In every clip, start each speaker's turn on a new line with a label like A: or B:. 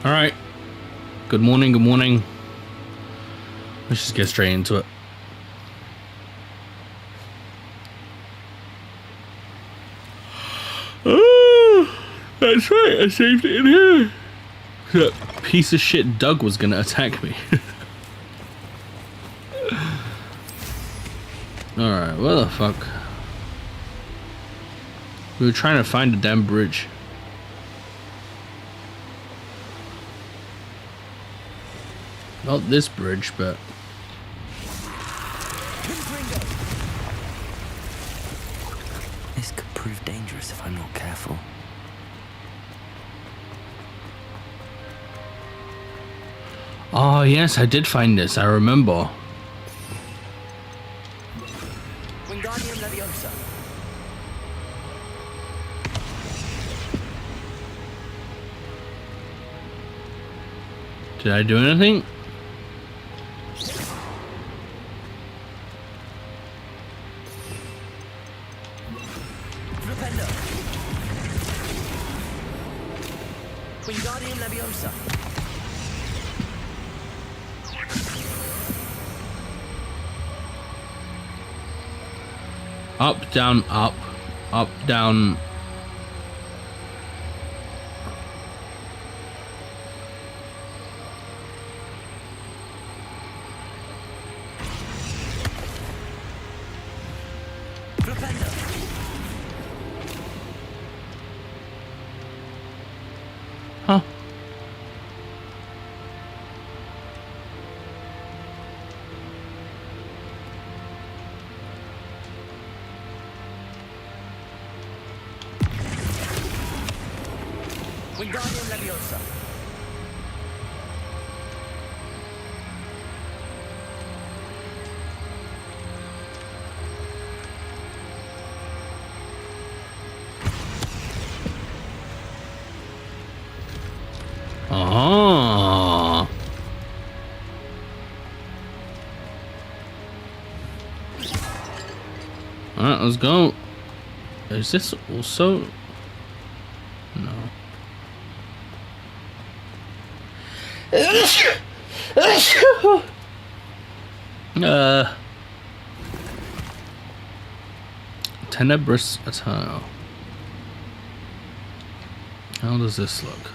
A: All right. Good morning. Good morning. Let's just get straight into it. Oh, that's right. I saved it in here. That piece of shit Doug was gonna attack me. All right. What the fuck? We were trying to find a damn bridge. Not this bridge, but
B: this could prove dangerous if I'm not careful.
A: oh yes, I did find this. I remember.
B: Wingardium Leviosa.
A: Did I do anything?
B: Flipendo. Wingardium Leviosa.
A: Up, down, up, down.
B: Flipendo.
A: Huh?
B: Wingardium Leviosa.
A: Oh. Alright, let's go. Is this also? No. Tenebrous Eternal. How does this look?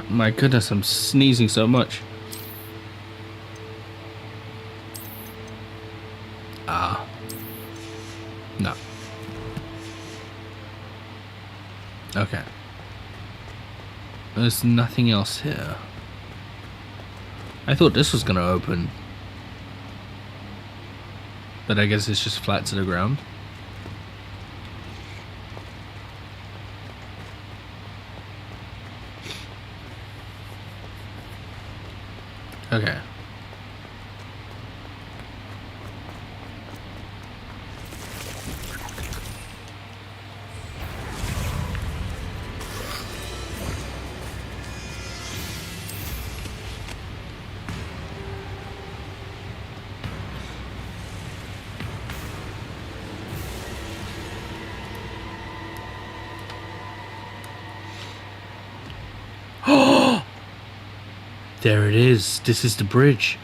A: My goodness, I'm sneezing so much. Ah. No. Okay. There's nothing else here. I thought this was gonna open. But I guess it's just flat to the ground. Okay. There it is. This is the bridge.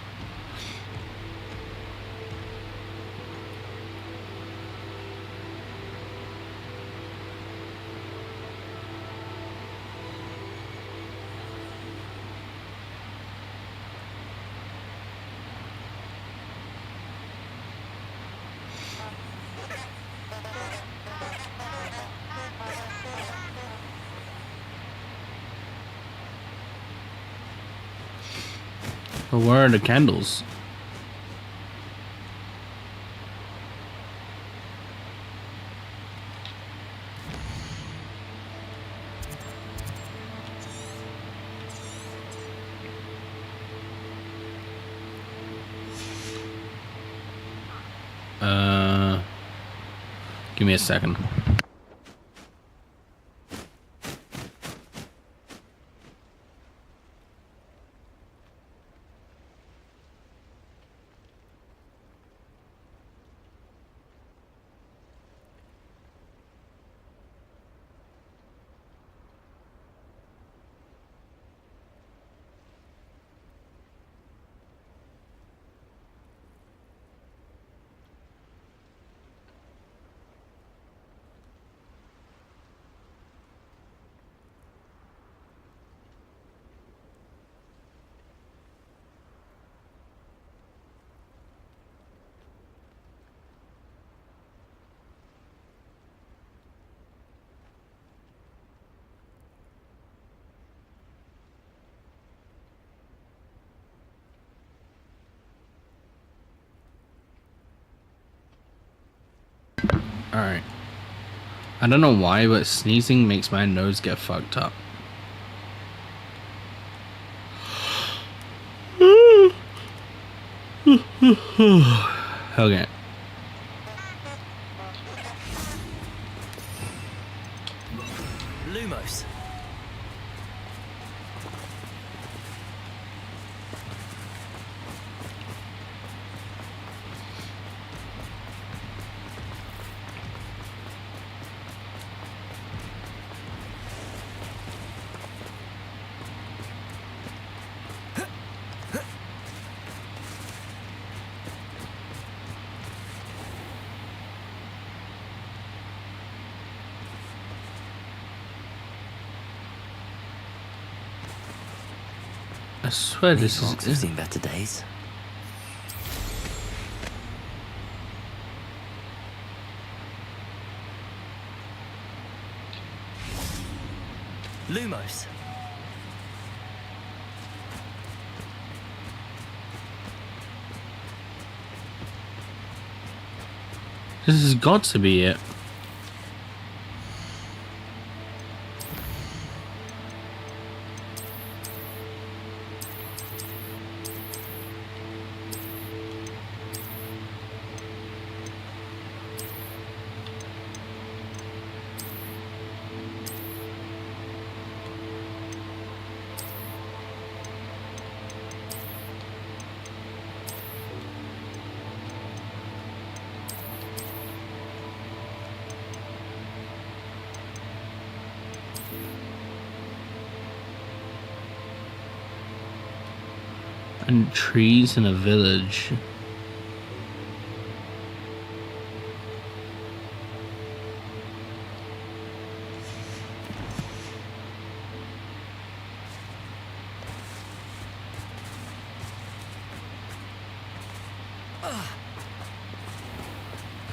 A: But where are the candles? Give me a second. Alright. I don't know why, but sneezing makes my nose get fucked up. Okay.
B: Lumos.
A: I swear
B: These
A: this
B: rocks have
A: is...
B: seen better days. Lumos.
A: This has got to be it. And trees in a village.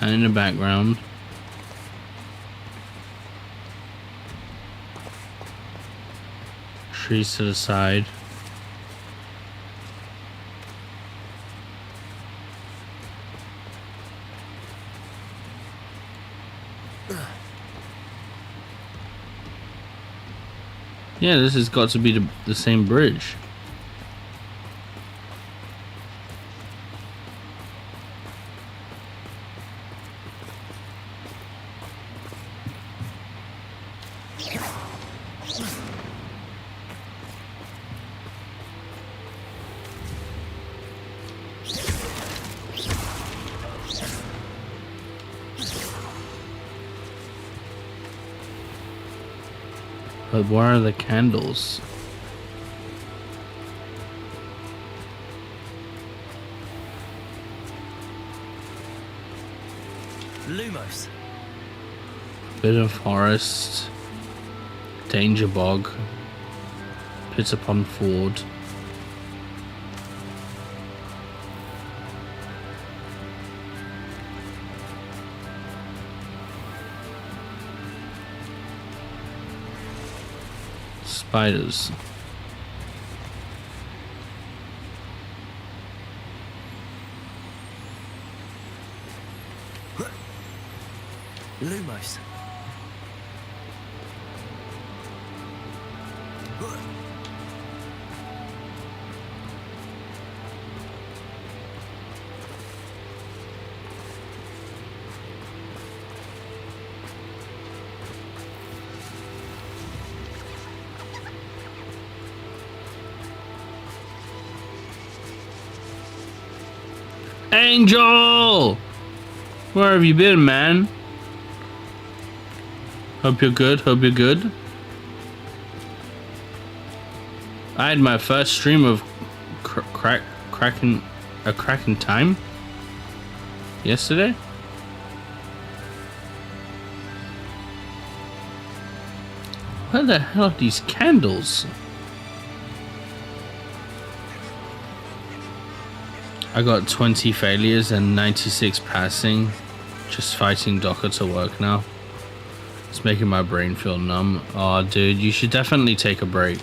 A: And in the background, trees to the side. Yeah, this has got to be the same bridge. But where are the candles?
B: Lumos.
A: Bit of forest, danger bog, pit upon ford. Spiders.
B: Lumos.
A: Angel! Where have you been, man? Hope you're good, hope you're good. I had my first stream of cracking time yesterday. Where the hell are these candles? I got 20 failures and 96 passing. Just fighting Docker to work now. It's making my brain feel numb. Oh, dude, you should definitely take a break.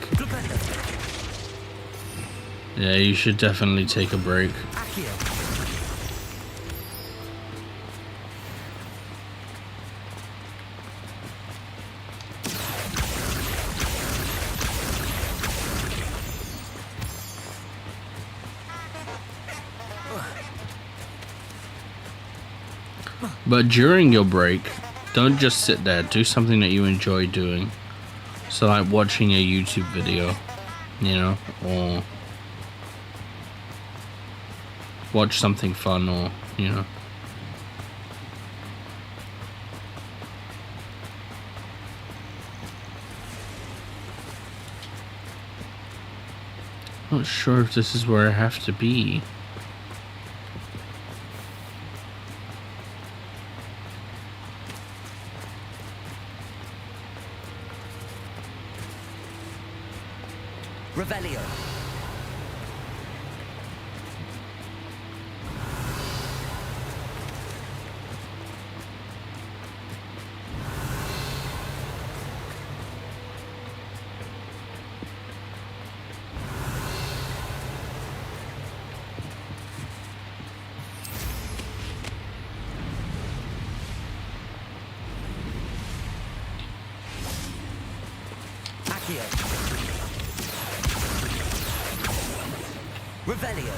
A: Yeah, you should definitely take a break. But during your break, don't just sit there. Do something that you enjoy doing. So like watching a YouTube video, you know, or watch something fun, or, you know. Not sure if this is where I have to be.
B: Revelio. Accio. Revelio.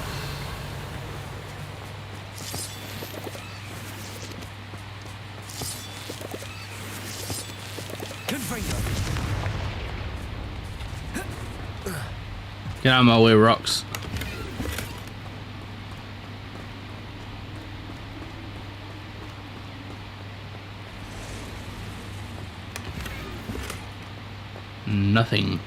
B: Confringo.
A: Get out of my way, rocks. Nothing.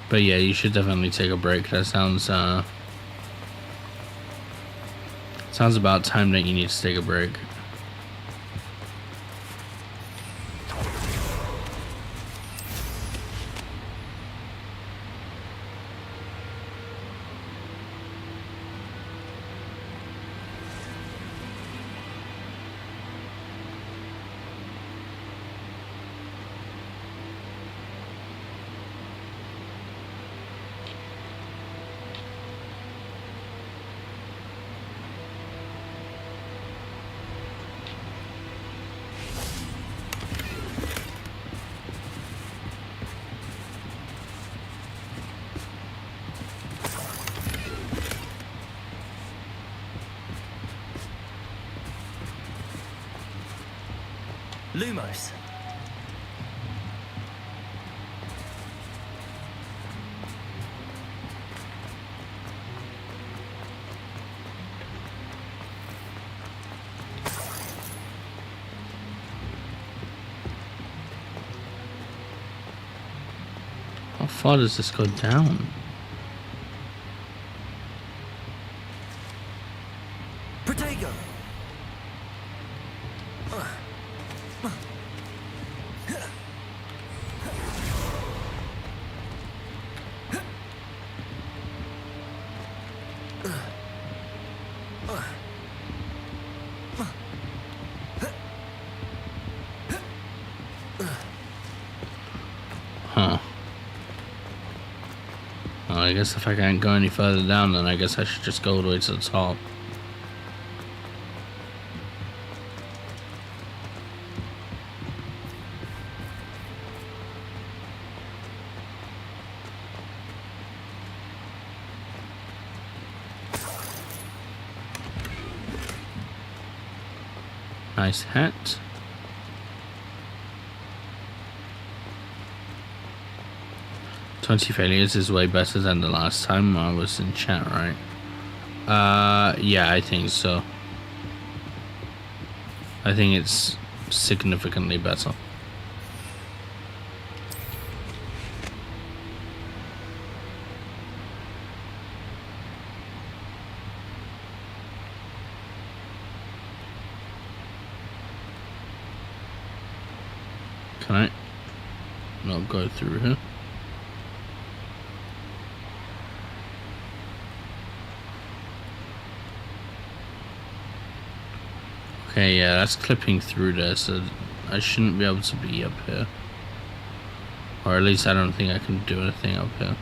A: But yeah, you should definitely take a break. That sounds about time that you need to take a break.
B: Lumos.
A: How far does this go down?
B: Protego.
A: Huh. Well, I guess if I can't go any further down, then I guess I should just go all the way to the top. Nice hat. "20 failures is way better than the last time I was in chat, right?" Yeah, I think so. I think it's significantly better. Can I not go through here? Okay, yeah, that's clipping through there, so I shouldn't be able to be up here. Or at least I don't think I can do anything up here.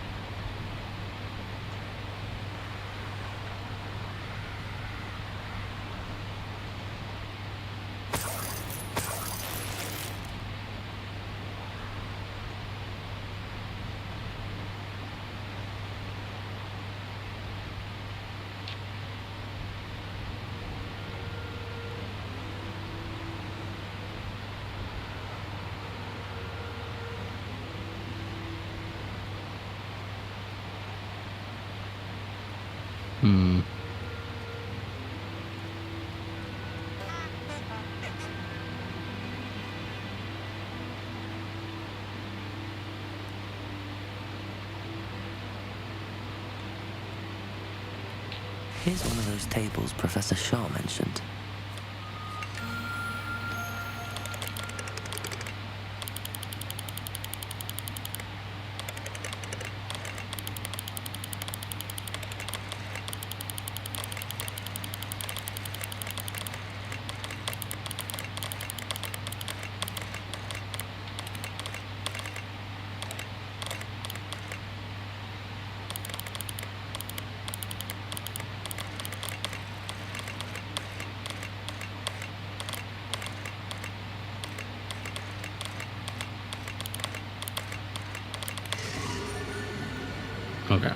A: Hmm.
B: Here's one of those tables Professor Shaw mentioned.
A: Okay.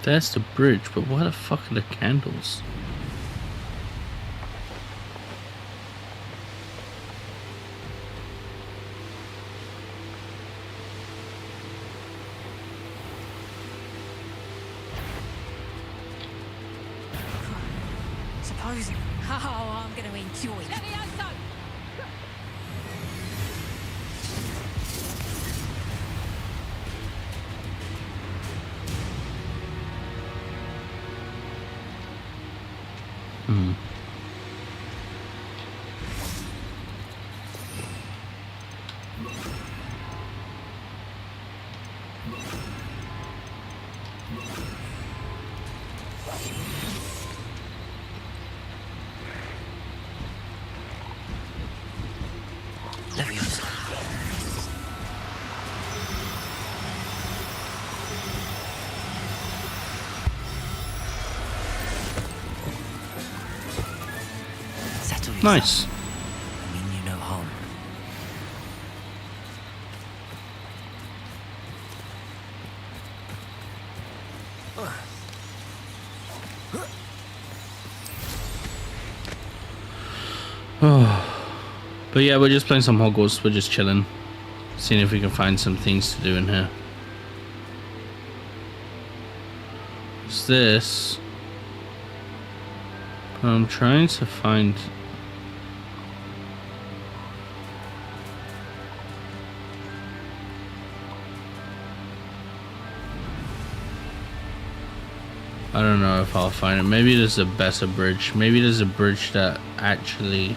A: There's the bridge, but why the fuck are the candles?
C: Supposing. Oh, I'm going to enjoy it.
A: Hmm.
B: Leviosa. Settle yourself.
A: Nice.
B: I mean you no harm.
A: But yeah, we're just playing some Hogwarts. We're just chilling, seeing if we can find some things to do in here. What's this? I'm trying to find. I don't know if I'll find it. Maybe there's a better bridge. Maybe there's a bridge that actually.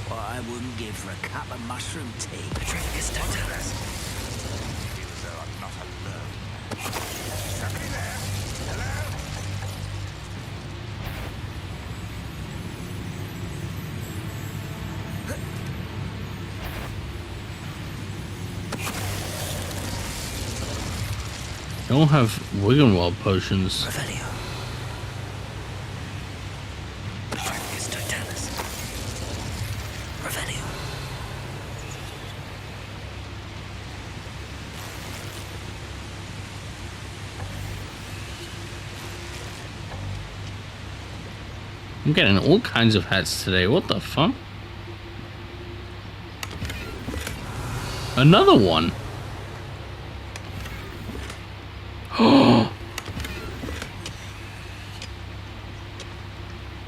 B: What I wouldn't give for a cup of mushroom tea. Patricia's Totalis.
D: Feels though I'm not alone. Somebody there? Hello?
A: I don't have Wiggenweld potions.
B: Revelio. Patricia's Totalis. Revelio.
A: I'm getting all kinds of hats today. What the fuck? Another one. Oh,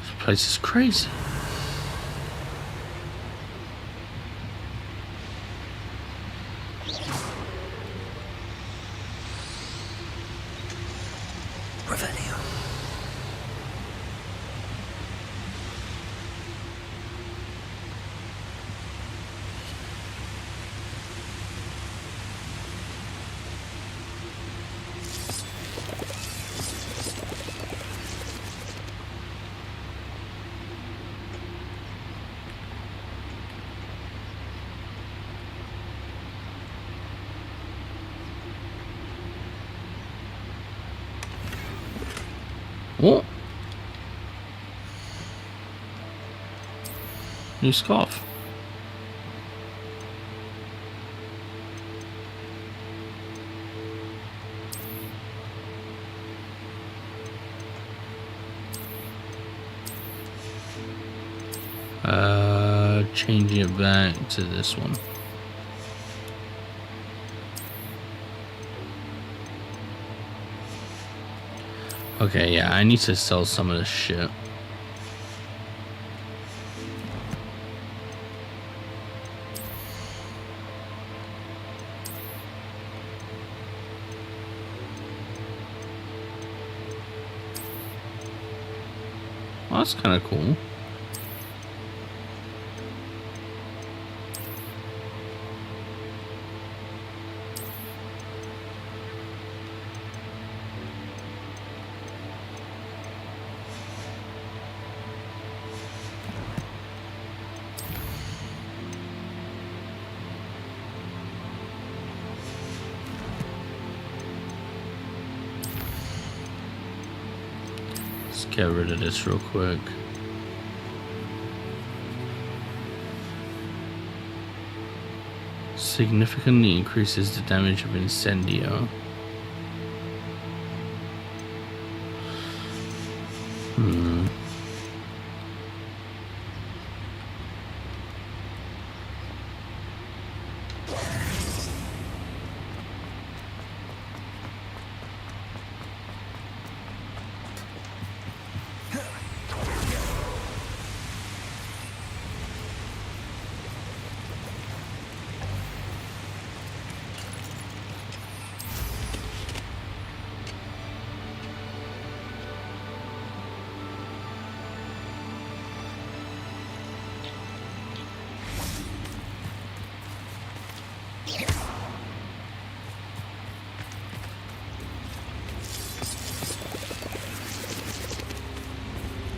A: this place is crazy.
B: Revelio.
A: What? New scarf. Changing it back to this one. Okay, yeah, I need to sell some of this shit. Well, that's kind of cool. Let's get rid of this real quick. Significantly increases the damage of Incendio.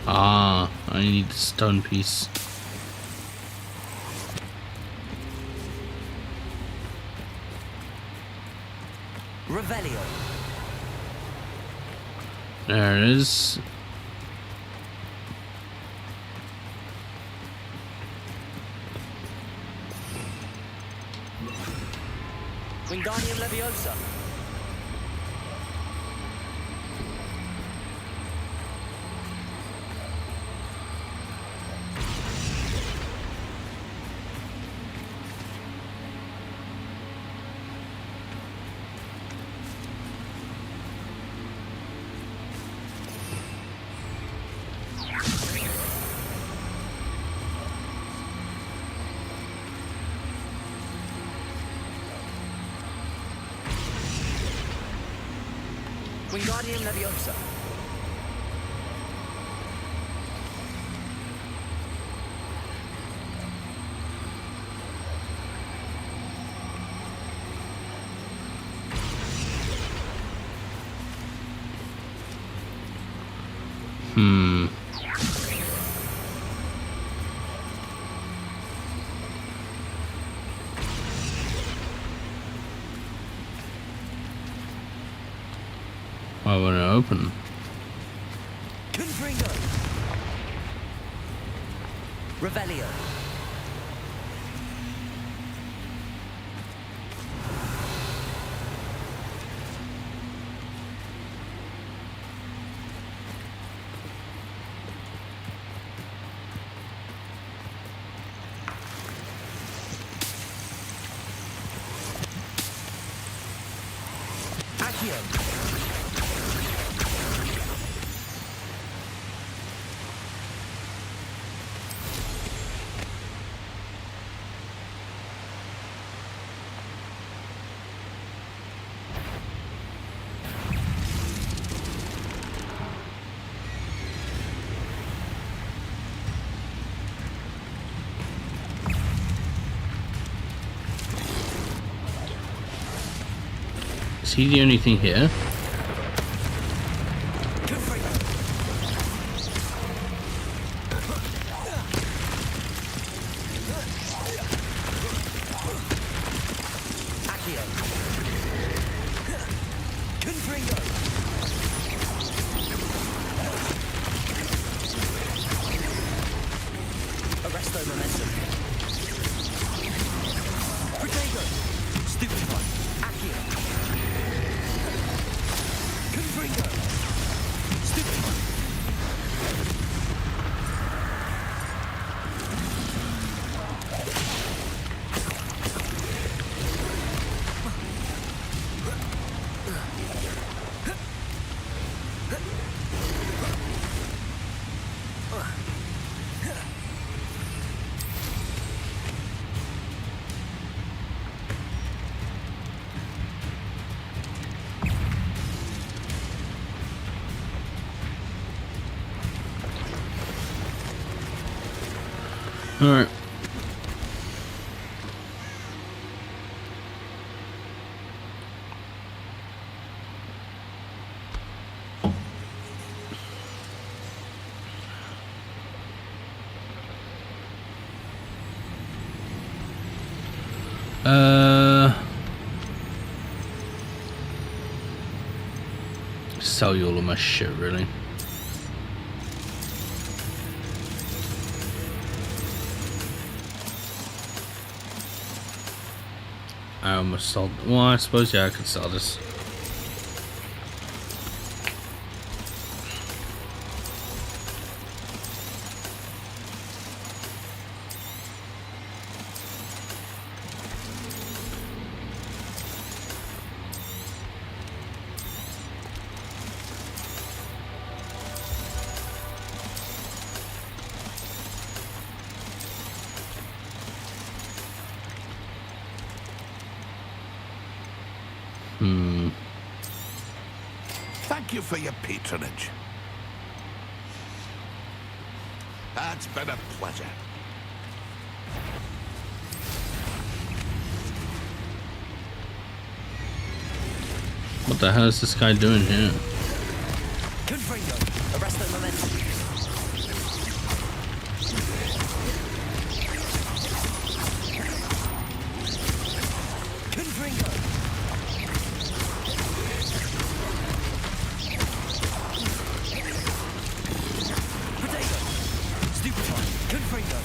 A: Ah, I need the stone piece.
B: Revelio.
A: There it is.
B: Wingardium Leviosa. Wingardium Leviosa.
A: Why won't it open?
B: Confringo. Revelio.
A: Is he the only thing here? Alright. Sell you all of my shit, really. I almost sold. Well, I suppose, yeah, I could sell this.
D: Thank you for your patronage. It's been a pleasure.
A: What the hell is this guy doing here?
B: Confringo, arresto momentum. Confringo. Potato. Stupefy. Confringo.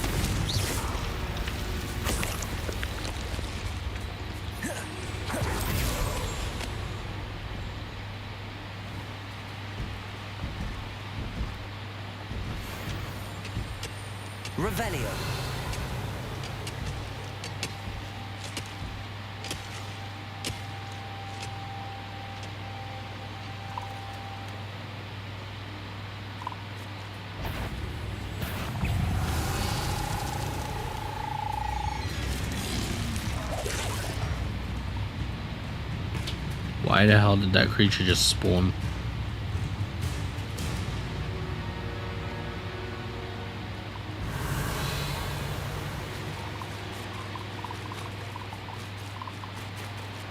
B: Revelio.
A: Why the hell did that creature just spawn?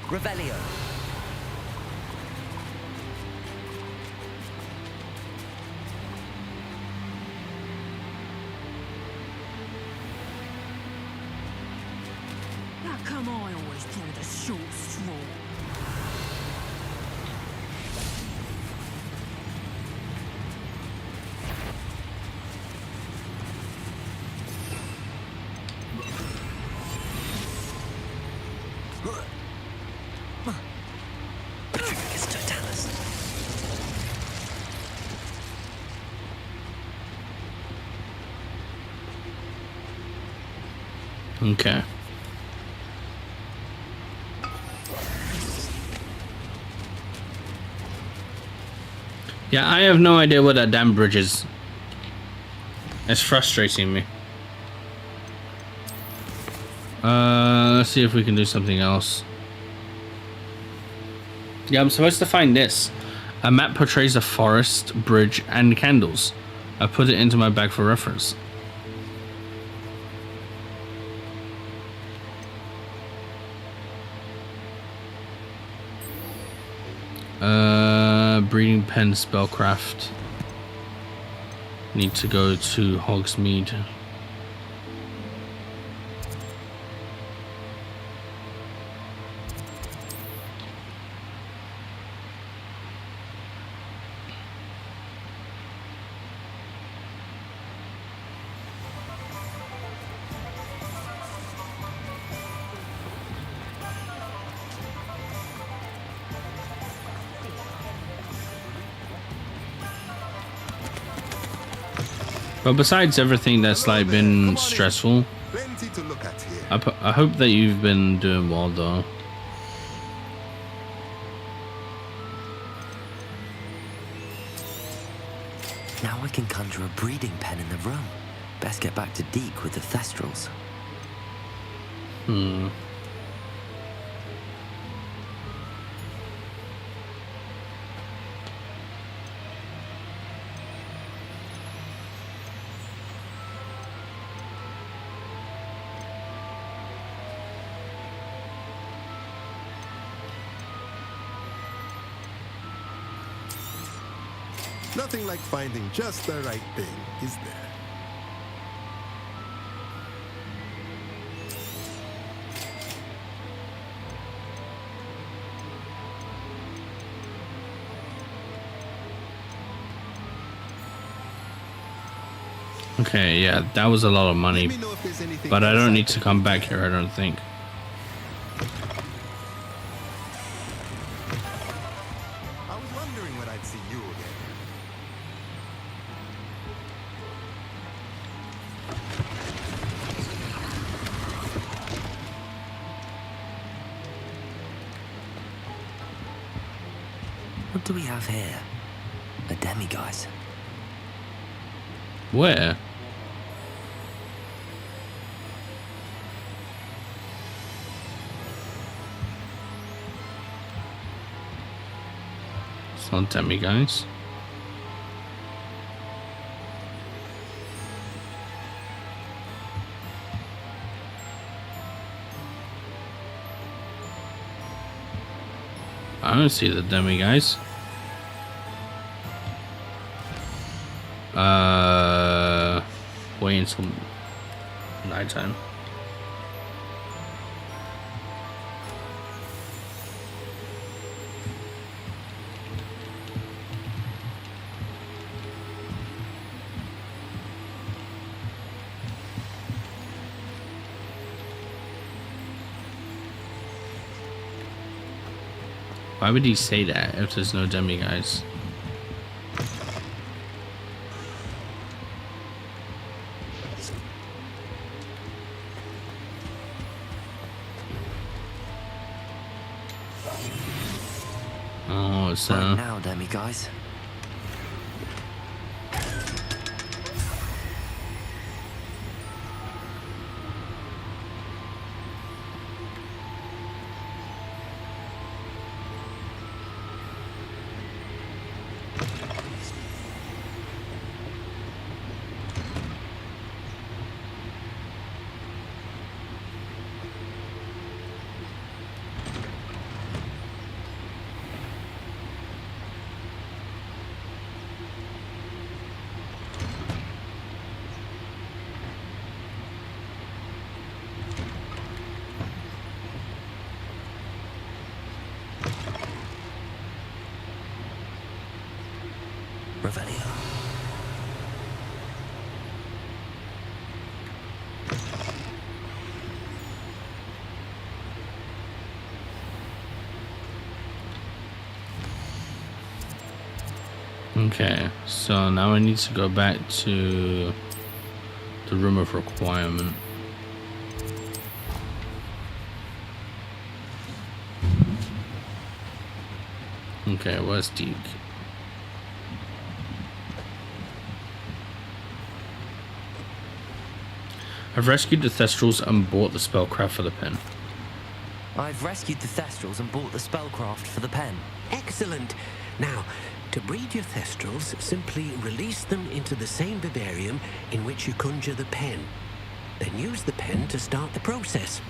B: Revelio.
C: How come I always draw the short straw?
B: It's totalis.
A: Okay. Yeah, I have no idea what that damn bridge is. It's frustrating me. Let's see if we can do something else. Yeah, I'm supposed to find this. A map portrays a forest, bridge, and candles. I put it into my bag for reference. Breeding pen spellcraft. Need to go to Hogsmeade. But besides everything that's like been stressful,
D: Plenty to look at here.
A: I hope that you've been doing well though.
B: Now I can conjure a breeding pen in the room. Best get back to Deke with the Thestrals.
E: Nothing like finding just the right thing, is there?
A: Okay, yeah, that was a lot of money,
E: Let me know if there's anything
A: but I
E: else
A: don't need
E: can
A: to come
E: do.
A: back here, I don't think.
E: I was wondering when I'd see you again.
B: What do we have here? A demiguise.
A: Where? It's not demiguise. I don't see the demiguise. Wait until nighttime. Why would he say that if there's no demiguise? Oh, it's
B: Right now, demiguise. Revelio.
A: Okay, so now I need to go back to the room of requirement. Okay, where's Deke? I've rescued the Thestrals and bought the spellcraft for the pen.
B: I've rescued the Thestrals and bought the spellcraft for the pen.
F: Excellent. Now, to breed your Thestrals, simply release them into the same vivarium in which you conjure the pen. Then use the pen to start the process.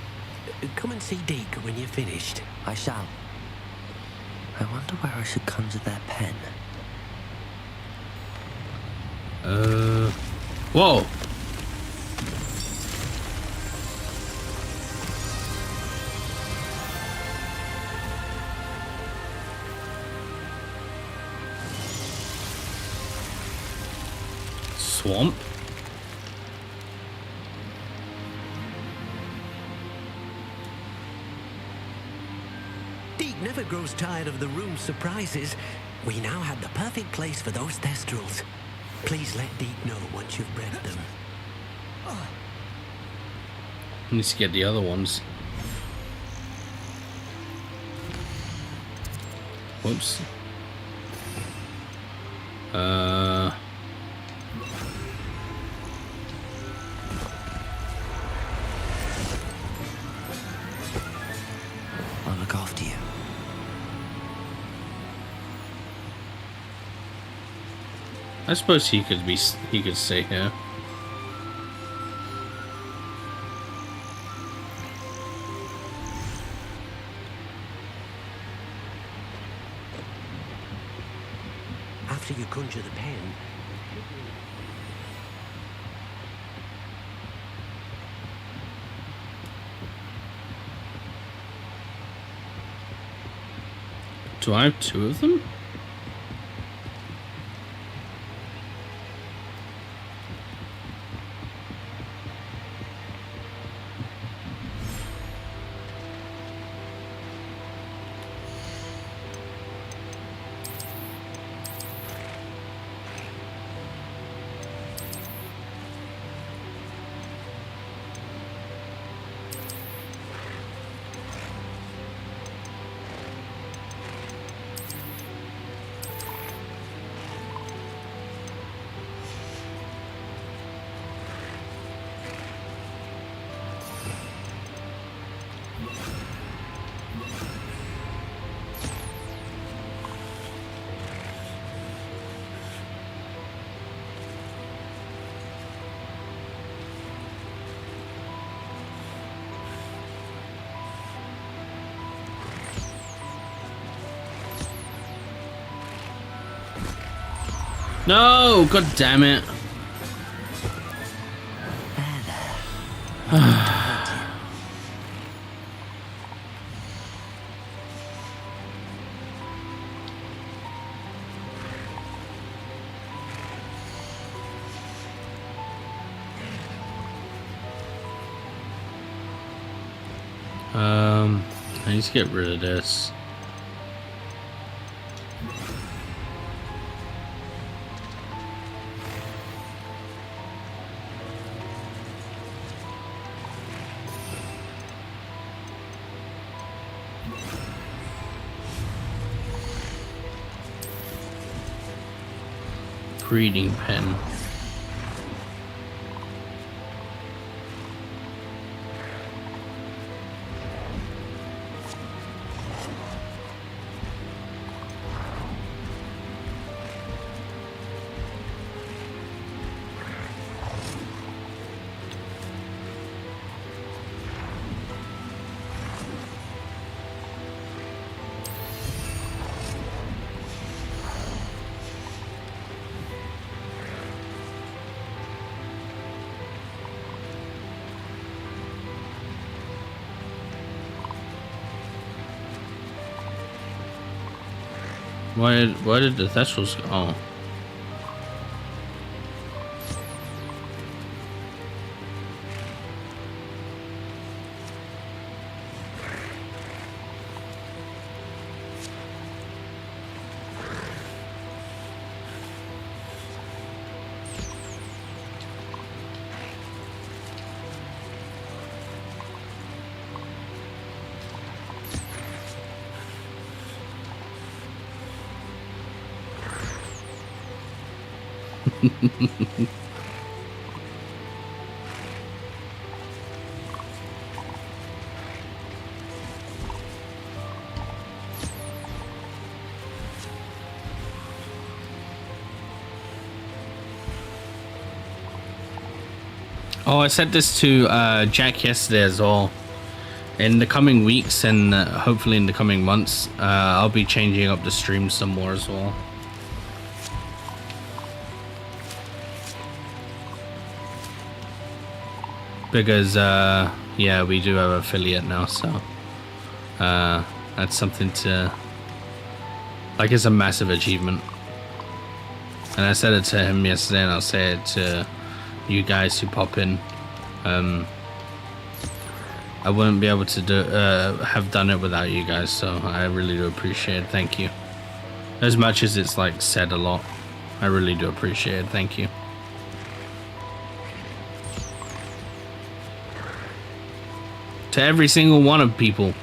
F: Come and see Deke when you're finished.
B: I shall. I wonder where I should conjure their pen.
A: Whoa! Swamp?
F: Deke never grows tired of the room's surprises. We now have the perfect place for those Thestrals. Please let Deke know once you've bred them.
A: I need to get the other ones. Whoops.
B: I'll look after you.
A: I suppose he could stay here.
F: After you conjure the pen,
A: Do I have two of them? No! God damn it! I need to get rid of this. Breeding pen. Why did the Thestrals go? Oh. Oh, I said this to Jack yesterday as well. In the coming weeks and hopefully in the coming months, I'll be changing up the stream some more as well. Because yeah, we do have affiliate now, so that's something to, like, it's a massive achievement. And I said it to him yesterday, and I'll say it to you guys who pop in. I wouldn't be able to do have done it without you guys, so I really do appreciate it. Thank you. As much as it's like said a lot, I really do appreciate it. Thank you. To every single one of people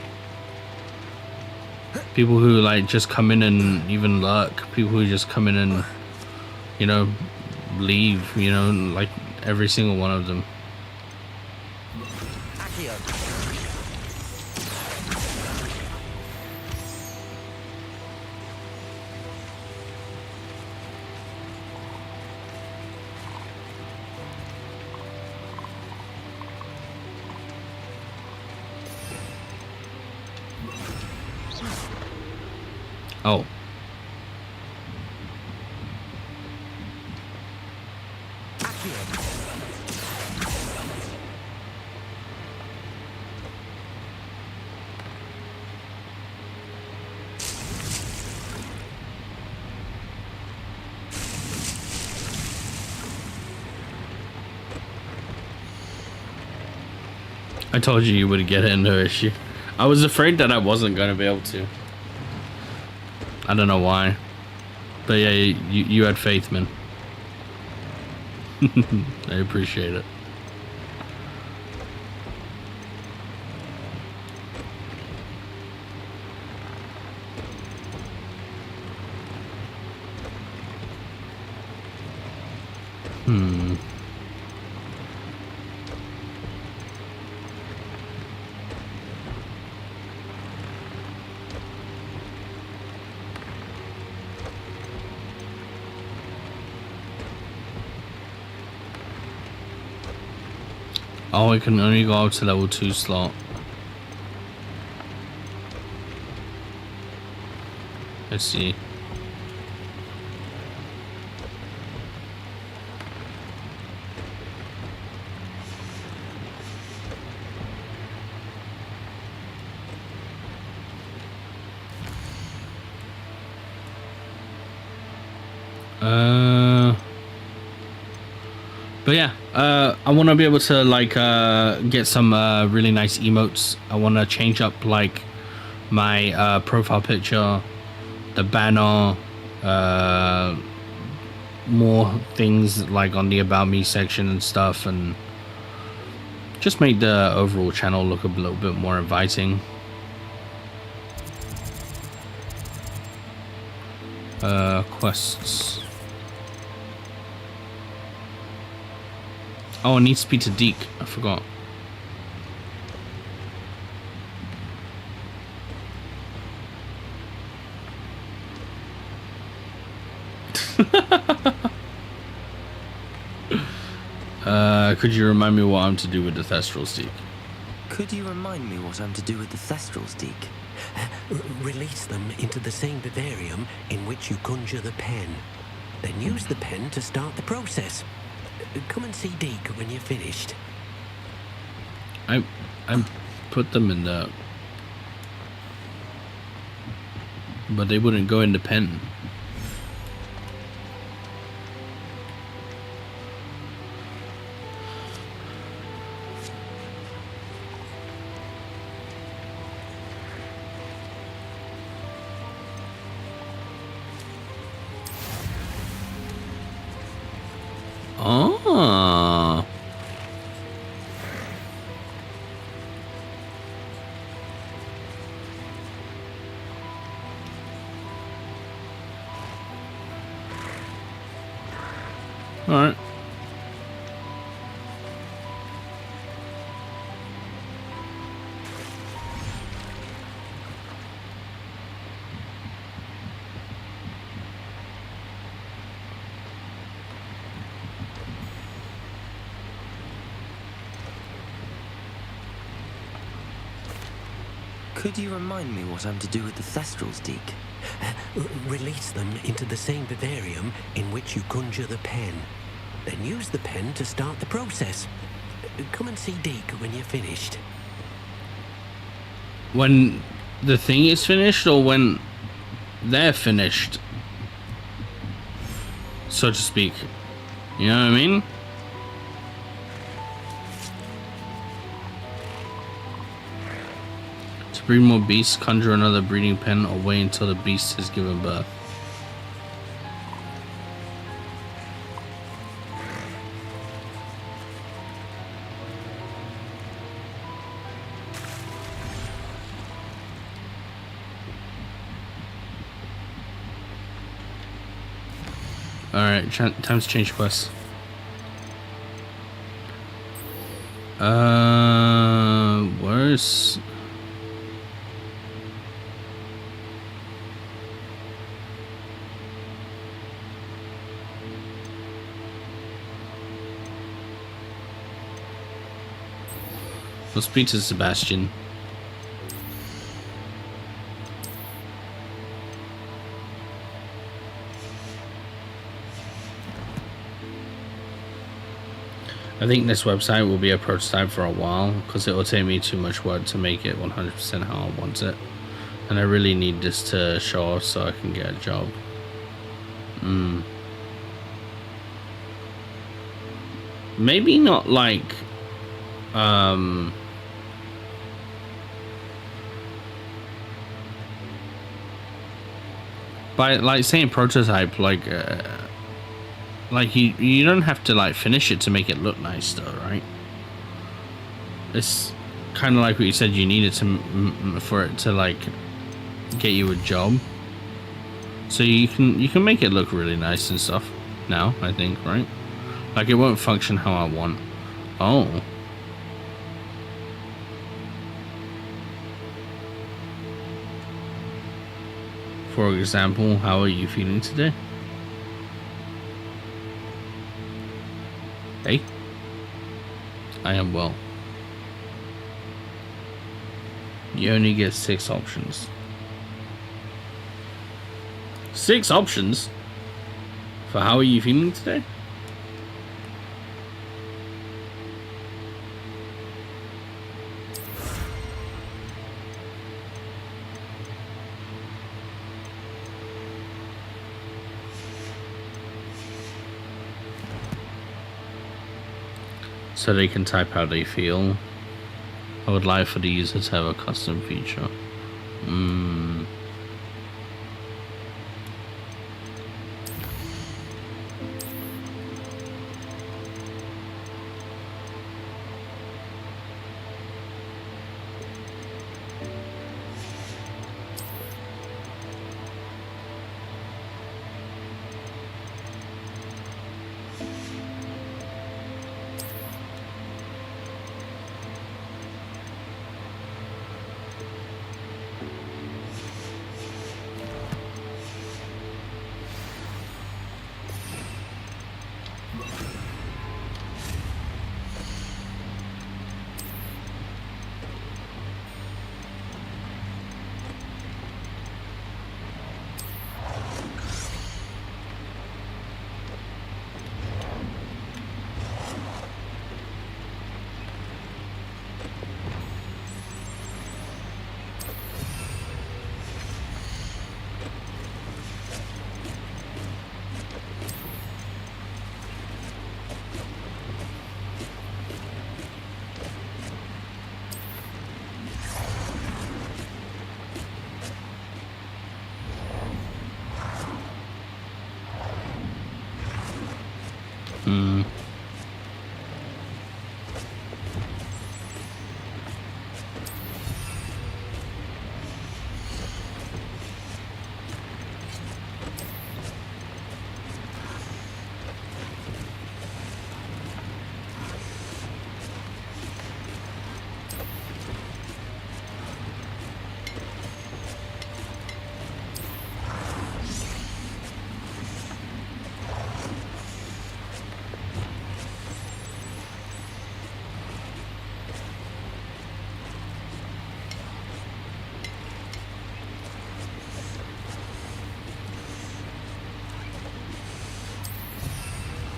A: who like just come in and even lurk, people who just come in and, you know, leave, you know, like every single one of them. Oh. I told you would get it, no issue. I was afraid that I wasn't going to be able to. I don't know why. But yeah, you had faith, man. I appreciate it. Oh, I can only go up to level 2 slot. Let's see. But yeah, I want to be able to like get some really nice emotes. I want to change up like my profile picture, the banner, more things like on the about me section and stuff, and just make the overall channel look a little bit more inviting. Quests. Oh, it needs to be to Deke. I forgot. Could you remind me what I'm to do with the Thestrals, Deke?
B: Could you remind me what I'm to do with the Thestrals, Deke?
F: Release them into the same vivarium in which you conjure the pen. Then use the pen to start the process. Come and see Deke when you're finished.
A: I put them in the... But they wouldn't go in the pen. Oh.
B: Could you remind me what I'm to do with the Thestrals, Deke?
F: Release them into the same vivarium in which you conjure the pen. Then use the pen to start the process. Come and see Deke when you're finished.
A: When the thing is finished, or when they're finished, so to speak. You know what I mean? To breed more beasts, conjure another breeding pen, or wait until the beast has given birth. Alright, time to change quests. Where's... We'll speak to Sebastian. I think this website will be a prototype for a while because it will take me too much work to make it 100% how I want it, and I really need this to show off so I can get a job. Maybe not like by like saying prototype, like you don't have to like finish it to make it look nice though, right? It's kind of like what you said, you need it to for it to like get you a job, so you can make it look really nice and stuff now, I think, right? Like it won't function how I want. Oh, for example, how are you feeling today? Hey, I am well. You only get 6 options. 6 options? For how are you feeling today? So they can type how they feel. I would like for the user to have a custom feature.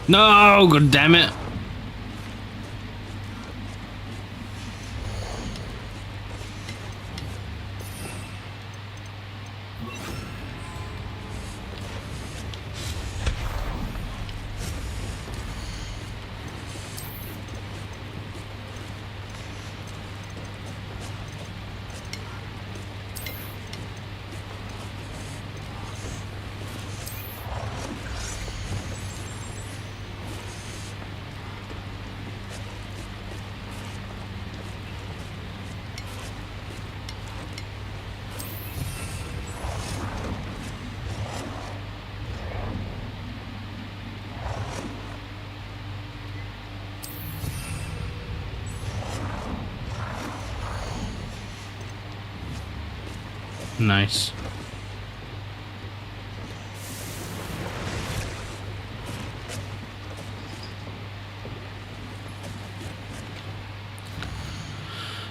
A: No, god damn it. Nice.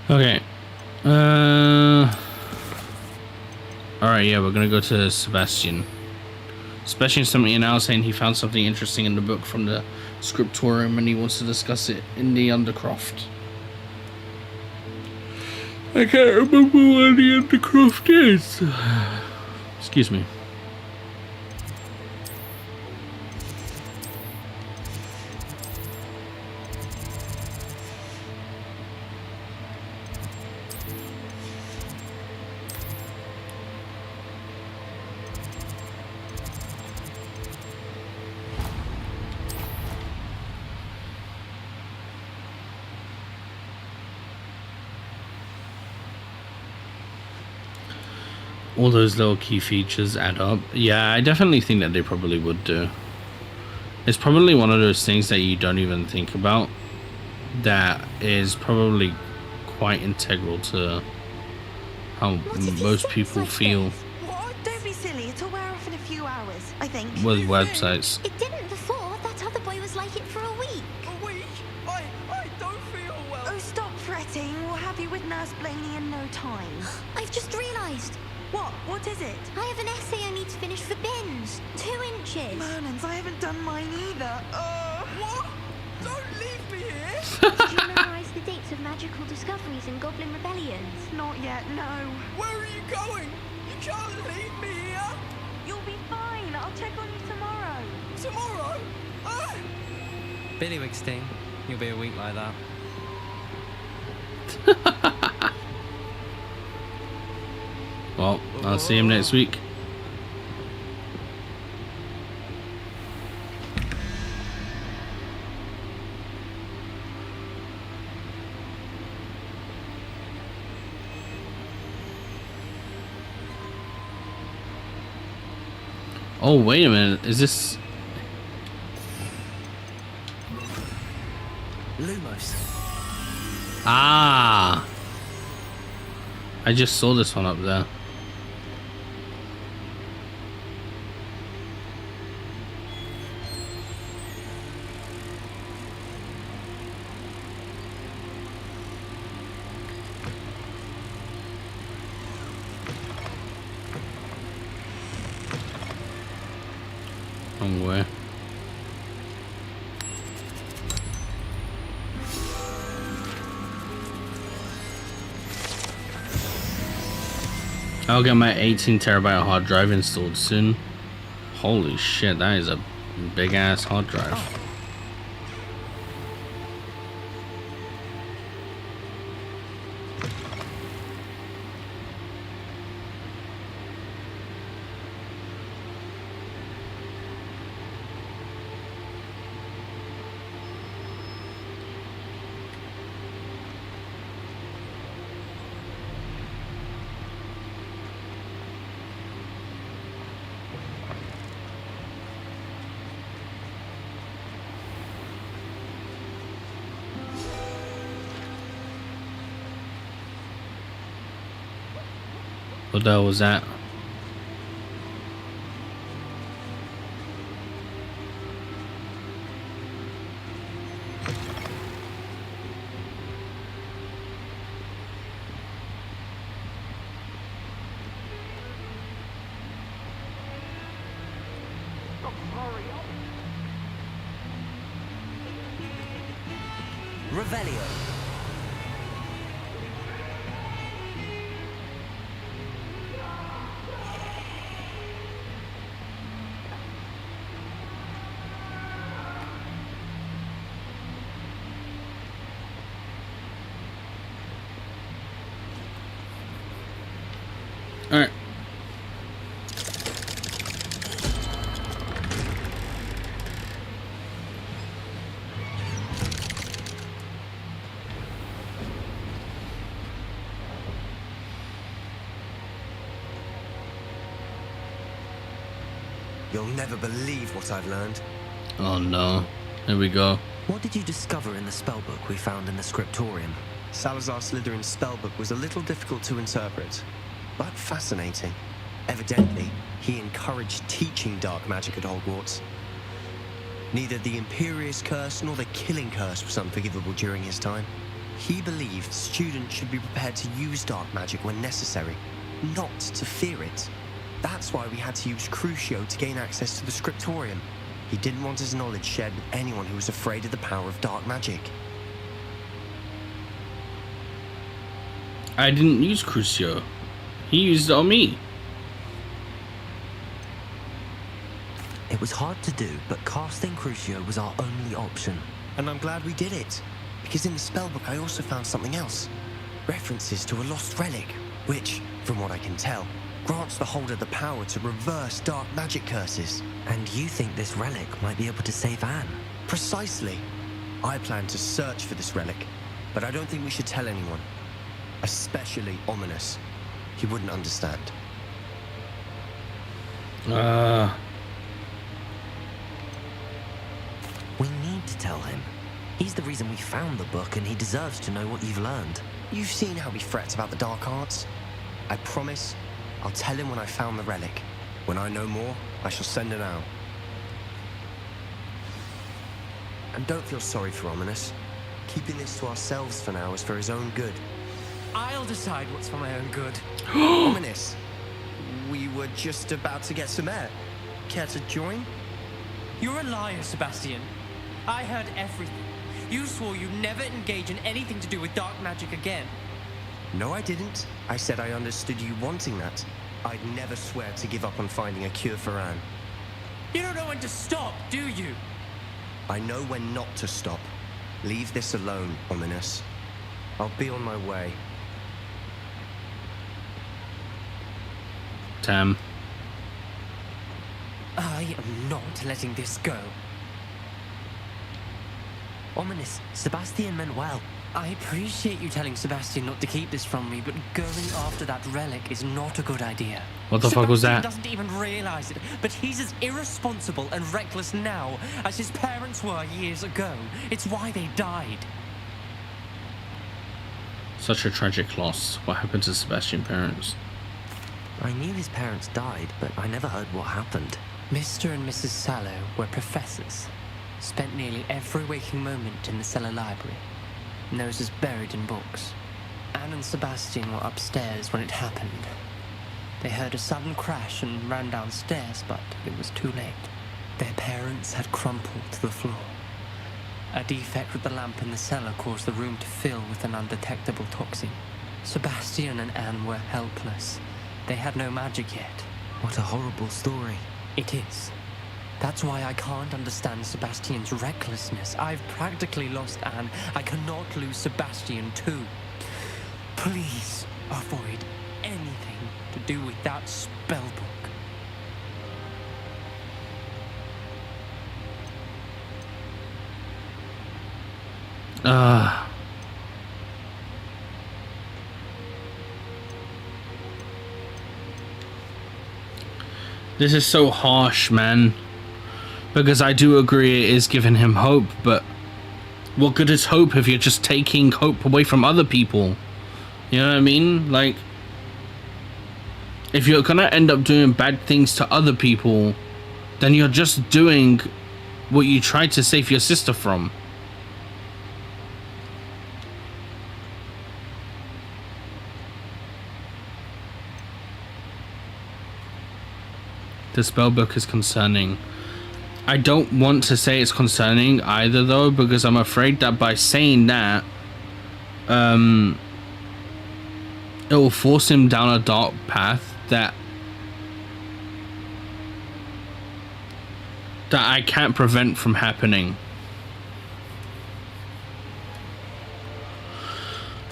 A: Okay. Alright, yeah, we're gonna go to Sebastian. Sebastian sent me an email saying he found something interesting in the book from the scriptorium and he wants to discuss it in the Undercroft. I can't remember where the Undercroft is. Excuse me. All those little key features add up. Yeah, I definitely think that they probably would do. It's probably one of those things that you don't even think about that is probably quite integral to how most people feel
G: What? Don't be silly. It'll wear off in a few hours, I think.
A: with websites.
H: It didn't before. That other boy was like it for a week.
C: A week? I don't feel well.
G: Oh, stop fretting. We'll have you with Nurse Blaney in no time.
H: I've just realised.
G: What? What is it?
H: I have an essay I need to finish for bins. 2 inches.
G: Merlins, I haven't done mine either.
C: What? Don't leave me here.
H: Did you memorise the dates of magical discoveries and goblin rebellions?
G: Not yet, no.
C: Where are you going? You can't leave me here.
G: You'll be fine. I'll check on you tomorrow.
C: Tomorrow?
I: Billy Wigstein, you'll be a week like that.
A: Well, I'll see him next week. Oh, wait a minute. Is this...
B: Lumos.
A: Ah! I just saw this one up there. Wrong way. I'll get my 18 terabyte hard drive installed soon. Holy shit, that is a big ass hard drive. What the hell was that?
B: Revelio.
A: All right.
C: You'll never believe what I've learned.
A: Oh no. Here we go.
B: What did you discover in the spellbook we found in the scriptorium?
C: Salazar Slytherin's spellbook was a little difficult to interpret, but fascinating. Evidently, he encouraged teaching dark magic at Hogwarts. Neither the Imperious Curse nor the Killing Curse was unforgivable during his time. He believed students should be prepared to use dark magic when necessary, not to fear it. That's why we had to use Crucio to gain access to the scriptorium. He didn't want his knowledge shared with anyone who was afraid of the power of dark magic.
A: I didn't use Crucio. He used it on me.
B: It was hard to do, but casting Crucio was our only option.
C: And I'm glad we did it, because in the spellbook I also found something else. References to a lost relic, which, from what I can tell, grants the holder the power to reverse dark magic curses.
B: And you think this relic might be able to save Anne?
C: Precisely. I plan to search for this relic, but I don't think we should tell anyone. Especially Ominous. He wouldn't understand.
B: We need to tell him. He's the reason we found the book, and he deserves to know what you've learned.
C: You've seen how he frets about the dark arts. I promise I'll tell him when I found the relic. When I know more, I shall send it out. And don't feel sorry for Ominous. Keeping this to ourselves for now is for his own good.
I: I'll decide what's for my own good.
C: Ominous, we were just about to get some air. Care to join?
I: You're a liar, Sebastian. I heard everything. You swore you'd never engage in anything to do with dark magic again.
C: No, I didn't. I said I understood you wanting that. I'd never swear to give up on finding a cure for Anne.
I: You don't know when to stop, do you?
C: I know when not to stop. Leave this alone, Ominous. I'll be on my way.
A: Tam.
I: I am not letting this go.
B: Ominous, Sebastian meant well.
I: I appreciate you telling Sebastian not to keep this from me, but going after that relic is not a good idea.
A: What the fuck was that?
I: Sebastian doesn't even realize it, but he's as irresponsible and reckless now as his parents were years ago. It's why they died.
A: Such a tragic loss. What happened to Sebastian's parents?
B: I knew his parents died, but I never heard what happened.
I: Mr. and Mrs. Sallow were professors. Spent nearly every waking moment in the cellar library. Noses buried in books. Anne and Sebastian were upstairs when it happened. They heard a sudden crash and ran downstairs, but it was too late. Their parents had crumpled to the floor. A defect with the lamp in the cellar caused the room to fill with an undetectable toxin. Sebastian and Anne were helpless. They had no magic yet.
B: What a horrible story.
I: It is. That's why I can't understand Sebastian's recklessness. I've practically lost Anne. I cannot lose Sebastian too. Please avoid anything to do with that spellbook.
A: This is so harsh, man. Because I do agree it is giving him hope, but what good is hope if you're just taking hope away from other people? You know what I mean? Like, if you're gonna end up doing bad things to other people, then you're just doing what you tried to save your sister from. The spellbook is concerning. I don't want to say it's concerning either, though, because I'm afraid that by saying that, it will force him down a dark path that I can't prevent from happening.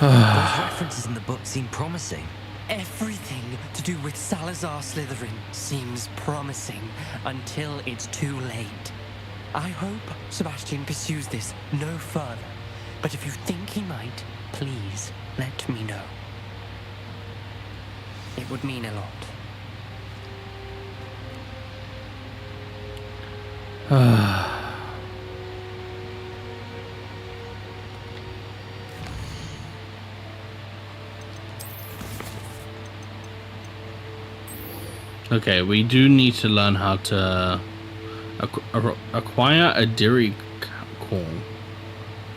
B: Those references in the book seem promising.
I: Everything to do with Salazar Slytherin seems promising until it's too late. I hope Sebastian pursues this no further, but if you think he might, please let me know. It would mean a lot.
A: Okay, we do need to learn how to acquire a dairy call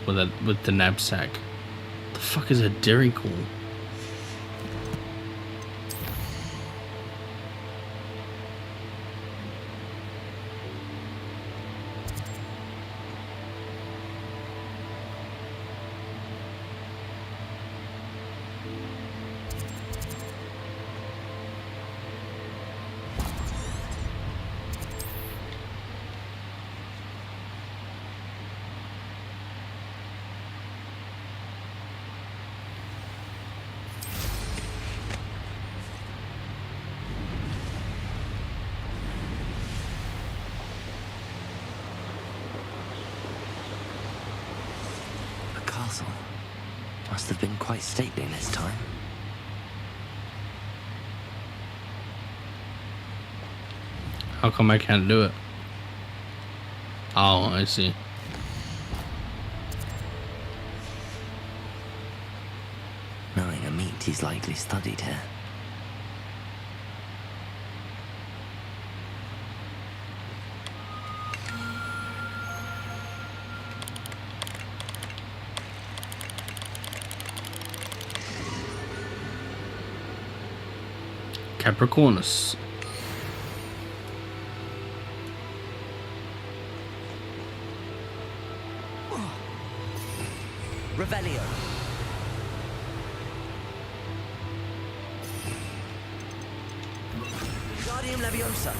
A: with the knapsack. What the fuck is a dairy call?
B: Must have been quite stately in its time.
A: How come I can't do it? Oh, I see.
B: Knowing a meat, he's likely studied here.
A: Capricornus.
B: Revelio. Guardium Leviosa.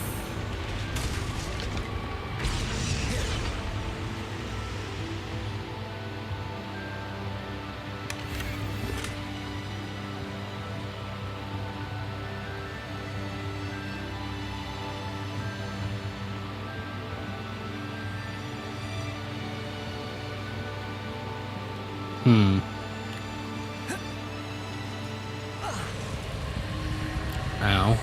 A: Ow.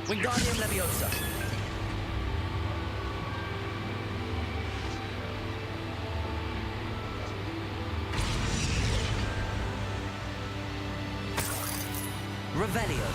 B: Wingardium Leviosa. Revelio.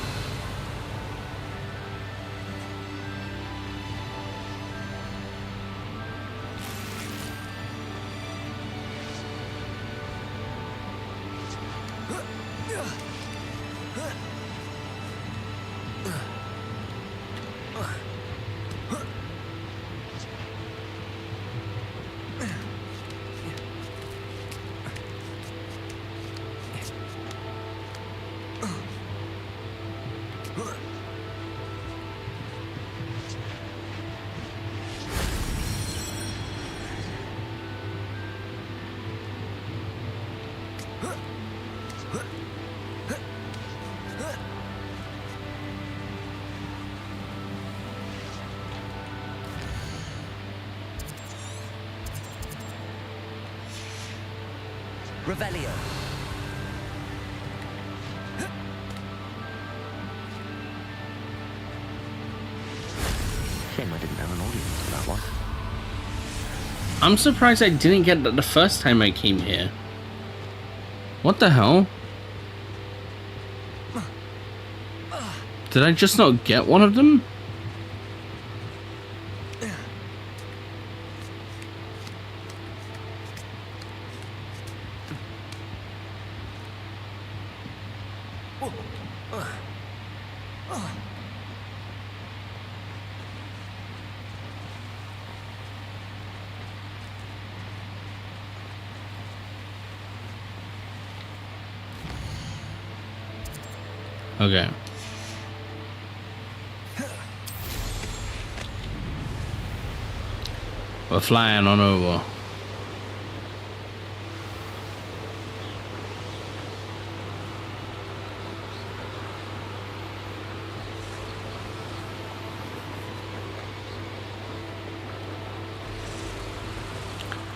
B: Revelio. Shame I didn't have an audience for that one.
A: I'm surprised I didn't get that the first time I came here. What the hell? Did I just not get one of them? Okay. We're flying on over.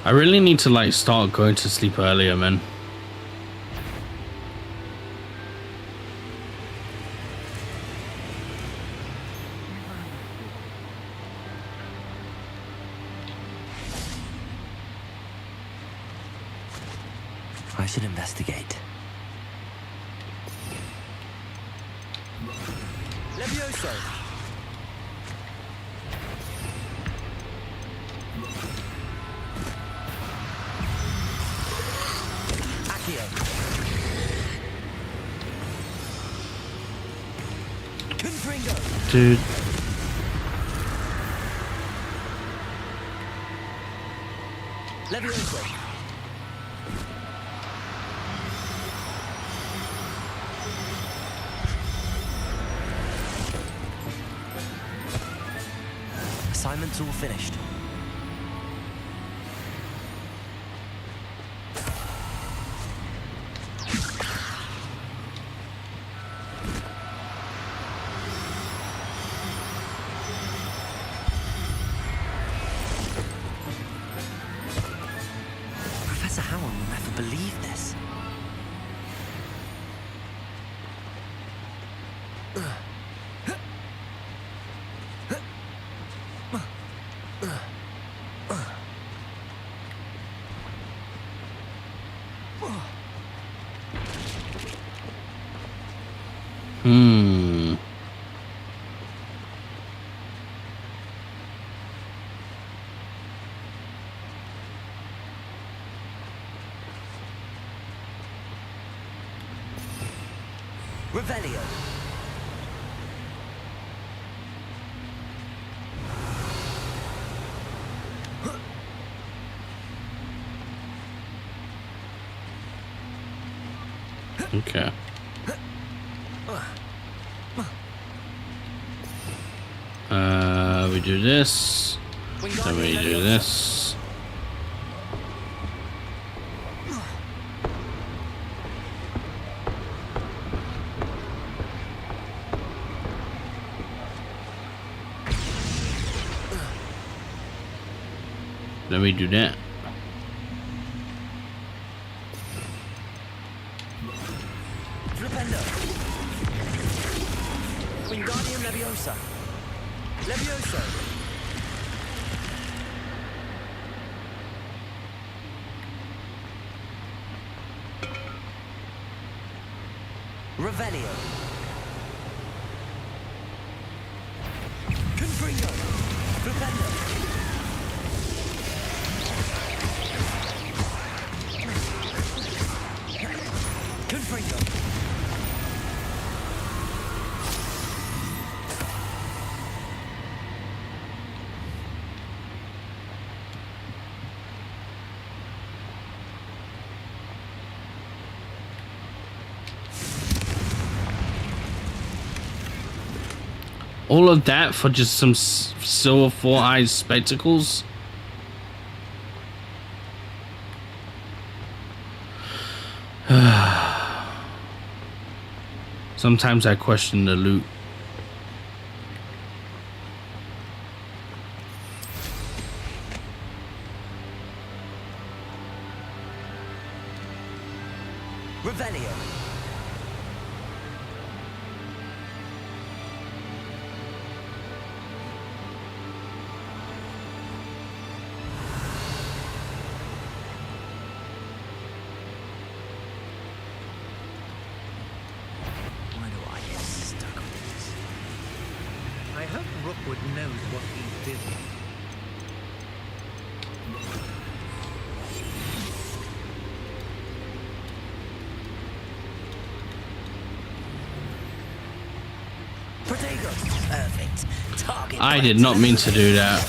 A: I really need to like start going to sleep earlier, man.
B: I should investigate.
C: Levioso! Accio! Confringo!
A: Dude.
C: Levioso!
B: Assignment's all finished. Professor Howard will never believe this.
A: Hmm.
C: Revelio!
A: Okay. We do this. Then we do this. Then we do that.
C: Flipendo! Wingardium Leviosa! Levioso! Revelio! Confringo! Flipendo! Confringo!
A: All of that for just some silver four-eyed spectacles? Sometimes I question the loot.
C: Revelio!
F: Hogwarts knows what he's doing.
B: Perfect. Target.
A: I did not mean to do that.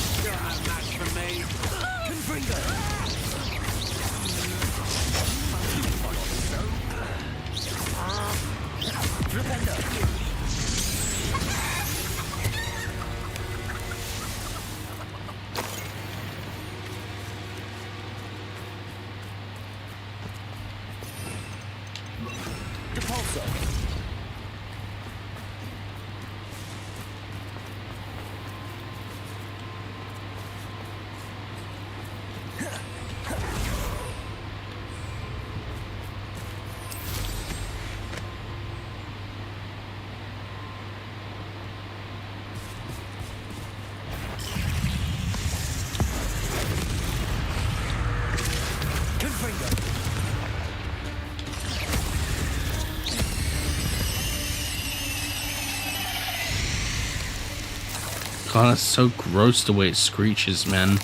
A: God, that's so gross the way it screeches, man.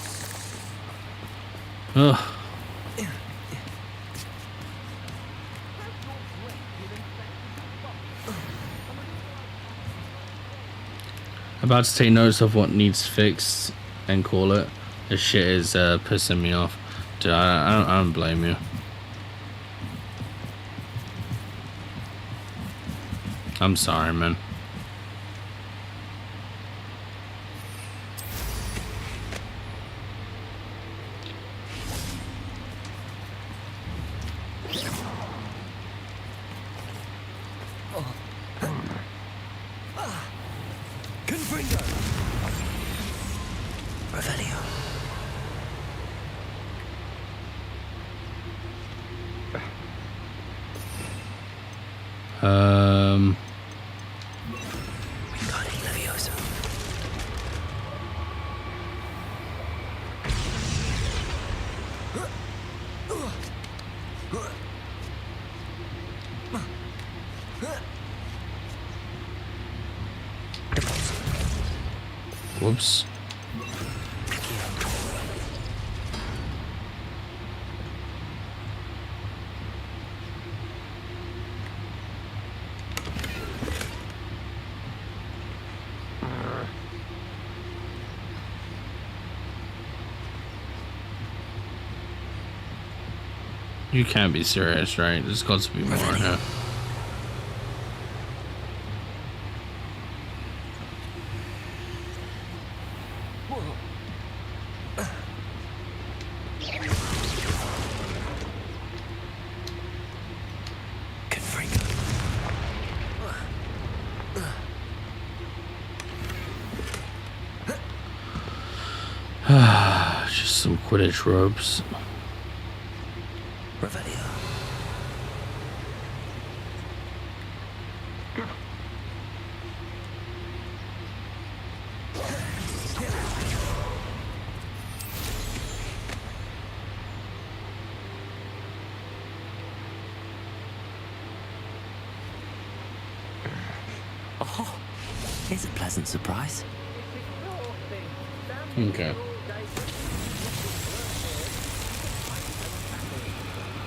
A: Ugh. About to take notice of what needs fixed and call it. This shit is pissing me off. Dude, I don't blame you. I'm sorry, man. Whoops. You can't be serious, right? There's got to be more here. Just some Quidditch ropes.
B: Oh, here's a pleasant surprise.
A: Okay.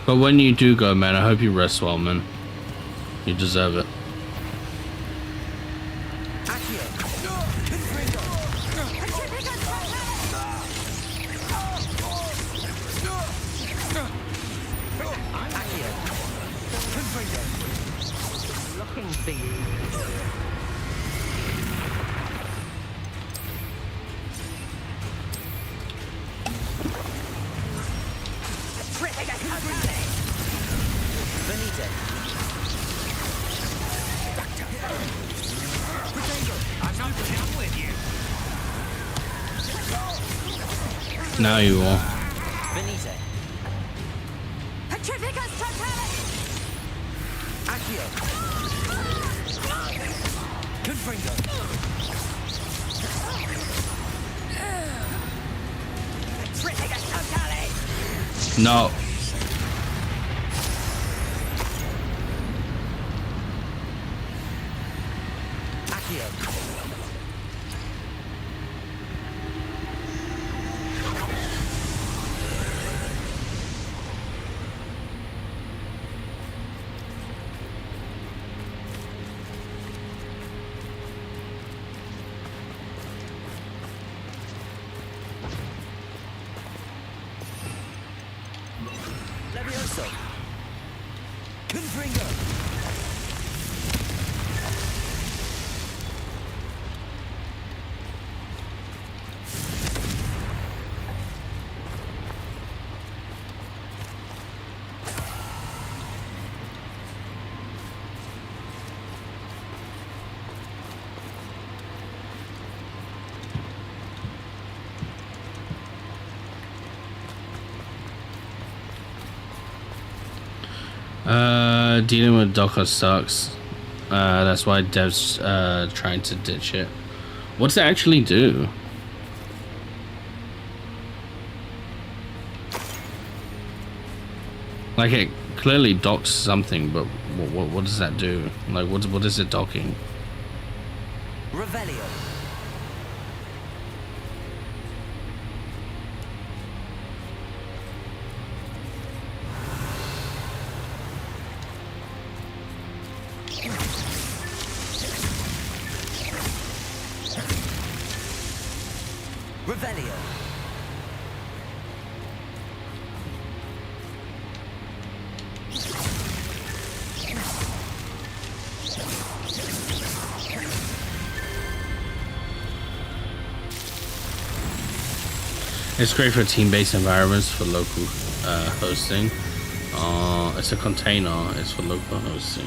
A: But when you do go, man, I hope you rest well, man. You deserve it. Now you will. No.
B: Confringo!
A: Dealing with Docker sucks. That's why Dev's trying to ditch it. What's it actually do? Like, it clearly docks something, but what does that do? Like, what is it docking?
B: Revelio. Revelio.
A: It's great for team-based environments for local hosting. It's a container. It's for local hosting.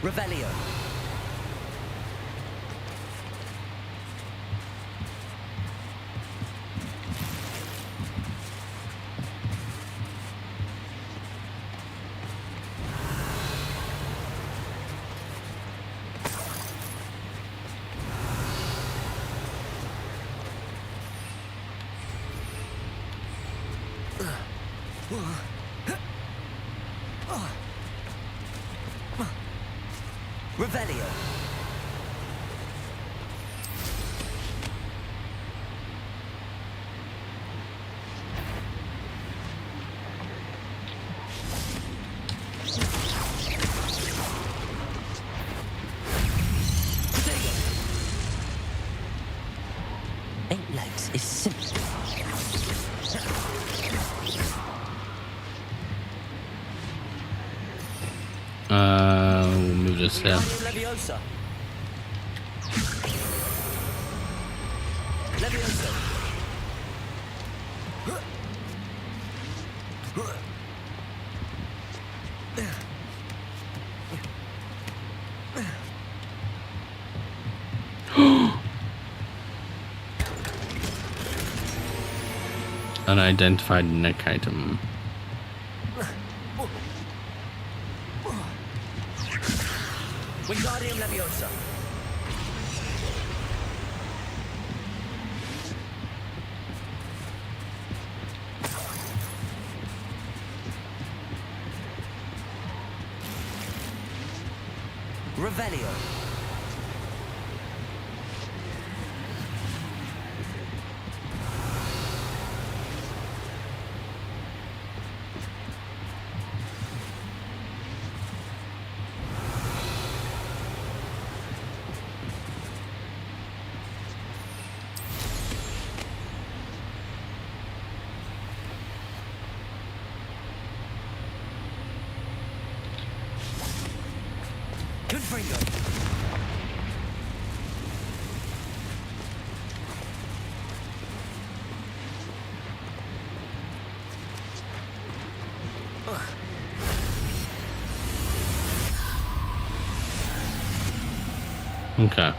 B: Revelio. Revelio. Eight legs is simple.
A: We'll move this down.
B: Leviosa. Leviosa.
A: Unidentified neck item.
B: Wingardium Leviosa. Revelio. Confringo.
A: Okay.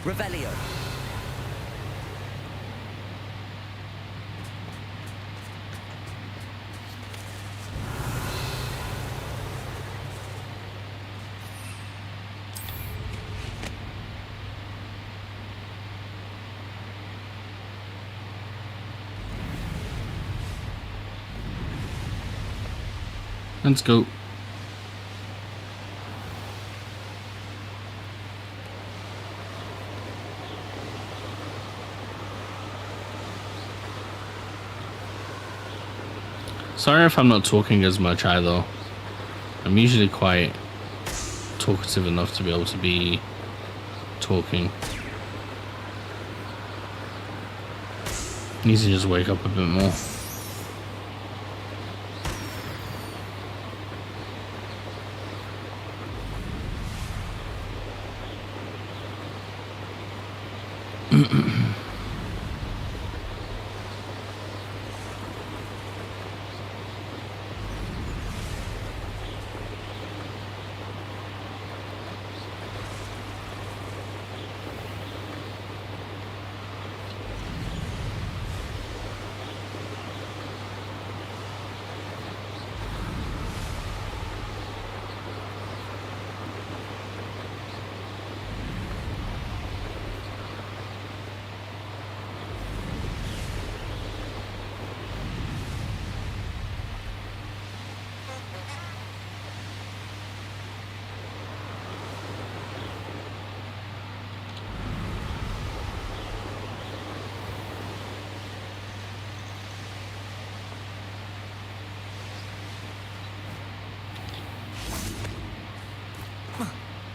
B: Revelio.
A: Let's go. Sorry if I'm not talking as much either. I'm usually quite talkative enough to be able to be talking. Need to just wake up a bit more.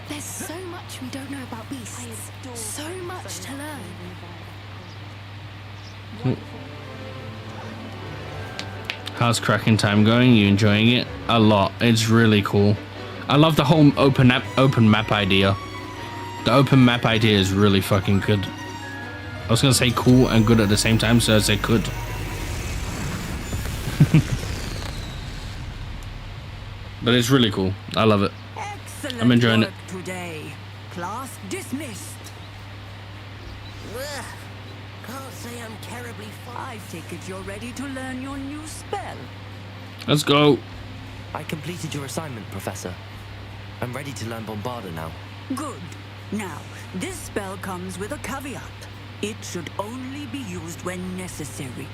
J: There's so much we don't know about beasts. So much to learn.
A: How's cracking time going? You enjoying it? A lot. It's really cool. I love the whole open map idea. The open map idea is really fucking good. I was gonna say cool and good at the same time, so I said good. But it's really cool. I love it.
K: Excellent
A: I'm enjoying
K: work
A: it.
K: today. Class dismissed. Ugh. Can't say I'm terribly far. I take it you're ready to learn your new spell.
A: Let's go.
B: I completed your assignment, Professor. I'm ready to learn Bombarda now.
K: Good. Now, this spell comes with a caveat. It should only be used when necessary.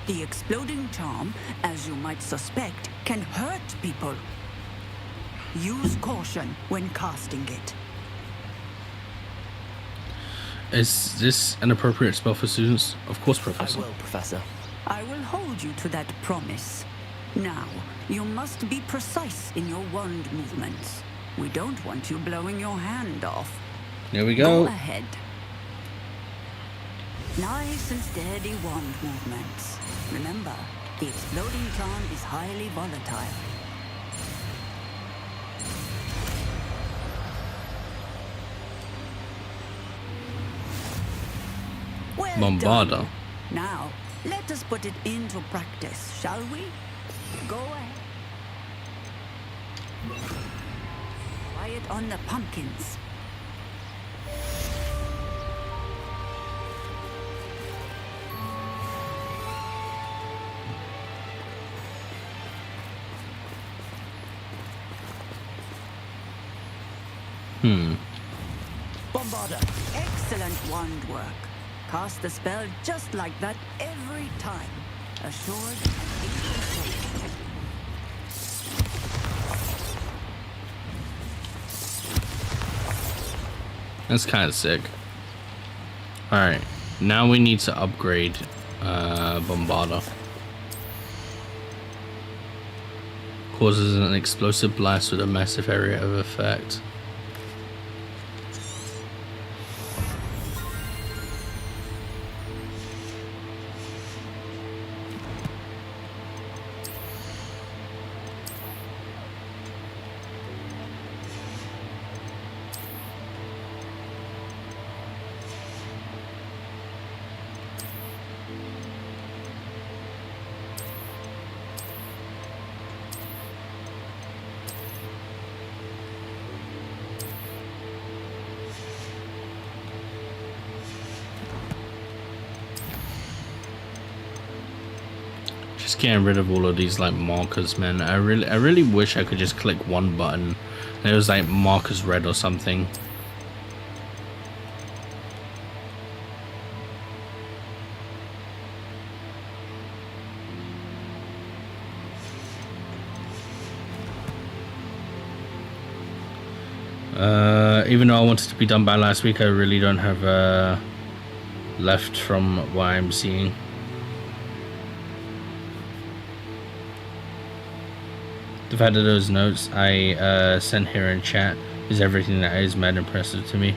K: The exploding charm, as you might suspect, can hurt people. Use caution when casting it.
A: Is this an appropriate spell for students? Of course, Professor.
B: I will, Professor.
K: I will hold you to that promise. Now, you must be precise in your wand movements. We don't want you blowing your hand off.
A: Here we go.
K: Go ahead. Nice and steady wand movements. Remember, the exploding charm is highly volatile. Well
A: Bombarda.
K: done. Now, let us put it into practice, shall we? Go ahead. Try it on the pumpkins. Bombarda. Excellent wand work. Cast the spell just like that every time. Assured and instant.
A: That's kind of sick. Alright, now we need to upgrade Bombarda. Causes an explosive blast with a massive area of effect. Just getting rid of all of these like markers, man. I really wish I could just click one button and it was like markers red or something. Even though I wanted to be done by last week, I really don't have left from what I'm seeing. The fact that those notes I sent here in chat is everything that is mad impressive to me.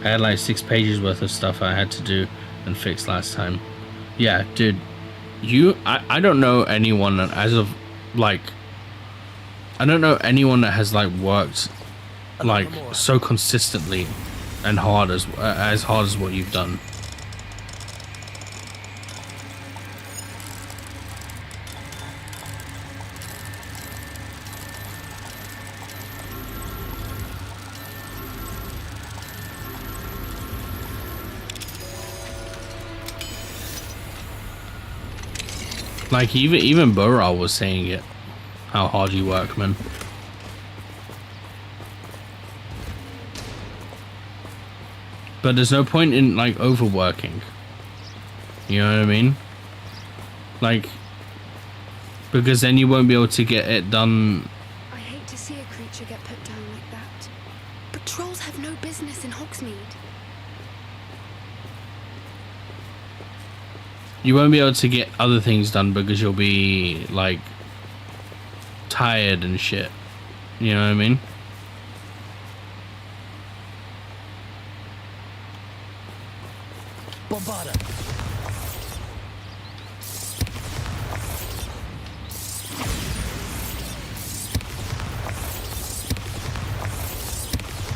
A: I had like 6 pages worth of stuff I had to do and fix last time. Yeah, dude, I don't know anyone that as of like, I don't know anyone that has like worked like so consistently and hard as hard as what you've done. Like even Burrell was saying it, how hard you work, man. But there's no point in like overworking. You know what I mean? Like, because then you won't be able to get it done.
J: I hate to see a creature get put down like that. But trolls have no business in Hogsmeade.
A: You won't be able to get other things done because you'll be like tired and shit. You know what I mean?
B: Bombarda.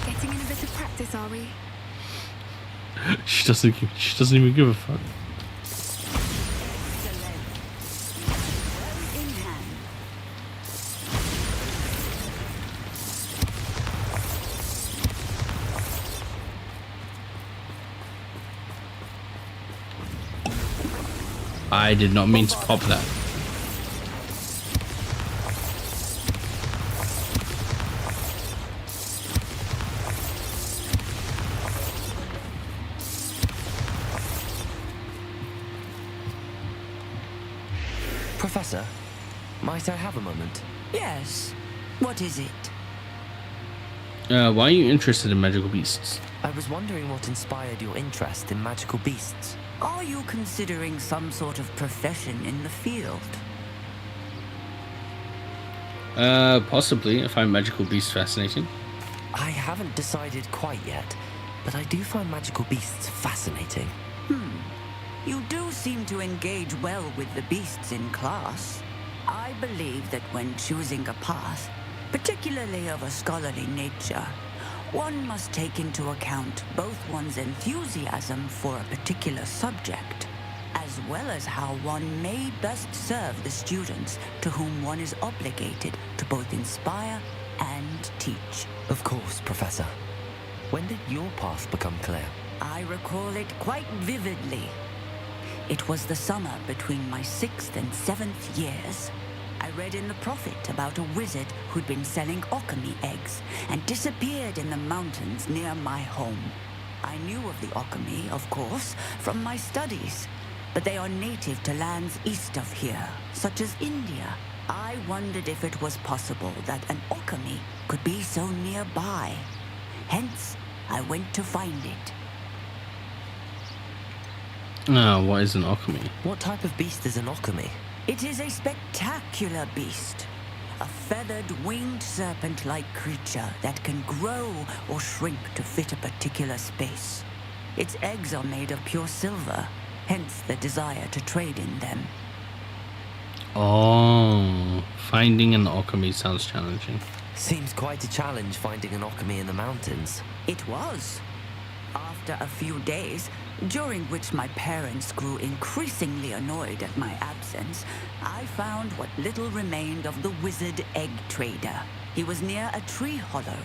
J: Getting in a bit of practice, are we?
A: She doesn't even give a fuck. I did not mean to pop that.
B: Professor, might I have a moment?
K: Yes. What is it?
A: Why are you interested in magical beasts?
B: I was wondering what inspired your interest in magical beasts.
K: Are you considering some sort of profession in the field?
A: Possibly. I find magical beasts fascinating.
B: I haven't decided quite yet, but I do find magical beasts fascinating.
K: You do seem to engage well with the beasts in class. I believe that when choosing a path, particularly of a scholarly nature, one must take into account both one's enthusiasm for a particular subject, as well as how one may best serve the students to whom one is obligated to both inspire and teach.
B: Of course, Professor. When did your path become clear?
K: I recall it quite vividly. It was the summer between my 6th and 7th years. I read in the Prophet about a wizard who'd been selling alchemy eggs and disappeared in the mountains near my home. I knew of the alchemy, of course, from my studies, but they are native to lands east of here, such as India. I wondered if it was possible that an alchemy could be so nearby. Hence, I went to find it.
A: What is an alchemy?
B: What type of beast is an alchemy?
K: It is a spectacular beast. A feathered, winged serpent-like creature that can grow or shrink to fit a particular space. Its eggs are made of pure silver, hence the desire to trade in them.
A: Oh, finding an alchemy sounds challenging.
B: Seems quite a challenge finding an alchemy in the mountains.
K: It was. After a few days, during which my parents grew increasingly annoyed at my absence, I found what little remained of the wizard egg trader. He was near a tree hollow.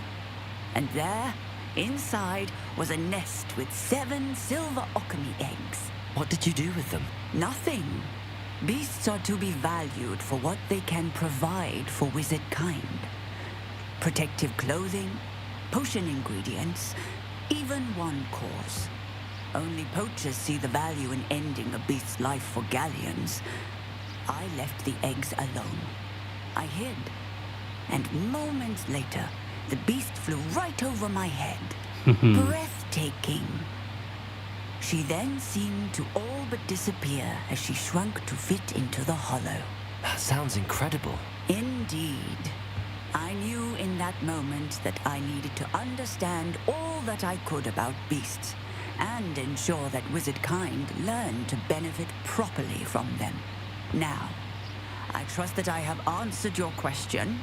K: And there, inside, was a nest with 7 silver alchemy eggs.
B: What did you do with them?
K: Nothing. Beasts are to be valued for what they can provide for wizard kind. Protective clothing, potion ingredients, even one cause. Only poachers see the value in ending a beast's life for galleons. I left the eggs alone. I hid. And moments later, The beast flew right over my head. Breathtaking. She then seemed to all but disappear as she shrunk to fit into the hollow.
B: That sounds incredible.
K: Indeed. I knew in that moment that I needed to understand all that I could about beasts and ensure that wizard kind learned to benefit properly from them. Now, I trust that I have answered your question.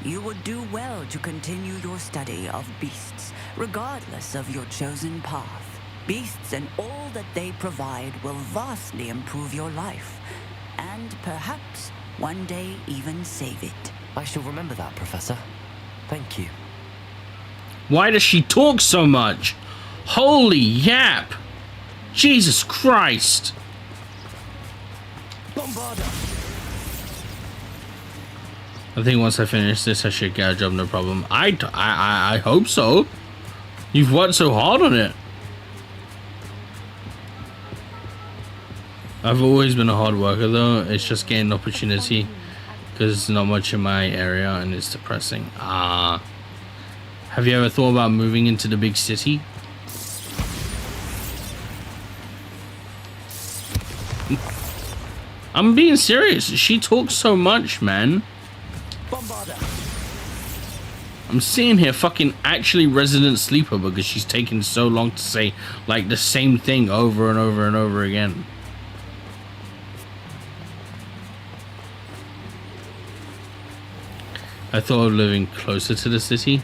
K: You would do well to continue your study of beasts, regardless of your chosen path. Beasts and all that they provide will vastly improve your life, and perhaps one day even save it.
B: I shall remember that, Professor. Thank you.
A: Why does she talk so much? Holy yap! Jesus Christ!
C: Bombarda!
A: I think once I finish this, I should get a job, no problem. I hope so. You've worked so hard on it. I've always been a hard worker, though. It's just getting an opportunity because there's not much in my area, and it's depressing. Have you ever thought about moving into the big city? I'm being serious. She talks so much, man.
C: Bombarda!
A: I'm sitting here fucking actually resident sleeper because she's taking so long to say like the same thing over and over and over again. I thought of living closer to the city.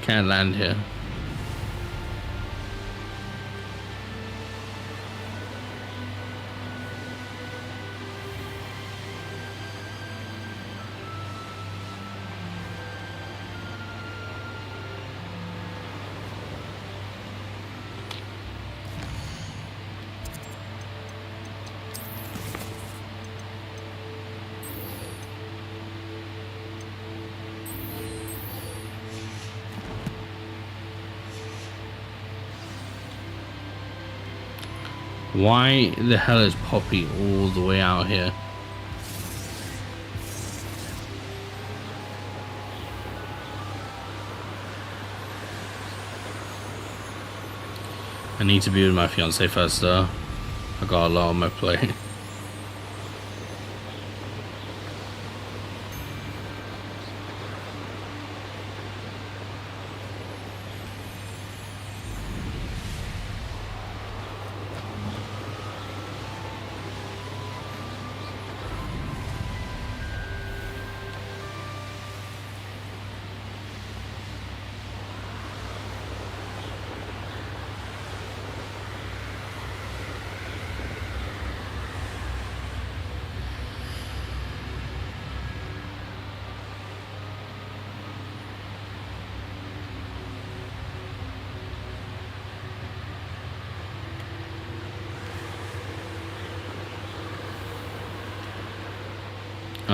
A: Can't land here. Why the hell is Poppy all the way out here? I need to be with my fiance first though. I got a lot on my plate.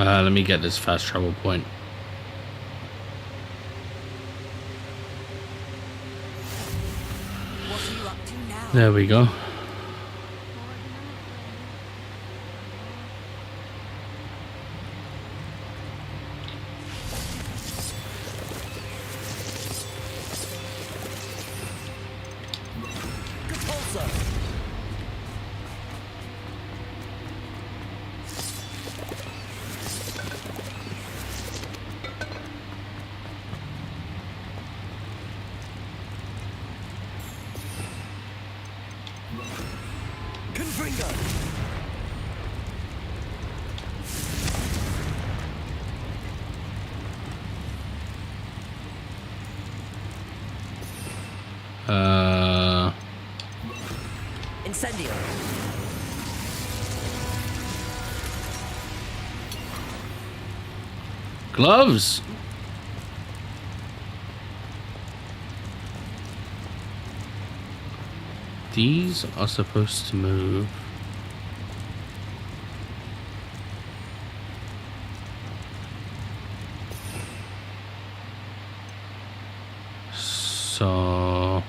A: Let me get this fast travel point.
K: What are you up to now?
A: There we go.
B: Incendio.
A: Gloves. These are supposed to move. So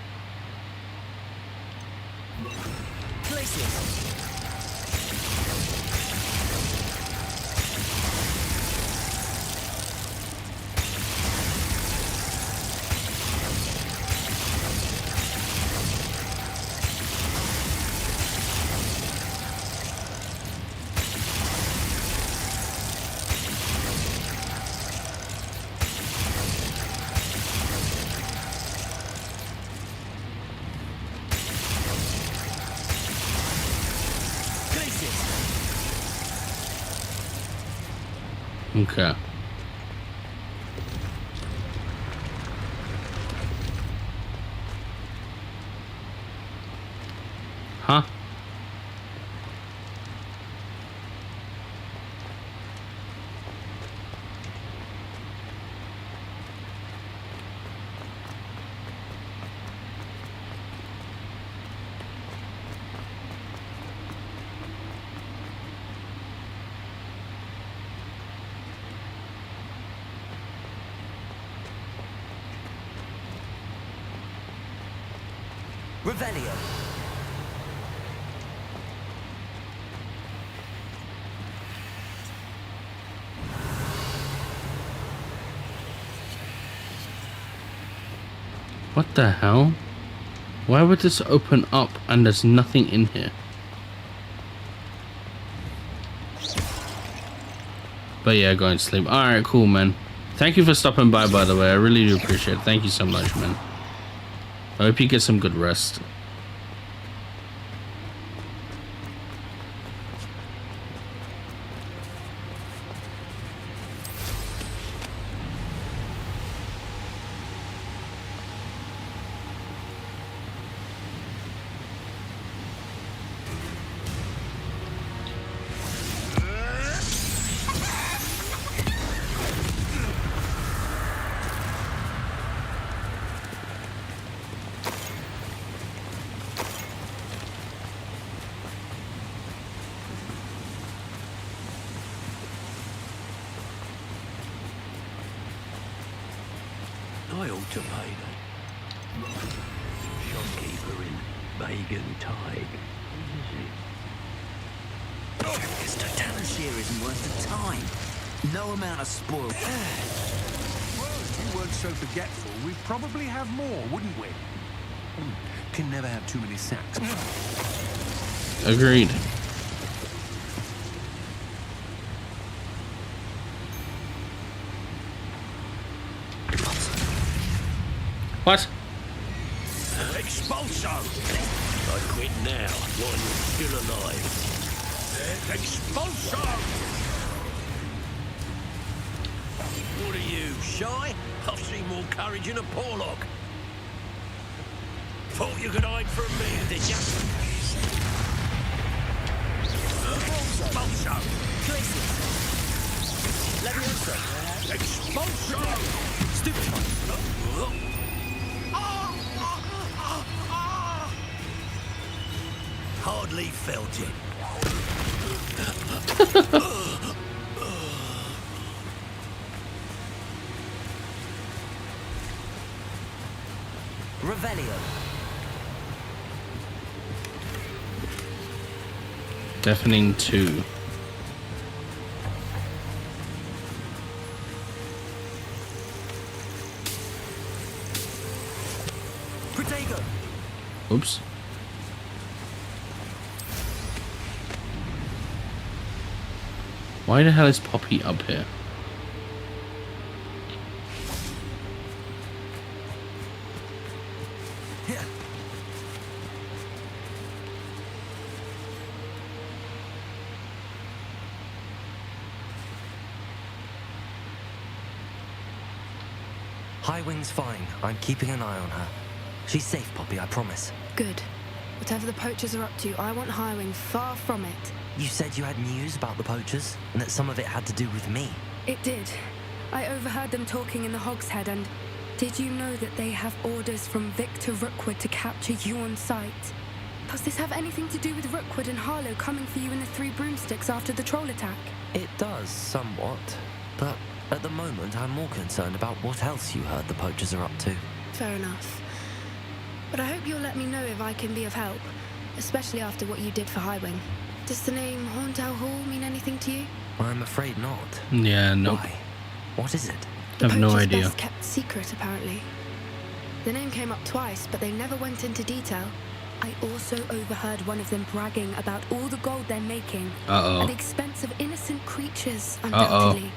A: okay. Huh?
B: Revelio.
A: What the hell? Why would this open up and there's nothing in here? But yeah, go and sleep. Alright, cool, man. Thank you for stopping by the way. I really do appreciate it. Thank you so much, man. I hope you get some good rest.
F: I ought to pay them. Shopkeeper in Bagan Tide.
B: This totalus here isn't worth the time. No amount of spoil.
L: Well, if you weren't so forgetful, we'd probably have more, wouldn't we? Can never have too many sacks.
A: Agreed. What?
F: Expulso! I quit now, while you're still alive. Expulso! What are you, shy? I've seen more courage in a Porlock. Thought you could hide from me, did you? Expulso! Expulso! Stupid! Hardly felt it.
B: Revelio.
A: Deafening 2.
B: Protego.
A: Oops. Why the hell is Poppy up here?
B: Highwing's fine. I'm keeping an eye on her. She's safe, Poppy, I promise.
J: Good. Whatever the poachers are up to, I want Highwing far from it.
B: You said you had news about the poachers, and that some of it had to do with me.
J: It did. I overheard them talking in the Hogshead, and did you know that they have orders from Victor Rookwood to capture you on sight? Does this have anything to do with Rookwood and Harlow coming for you in the Three Broomsticks after the troll attack?
B: It does, somewhat. But at the moment, I'm more concerned about what else you heard the poachers are up to.
J: Fair enough. but I hope you'll let me know if I can be of help, especially after what you did for Highwing. Does the name Horntail Hall mean anything to you?
B: I'm afraid not.
A: Yeah, no.
B: Why? What is it?
J: The
A: Have no
J: poacher's
A: idea.
J: best kept secret, apparently. The name came up twice, but they never went into detail. I also overheard one of them bragging about all the gold they're making at the expense of innocent creatures, undoubtedly.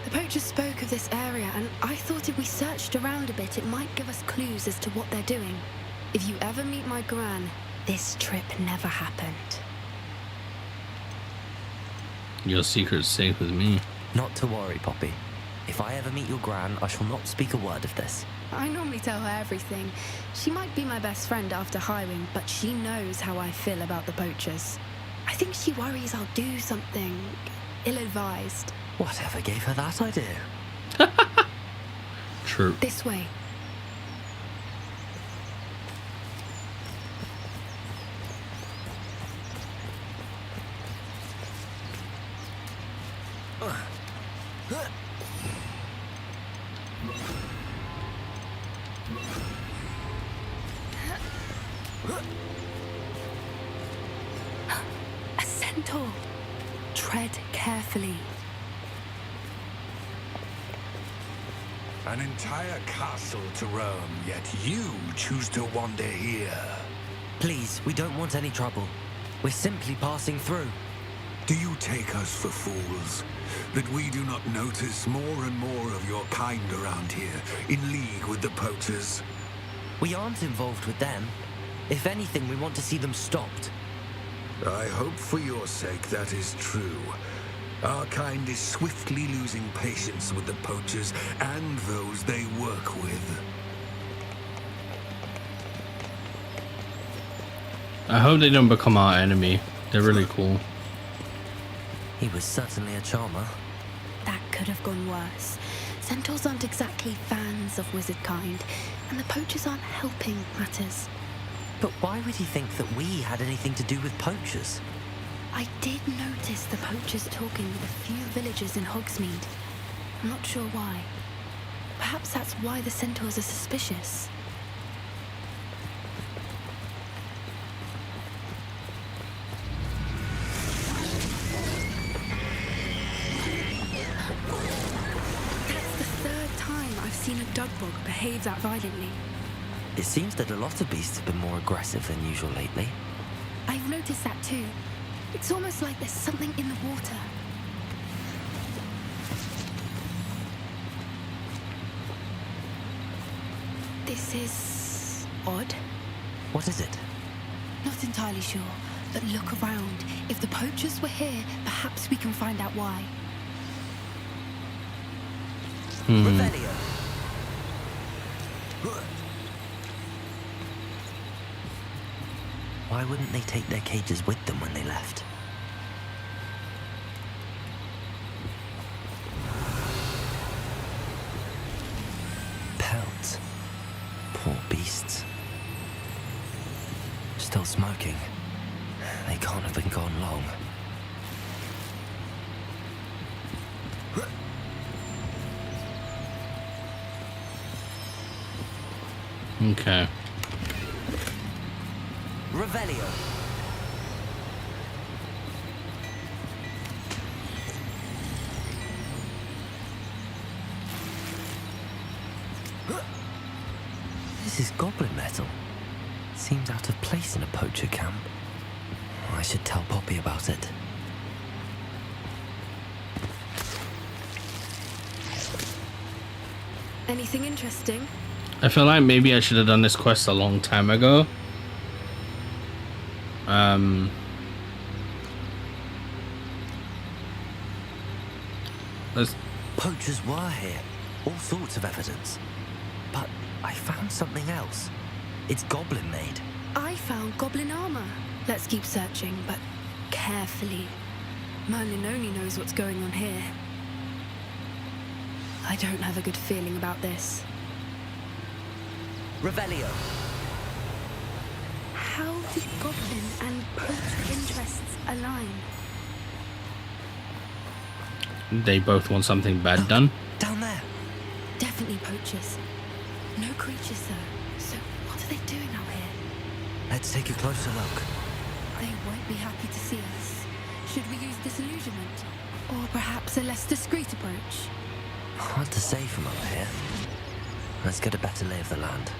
J: The poachers spoke of this area, and I thought if we searched around a bit, it might give us clues as to what they're doing. If you ever meet my gran, this trip never happened.
A: Your secret's safe with me.
B: Not to worry, Poppy. If I ever meet your gran, I shall not speak a word of this.
J: I normally tell her everything. She might be my best friend after Highwing, but she knows how I feel about the poachers. I think she worries I'll do something ill-advised.
B: Whatever gave her that idea?
A: True.
J: This way. A centaur. Tread carefully.
L: An entire castle to roam, yet you choose to wander here.
B: Please, we don't want any trouble. We're simply passing through.
L: Do you take us for fools? That we do not notice more and more of your kind around here, in league with the poachers?
B: We aren't involved with them. If anything, we want to see them stopped.
L: I hope for your sake that is true. Our kind is swiftly losing patience with the poachers and those they work with.
A: I hope they don't become our enemy. They're really cool.
B: He was certainly a charmer.
J: That could have gone worse. Centaurs aren't exactly fans of wizard kind, and the poachers aren't helping matters.
B: But why would he think that we had anything to do with poachers?
J: I did notice the poachers talking with a few villagers in Hogsmeade. I'm not sure why. Perhaps that's why the centaurs are suspicious. That's the third time I've seen a dugbog behave that violently.
B: It seems that a lot of beasts have been more aggressive than usual lately.
J: I've noticed that too. It's almost like there's something in the water. This is odd.
B: What is it?
J: Not entirely sure, but look around. If the poachers were here, perhaps we can find out why.
B: Revelio. Why wouldn't they take their cages with them when they left? Pelts. Poor beasts. Still smoking. They can't have been gone long.
A: Okay.
B: Revelio. This is goblin metal. Seems out of place in a poacher camp. I should tell Poppy about it.
J: Anything interesting?
A: I feel like maybe I should have done this quest a long time ago.
B: Poachers were here. All sorts of evidence. But I found something else. It's goblin made.
J: I found goblin armor. Let's keep searching, but carefully. Merlin only knows what's going on here. I don't have a good feeling about this.
B: Revelio.
J: How did goblin and poacher interests align?
A: They both want something bad done.
B: Down there.
J: Definitely poachers. No creatures though. So what are they doing out here?
B: Let's take a closer look.
J: They won't be happy to see us. Should we use disillusionment? Or perhaps a less discreet approach?
B: Hard to say from up here. Let's get a better lay of the land.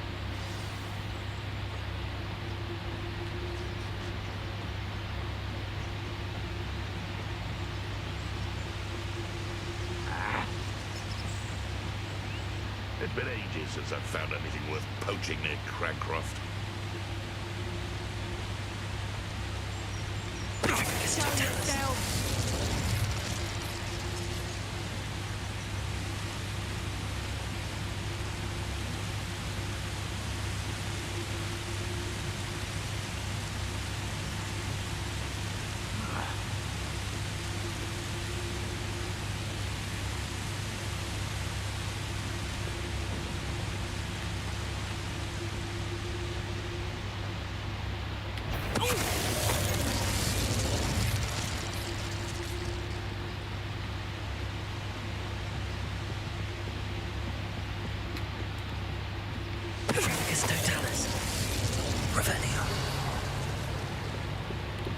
M: It's been ages since I've found anything worth poaching near Crancroft.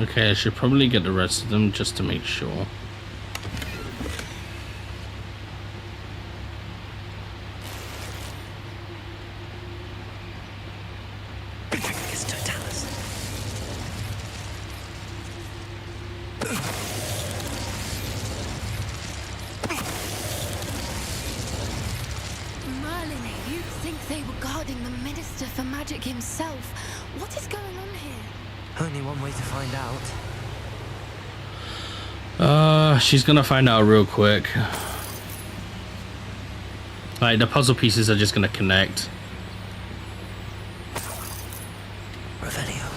A: Okay, I should probably get the rest of them just to make sure.
J: Merlin, you'd think they were guarding the Minister for Magic himself. What is going on here?
B: Only one way to find out.
A: She's gonna find out real quick. Like, the puzzle pieces are just gonna connect.
B: Revelio.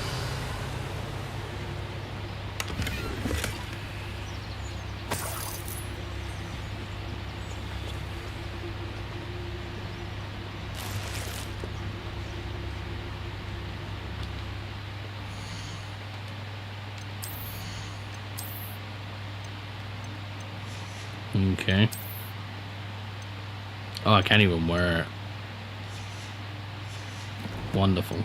A: Okay. Oh, I can't even wear it. Wonderful.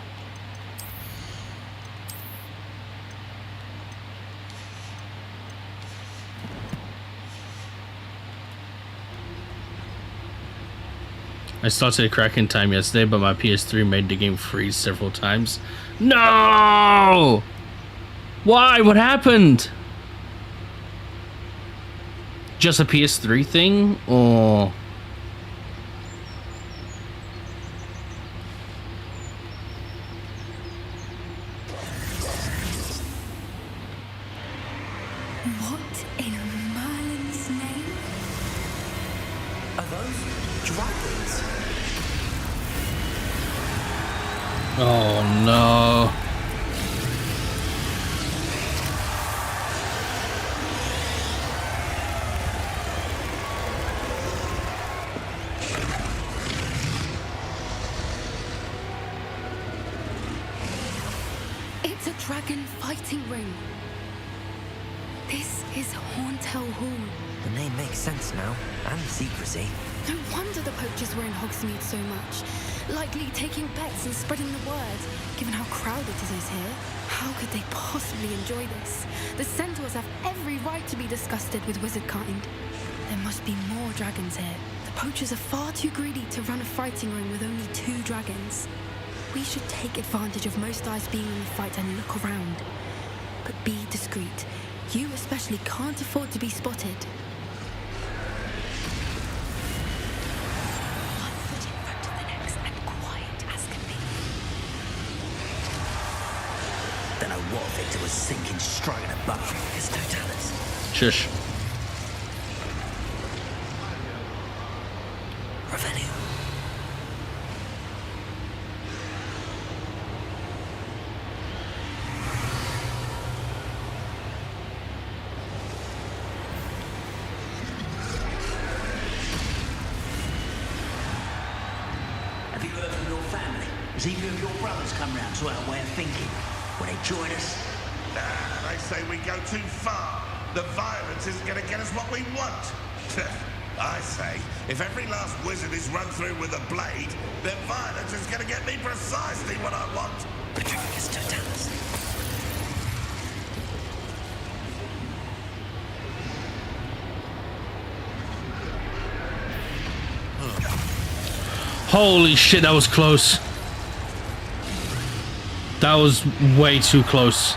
A: I started cracking time yesterday, but my PS3 made the game freeze several times. No! Why? What happened? Just a PS3 thing, or
J: What in Merlin's name?
B: Are those dragons?
A: oh no.
J: It's a dragon fighting ring. This is Hauntel Hall.
B: The name makes sense now, and the secrecy.
J: No wonder the poachers were in Hogsmeade so much. Likely taking bets and spreading the word, given how crowded it is here. How could they possibly enjoy this? The centaurs have every right to be disgusted with wizard kind. There must be more dragons here. The poachers are far too greedy to run a fighting ring with only 2 dragons. We should take advantage of most eyes being in the fight and look around. But be discreet. You especially can't afford to be spotted. One foot in front of the next and quiet as can be.
F: Don't know what Victor was thinking, striking a buck.
B: It's Totalis.
A: Shush.
B: Revelio.
F: Have you heard from your family? Has either of your brothers come round to our way of thinking? Will they join us?
M: Nah, they say we go too far. The violence isn't going to get us what we want. I say, if every last wizard is run through with a blade, then violence is gonna get me precisely what I want.
A: Holy shit, that was close. That was way too close.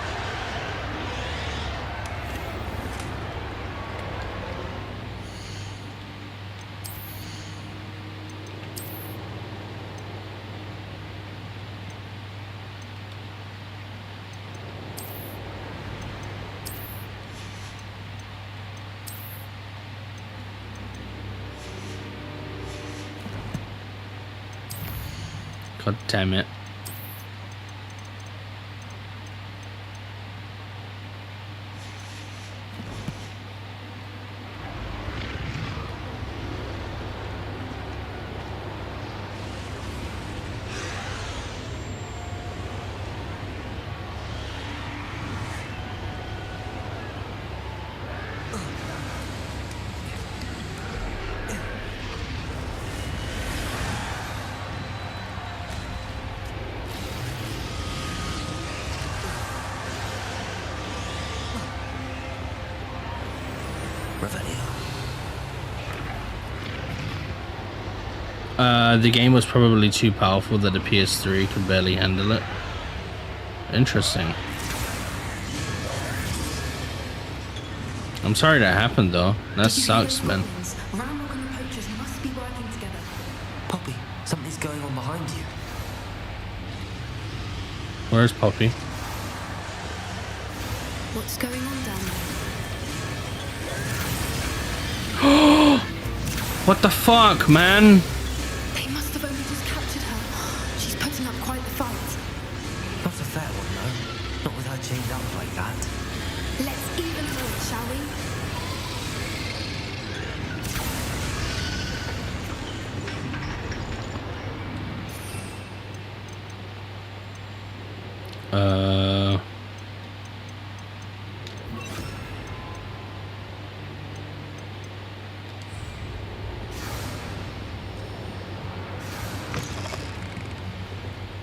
A: God damn it. The game was probably too powerful that the PS3 could barely handle it. Interesting. I'm sorry that happened though. That sucks, man.
J: Ramrock and the poachers must be working together.
B: Poppy, something's going on behind you.
A: Where's Poppy?
J: What's going on down there?
A: What the fuck, man?
J: They must have only just captured her. She's putting up quite the fight.
B: Not a fair one, no. Not with her chained up like that.
J: Let's even her, shall we?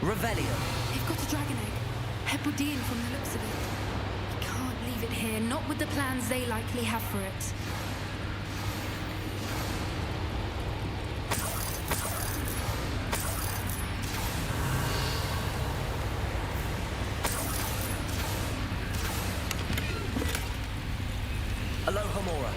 B: Revelio.
J: They've got a dragon egg. Hebridean from the looks of it. We can't leave it here, not with the plans they likely have for it.
B: Aloha Mora.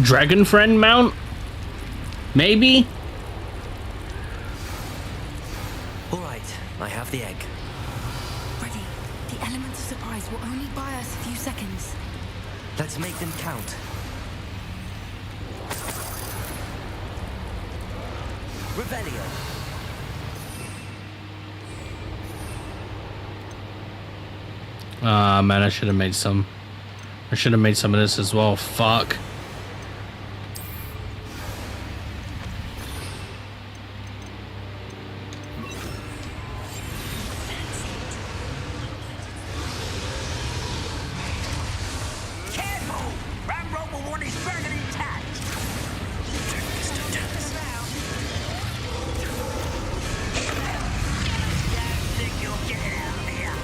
A: Dragon friend mount? Maybe?
B: Alright, I have the egg.
J: Ready. The element of surprise will only buy us a few seconds.
B: Let's make them count. Revelio.
A: Ah, man, I should have made some. I should have made some of this as well. Fuck.
F: Careful! Ramrock will want his dragon intact! Don't think you'll get it out of here!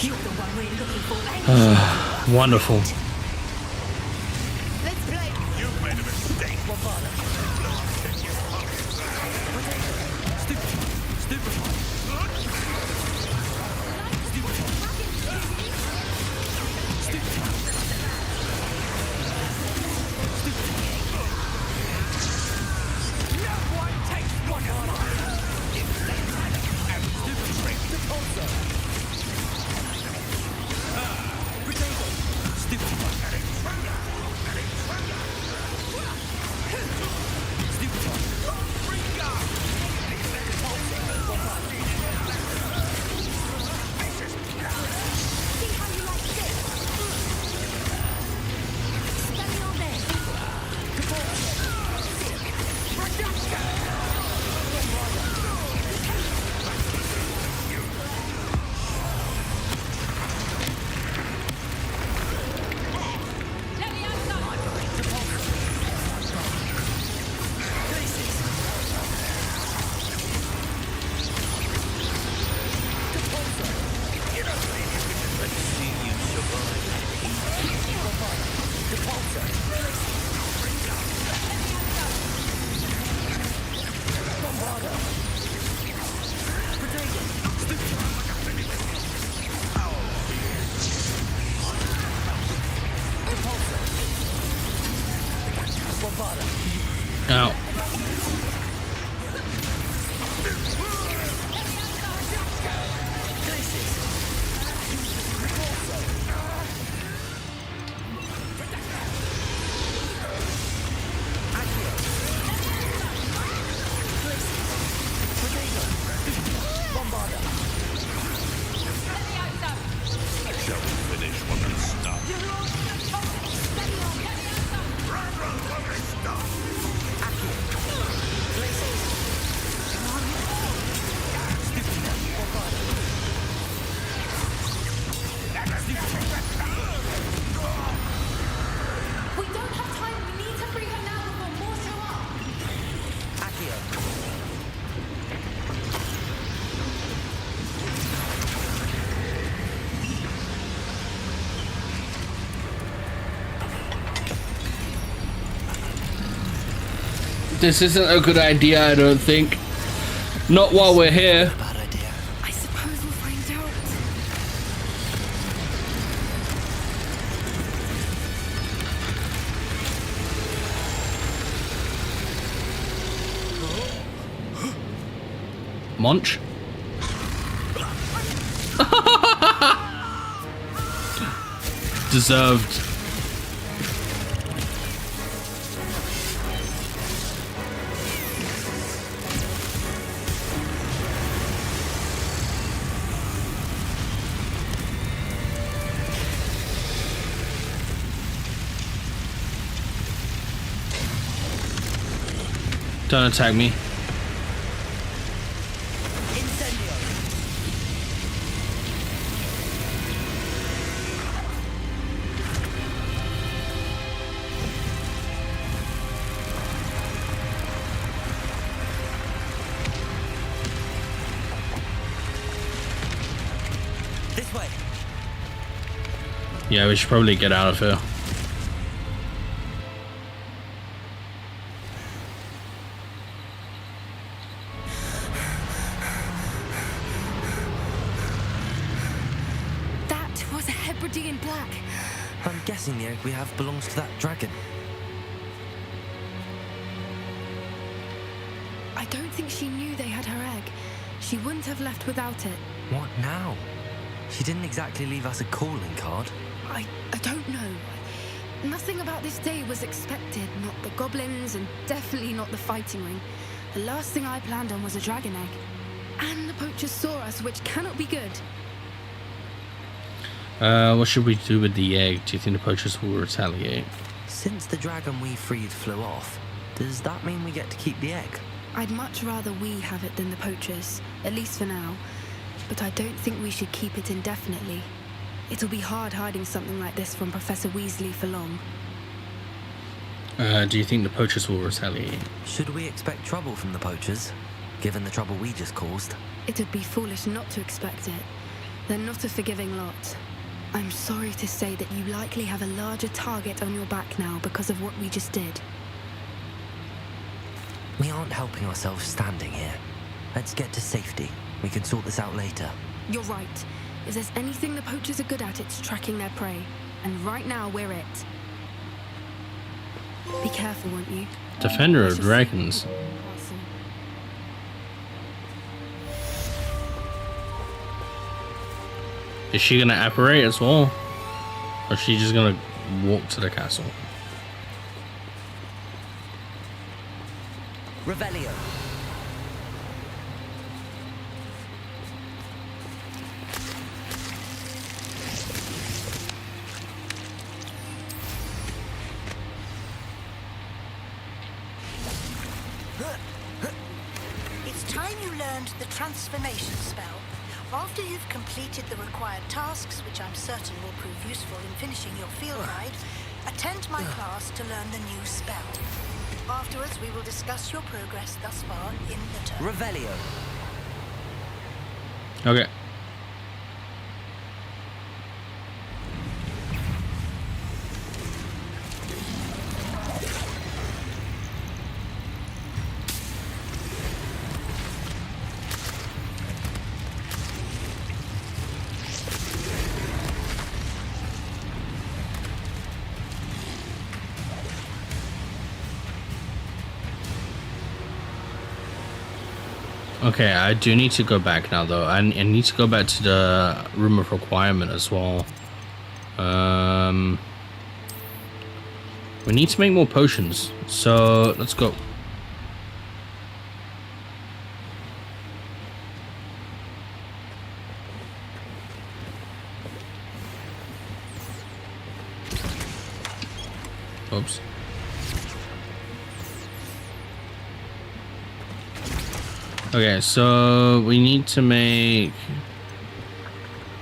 K: You're the one we're looking for.
A: Wonderful.
K: Let's play.
M: You've made a mistake.
A: Out. This isn't a good idea, I don't think. Not while we're here.
B: Bad idea.
J: I suppose we'll find out.
A: Munch? Deserved. Don't attack me.
B: This way.
A: Yeah, we should probably get out of here.
B: I'm guessing the egg we have belongs to that dragon.
J: I don't think she knew they had her egg. She wouldn't have left without it.
B: What now? She didn't exactly leave us a calling card.
J: I don't know. Nothing about this day was expected. Not the goblins, and definitely not the fighting ring. The last thing I planned on was a dragon egg. And the poachers saw us, which cannot be good.
A: What should we do with the egg? Do you think the poachers will retaliate?
B: Since the dragon we freed flew off, does that mean we get to keep the egg?
J: I'd much rather we have it than the poachers, at least for now. But I don't think we should keep it indefinitely. It'll be hard hiding something like this from Professor Weasley for long.
A: Do you think the poachers will retaliate?
B: Should we expect trouble from the poachers, given the trouble we just caused?
J: It'd be foolish not to expect it. They're not a forgiving lot. I'm sorry to say that you likely have a larger target on your back now because of what we just did.
B: We aren't helping ourselves standing here. Let's get to safety. We can sort this out later.
J: You're right. If there's anything the poachers are good at, it's tracking their prey. And right now, we're it. Be careful, won't you?
A: Defender of Dragons. Is she gonna apparate as well? Or is she just gonna walk to the castle?
B: Revelio.
N: It's time you learned the transformation spell. After you've completed the required tasks, which I'm certain will prove useful in finishing your field guide, attend my class to learn the new spell. Afterwards, we will discuss your progress thus far in the term.
B: Revelio.
A: Okay. Okay, I do need to go back now though. I need to go back to the room of requirement as well. We need to make more potions, so let's go. Oops. Okay, so we need to make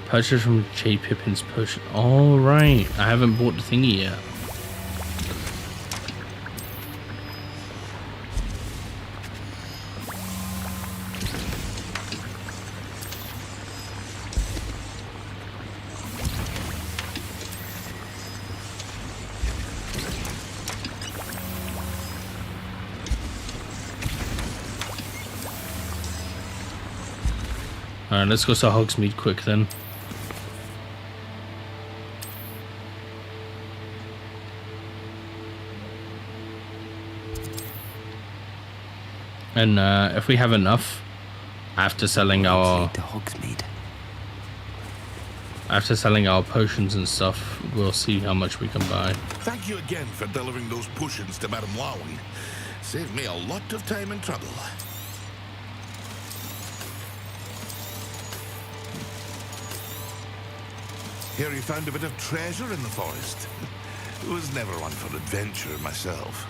A: purchase from J. Pippin's potion. All right, I haven't bought the thingy yet. Alright, let's go to Hogsmeade quick then. And if we have enough after selling our potions and stuff, we'll see how much we can buy.
M: Thank you again for delivering those potions to Madame Lowen. Saved me a lot of time and trouble. Hear you found a bit of treasure in the forest. Was never one for adventure myself.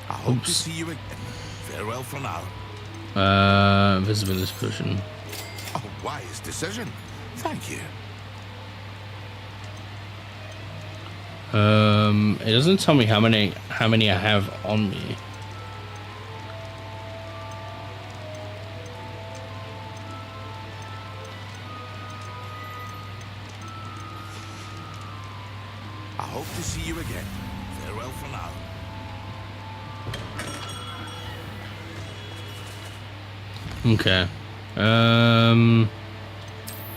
M: I hope to see you again. Farewell for now.
A: Visibility potion.
M: A wise decision. Thank you.
A: It doesn't tell me how many I have on me.
M: I hope to see you again. Farewell for now.
A: Okay.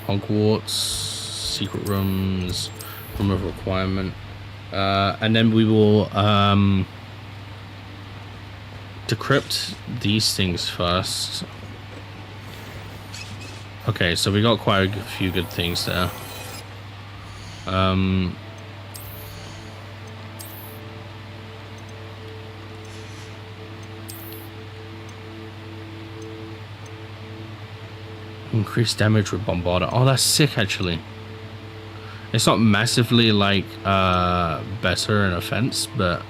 A: Hogwarts, secret rooms, room of requirement, and then we will decrypt these things first. Okay, so we got quite a few good things there. Increased damage with Bombarder. Oh, that's sick, actually. It's not massively, like, better in offense, but...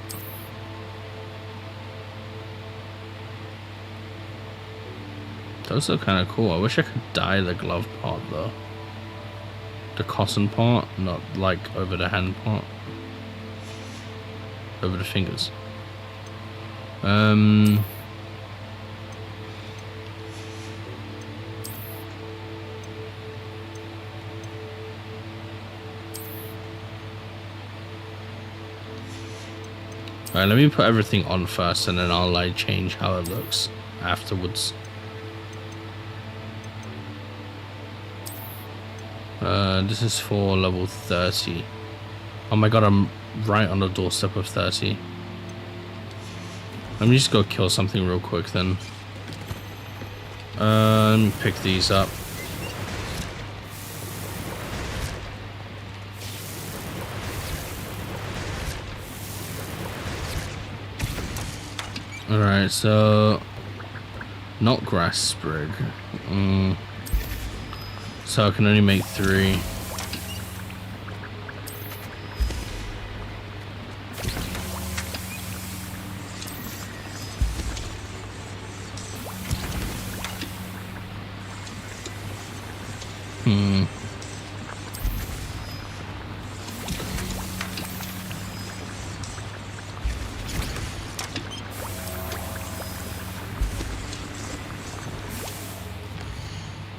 A: Those are kind of cool. I wish I could dye the glove part though. The cotton part, not like over the hand part. Over the fingers. Alright, let me put everything on first and then I'll like change how it looks afterwards. This is for level 30. Oh my god, I'm right on the doorstep of 30. Let me just go kill something real quick then. Let me pick these up. Alright, so not grass sprig. So I can only make 3.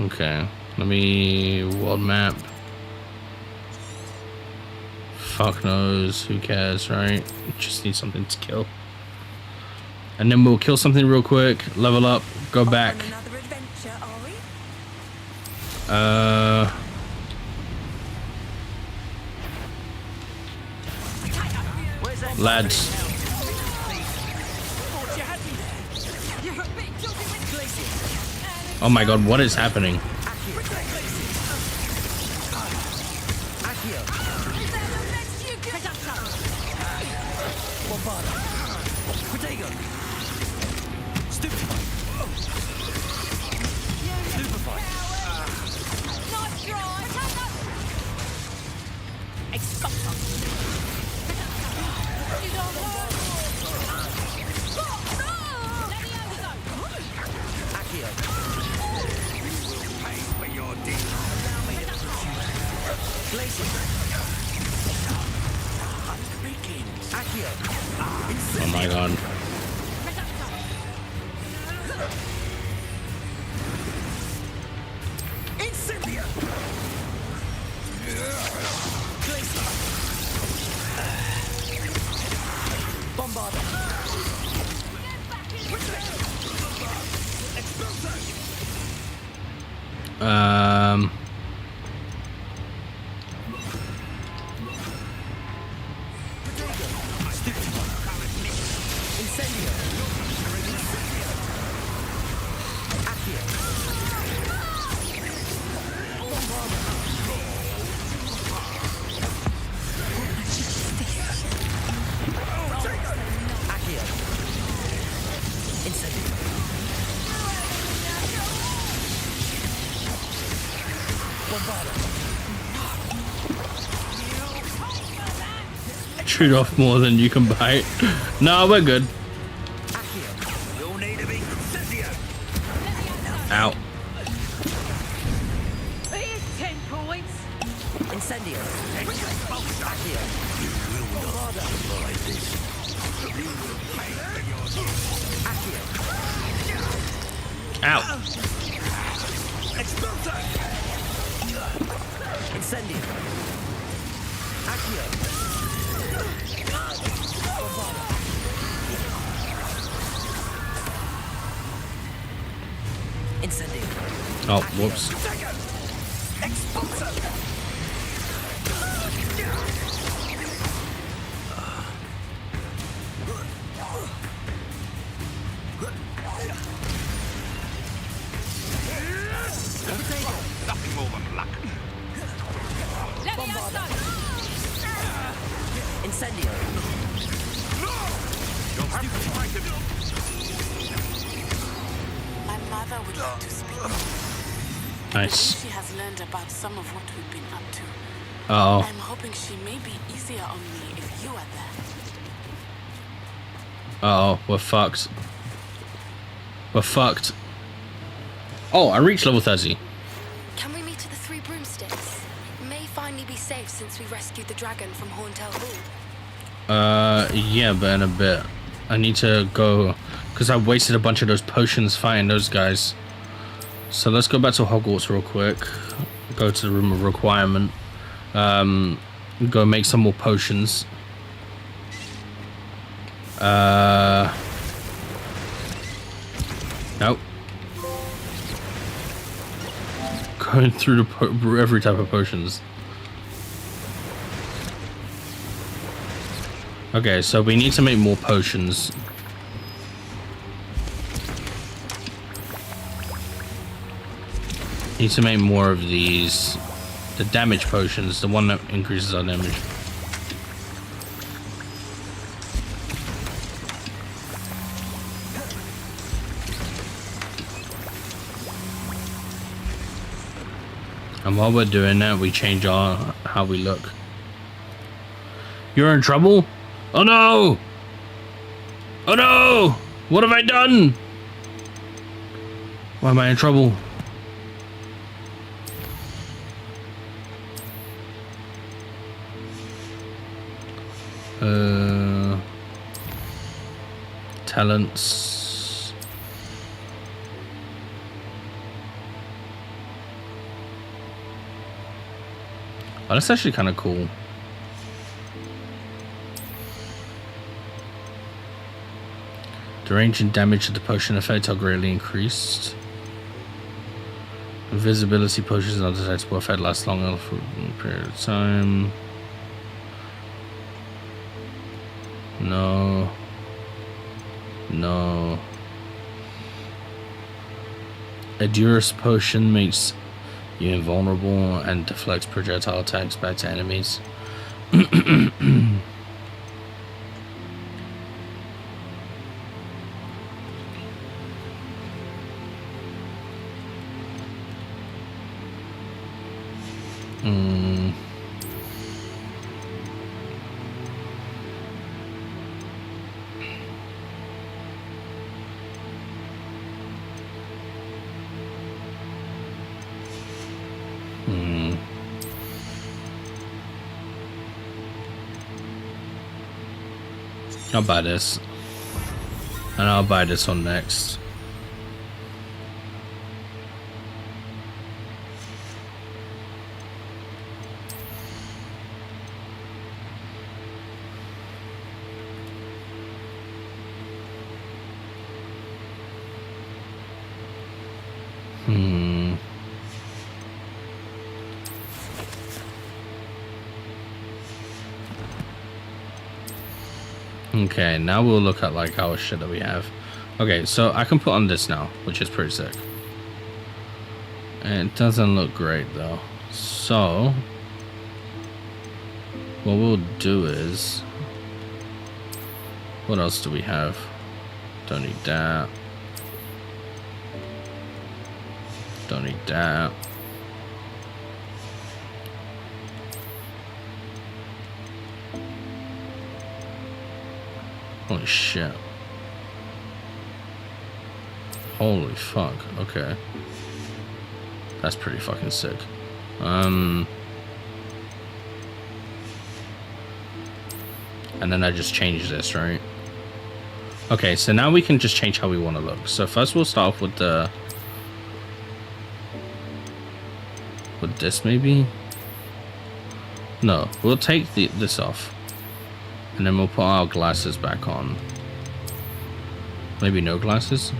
A: Okay, let me world map. Fuck knows, who cares, right? Just need something to kill. And then we'll kill something real quick, level up, go back. Lads. Oh my god, what is happening? Oh my god. Shoot off more than you can bite. No, we're good. Ow. Ow. Oh, whoops.
M: Nothing more than luck.
B: Incendio.
O: My mother would like to speak.
A: Nice.
O: She has learned about some of what we've been up to.
A: Uh-oh.
O: I'm hoping she may be easier on me if you are there.
A: Uh-oh, we're fucked. We're fucked. Oh, I reached level 30.
J: Can we meet at the Three Broomsticks? It may finally be safe since we rescued the dragon from Hauntel Hall.
A: Yeah, but in a bit. I need to go, because I wasted a bunch of those potions fighting those guys. So let's go back to Hogwarts real quick. Go to the room of requirement. Go make some more potions. Nope. Going through every type of potions. Okay, so we need to make more potions. Need to make more of these. The damage potions, the one that increases our damage. And while we're doing that, we change how we look. You're in trouble? Oh no! Oh no! What have I done? Why am I in trouble? Talents. Oh, that's actually kind of cool. The range and damage of the potion effect are greatly increased. Invisibility potions and undetectable effect last longer for a period of time. No. No. Edurus potion makes you invulnerable and deflects projectile attacks back to enemies. I'll buy this. And I'll buy this one next. Okay, now we'll look at like our shit that we have. Okay, so I can put on this now, which is pretty sick. It doesn't look great though. So what we'll do is, what else do we have? Don't need that. Don't need that. Holy shit. Holy fuck. Okay. That's pretty fucking sick. And then I just change this, right? Okay, so now we can just change how we want to look. So first we'll start off with the... with this maybe? No, we'll take this off. And then we'll put our glasses back on. Maybe no glasses?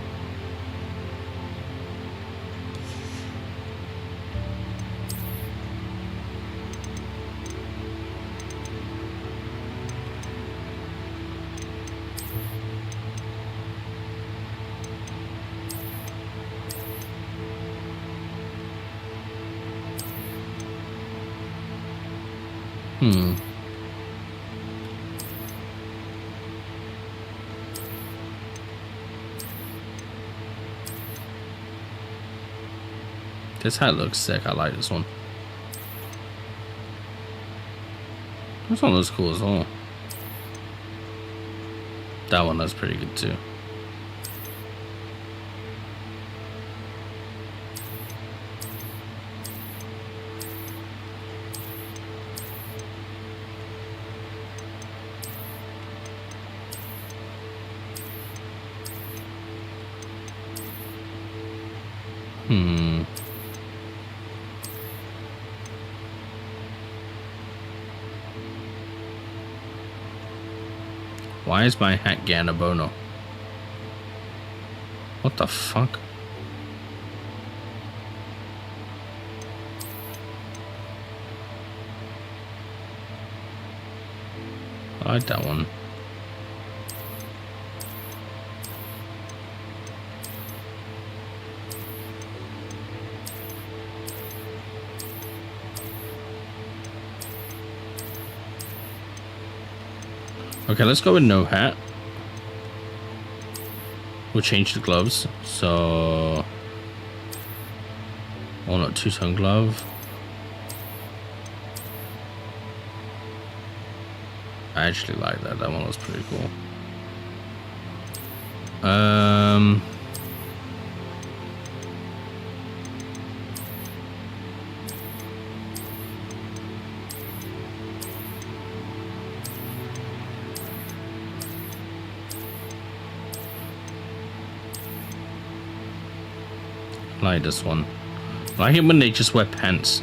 A: This hat looks sick. I like this one. This one looks cool as well. That one looks pretty good too. Why is my hat Ganabono? What the fuck? I like that one. Okay, let's go with no hat. We'll change the gloves. So, walnut two-tone glove. I actually like that. That one was pretty cool. Like this one. I like it when they just wear pants.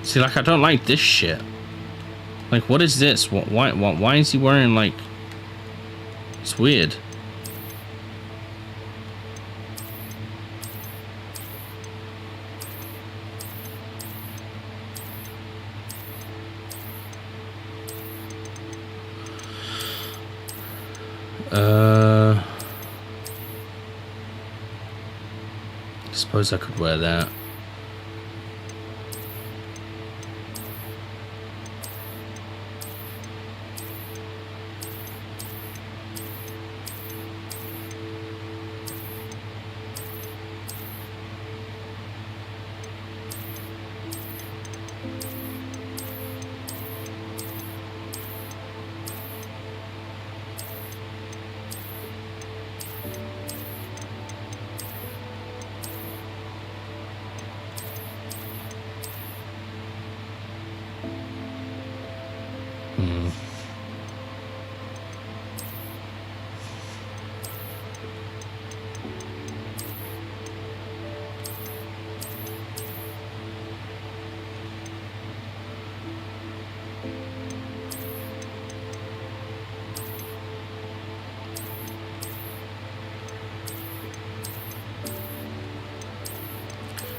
A: See, like, I don't like this shit. Like, what is this? Why is he wearing, like... It's weird. Suppose I could wear that.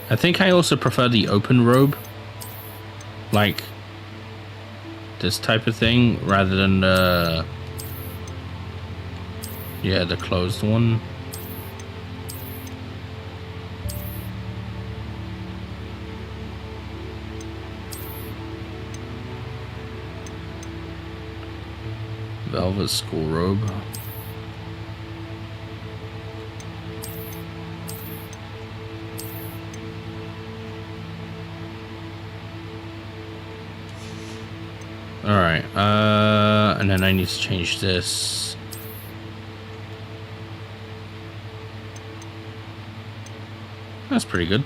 A: I think I also prefer the open robe, like this type of thing, rather than the closed one. Velvet school robe. Alright, and then I need to change this. That's pretty good.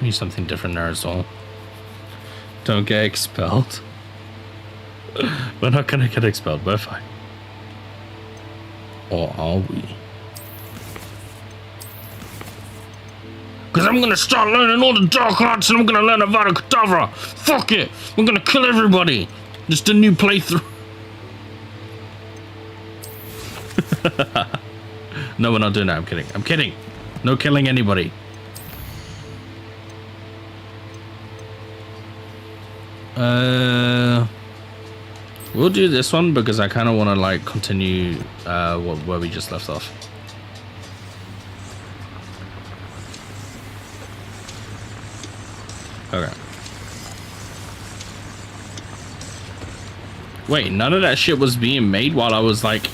A: Need something different there as well. Don't get expelled. We're not gonna get expelled, we're fine. Or are we? Because I'm gonna start learning all the dark arts and I'm gonna learn Avada Kedavra. Fuck it! We're gonna kill everybody! Just a new playthrough. No, we're not doing that, I'm kidding. I'm kidding! No killing anybody. We'll do this one because I kind of want to like continue where we just left off. Okay. Wait, none of that shit was being made while I was like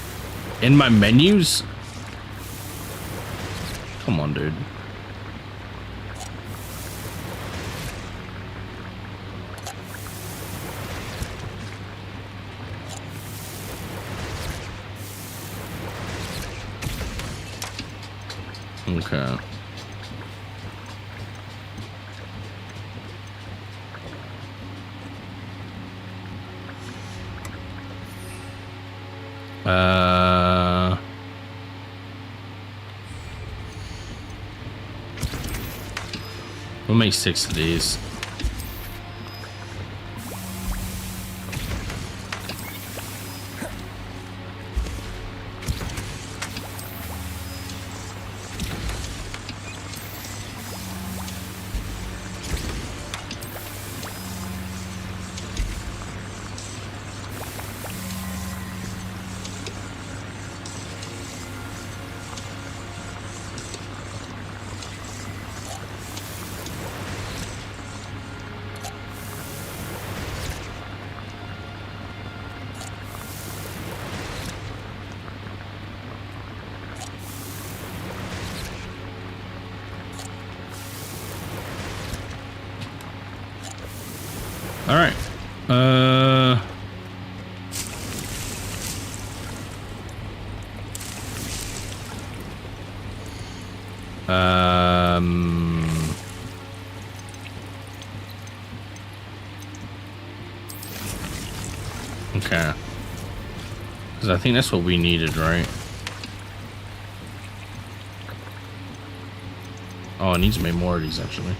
A: in my menus? Come on, dude. Okay. We'll make 6 of these. All right. Okay. Because I think that's what we needed, right? Oh, it needs to make more of these, actually.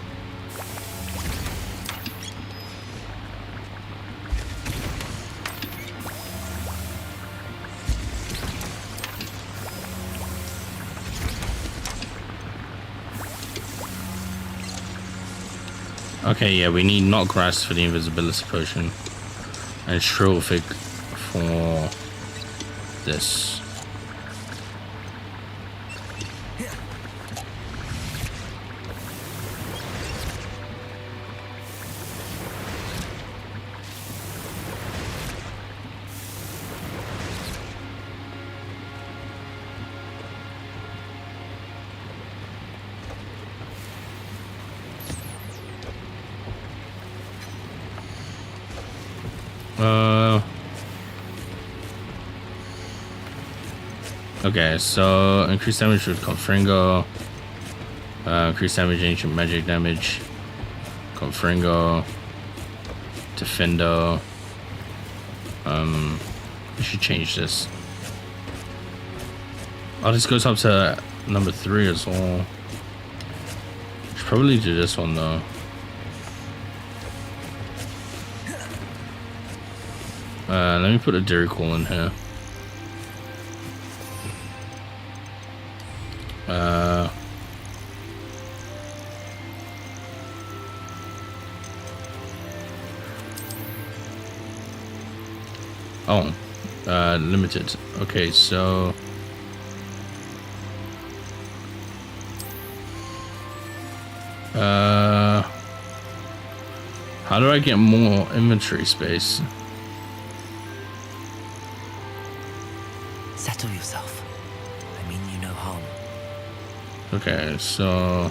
A: Okay, yeah, we need Knot Grass for the invisibility potion and Shrill Fig for this. Okay, so increase damage with Confringo, increase damage, ancient magic damage, Confringo, Defendo. We should change this. Oh, this goes up to number 3 as well. Should probably do this one though. Let me put a Dairy Cool in here. Limited. Okay, so how do I get more inventory space?
B: Settle yourself. I mean you no harm.
A: Okay, so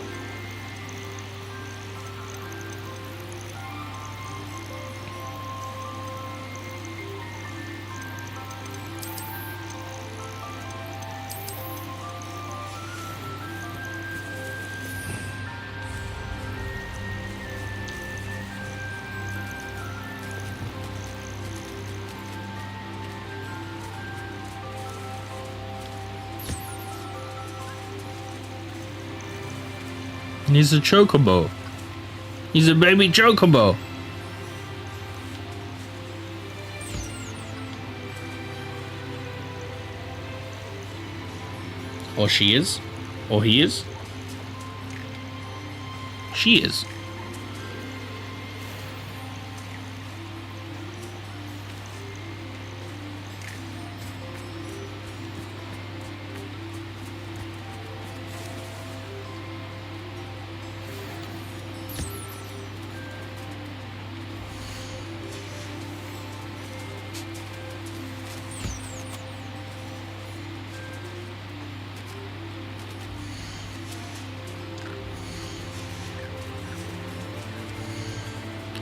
A: he's a chocobo. He's a baby chocobo. Or she is. Or he is. She is.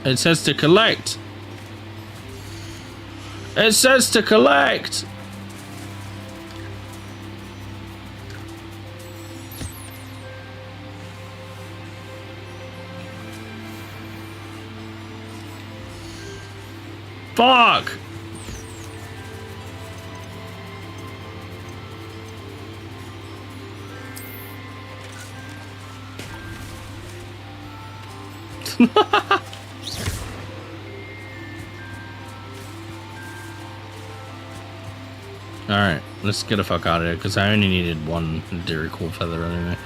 A: It says to collect. It says to collect. Fuck. Alright, let's get the fuck out of here, because I only needed one Dairy Cool feather anyway.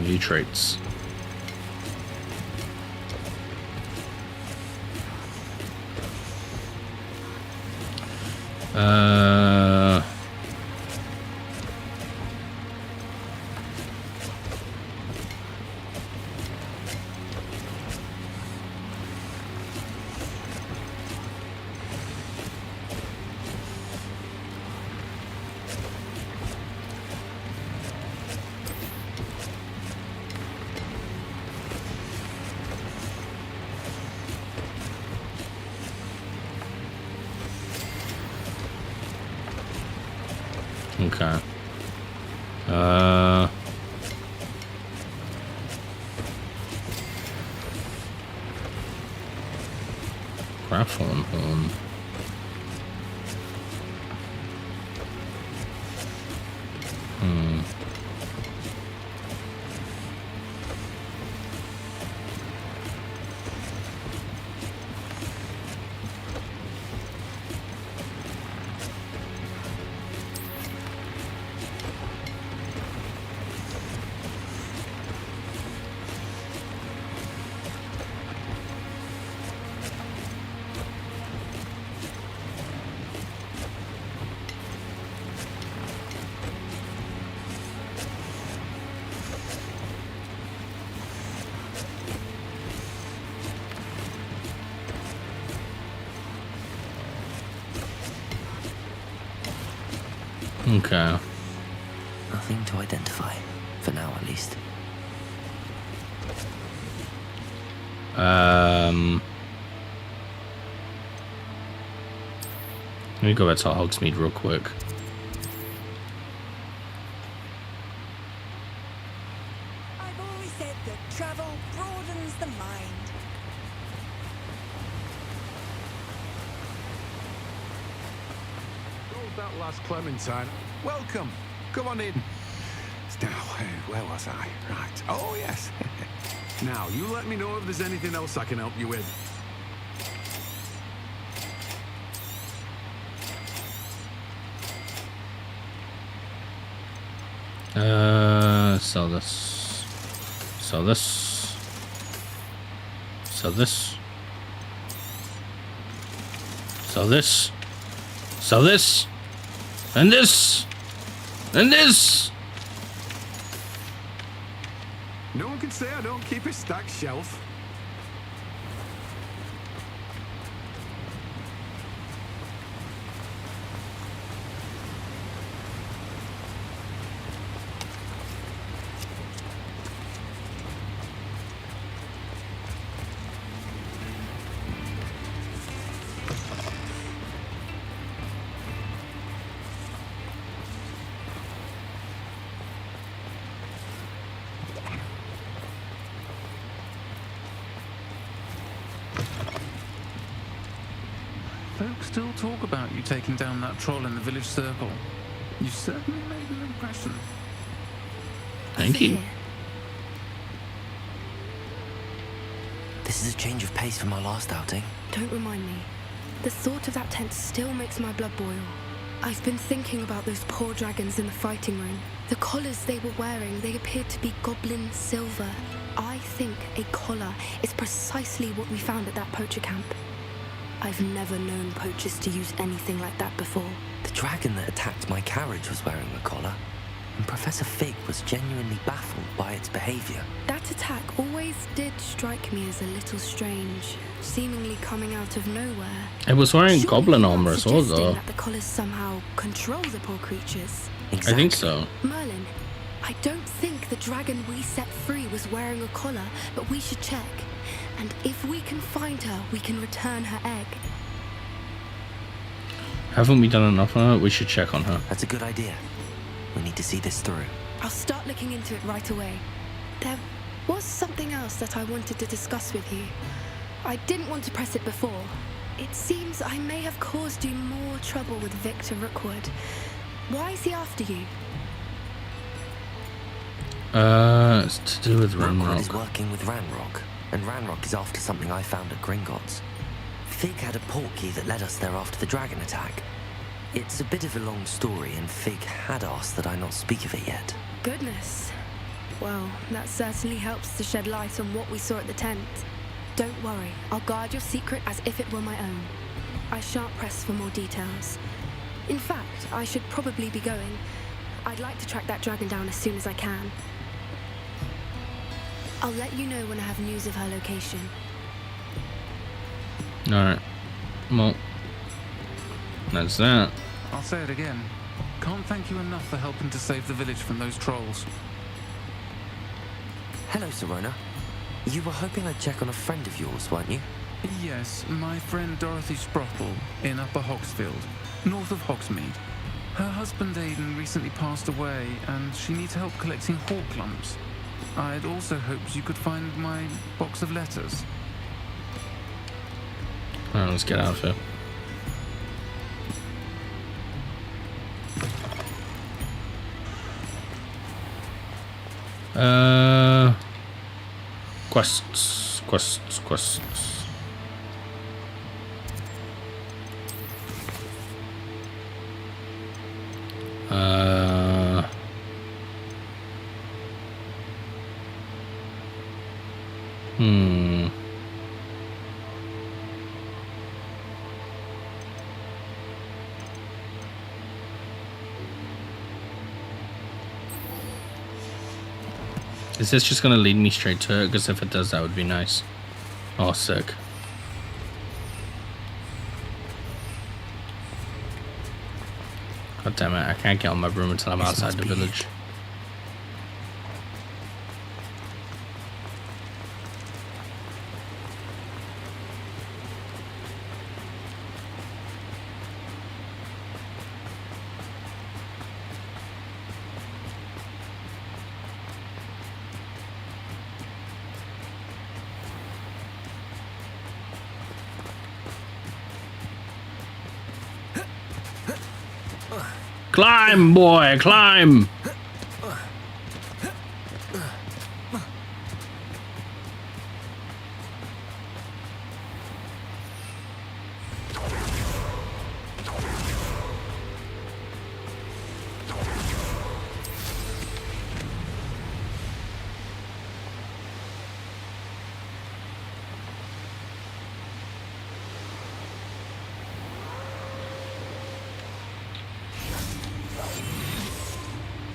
A: View traits. Okay. Graphon horn. Okay.
B: Nothing to identify, for now at least.
A: Let me go back to Hogsmeade real quick.
K: I've always said that travel broadens the mind.
L: That last Clementine. Welcome. Come on in. Now, where was I? Right. Oh, yes. Now, you let me know if there's anything else I can help you with.
A: Sell this. Sell this. Sell this. Sell this. Sell this. And this. And this.
L: No one can say I don't keep a stacked shelf.
P: Folks still talk about you taking down that troll in the village circle. You certainly made an impression.
A: Thank you.
B: This is a change of pace from our last outing.
J: Don't remind me. The thought of that tent still makes my blood boil. I've been thinking about those poor dragons in the fighting room. The collars they were wearing, they appeared to be goblin silver. I think a collar is precisely what we found at that poacher camp. I've never known poachers to use anything like that before.
B: The dragon that attacked my carriage was wearing a collar. and Professor Fig was genuinely baffled by its behavior.
J: That attack always did strike me as a little strange, seemingly coming out of nowhere.
A: It was wearing
J: Surely
A: goblin
J: you're not
A: armor as well,
J: suggesting
A: though.
J: that the collars somehow control the poor creatures.
A: I think so.
J: Merlin, I don't think the dragon we set free was wearing a collar, but we should check. And if we can find her, we can return her egg.
A: Haven't we done enough on her? We should check on her.
B: That's a good idea. We need to see this through.
J: I'll start looking into it right away. There was something else that I wanted to discuss with you. I didn't want to press it before. It seems I may have caused you more trouble with Victor Rookwood. Why is he after you?
A: It's to do with
B: Rookwood is
A: Ranrock.
B: working with Ranrock, and Ranrock is after something I found at Gringotts. Fig had a portkey that led us there after the dragon attack. It's a bit of a long story, and Fig had asked that I not speak of it yet.
J: Goodness. Well, that certainly helps to shed light on what we saw at the tent. Don't worry, I'll guard your secret as if it were my own. I shan't press for more details. In fact, I should probably be going. I'd like to track that dragon down as soon as I can. I'll let you know when I have news of her location.
A: Alright. Well, that's that.
P: I'll say it again. Can't thank you enough for helping to save the village from those trolls.
B: Hello, Sirona. You were hoping I'd check on a friend of yours, weren't you?
P: Yes, my friend Dorothy Sprottle in Upper Hogsfield, north of Hogsmeade. Her husband Aidan recently passed away, and she needs help collecting hawk lumps. I'd also hoped you could find my box of letters.
A: Alright, let's get out of here. Quests. Is this just gonna lead me straight to it? Because if it does, that would be nice. Oh, sick. God damn it, I can't get on my broom until I'm outside the village. Climb, boy, climb!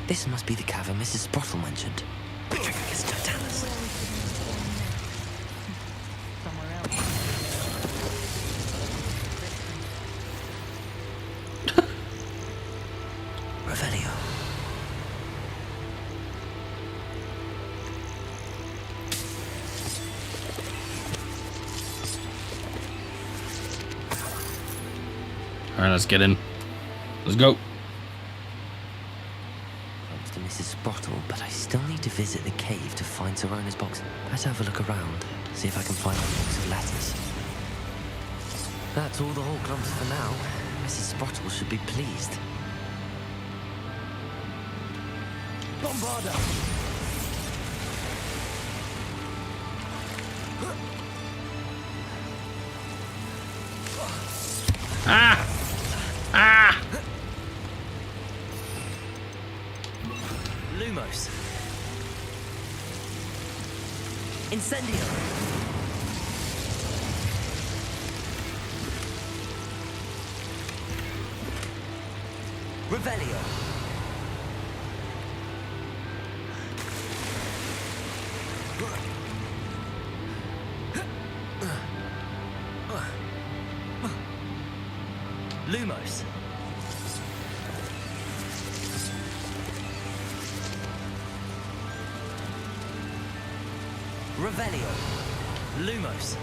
B: This must be the cavern Mrs. Sprottle mentioned. Revelio.
A: Alright, let's get in. Let's go.
B: Thanks to Mrs. Sprottle, but I still need to visit the cave to find Sirona's box. Better have a look around, see if I can find a box of letters. That's all the whole clumps for now. Mrs. Sprottle should be pleased.
C: Bombarda!
A: Ah! Ah!
B: Lumos. Incendio. Revelio. Lumos. Revelio. Lumos.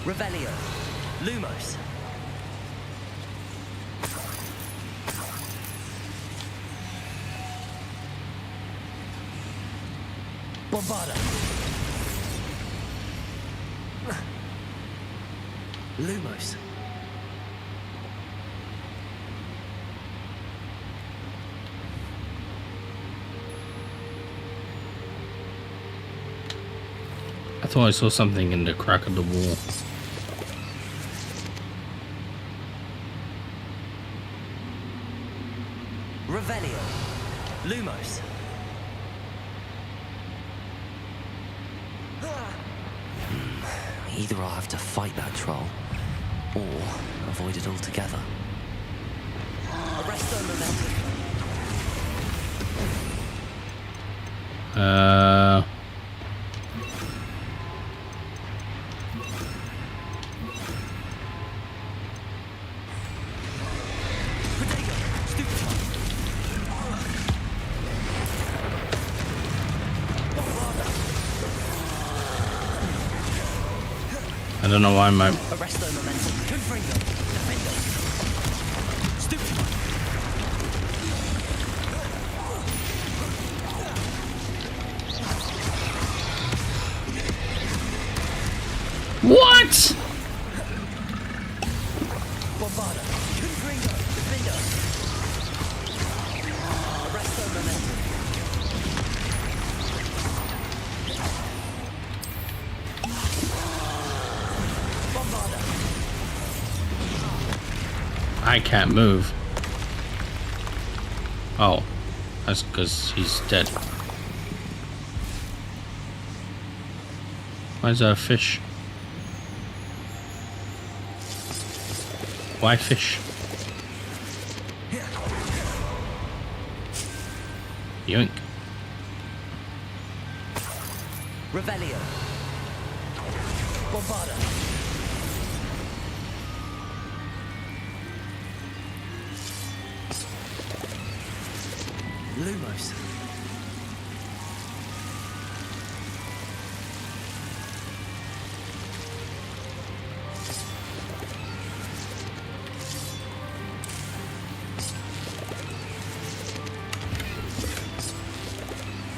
B: Revelio. Lumos. Bombarda. Lumos.
A: I thought I saw something in the crack of the wall.
B: Revelio. Lumos. Either I'll have to fight that troll, or avoid it altogether. Arresto momentum.
A: I don't know why my...
B: Arresto momentum. Confringo. Defendo. Stupefy.
A: What?
B: Bombarda. Confringo. Defendo. Arresto momentum.
A: I can't move. Oh, that's because he's dead. Why is there a fish? Why fish? Yoink.
B: Revelio. Bombarda. Lumos.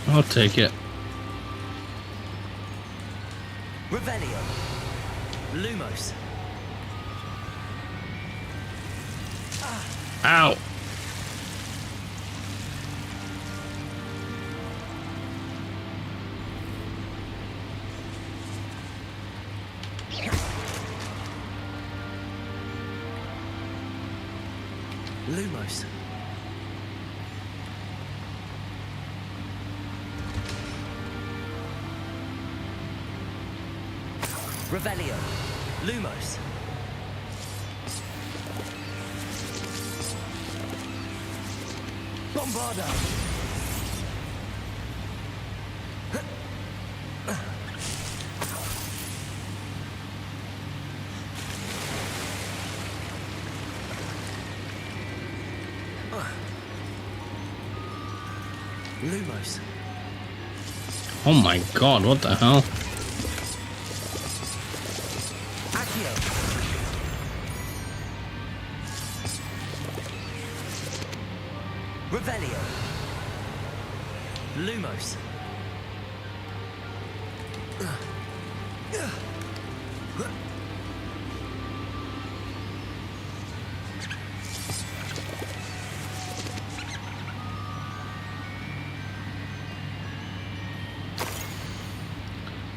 A: I'll take it.
B: Revelio. Lumos.
A: Ow.
B: Lumos. Revelio. Lumos. Bombarda. Lumos.
A: Oh my god, what the hell?
B: Accio. Revelio. Lumos.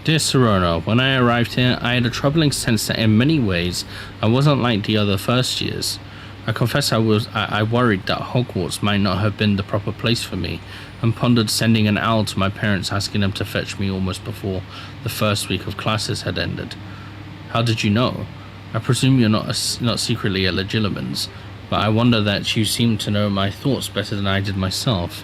A: Dear Serrano, when I arrived here, I had a troubling sense that in many ways I wasn't like the other first years. I confess I worried that Hogwarts might not have been the proper place for me, and pondered sending an owl to my parents asking them to fetch me almost before the first week of classes had ended. How did you know? I presume you're not secretly at Legilimens, but I wonder that you seem to know my thoughts better than I did myself.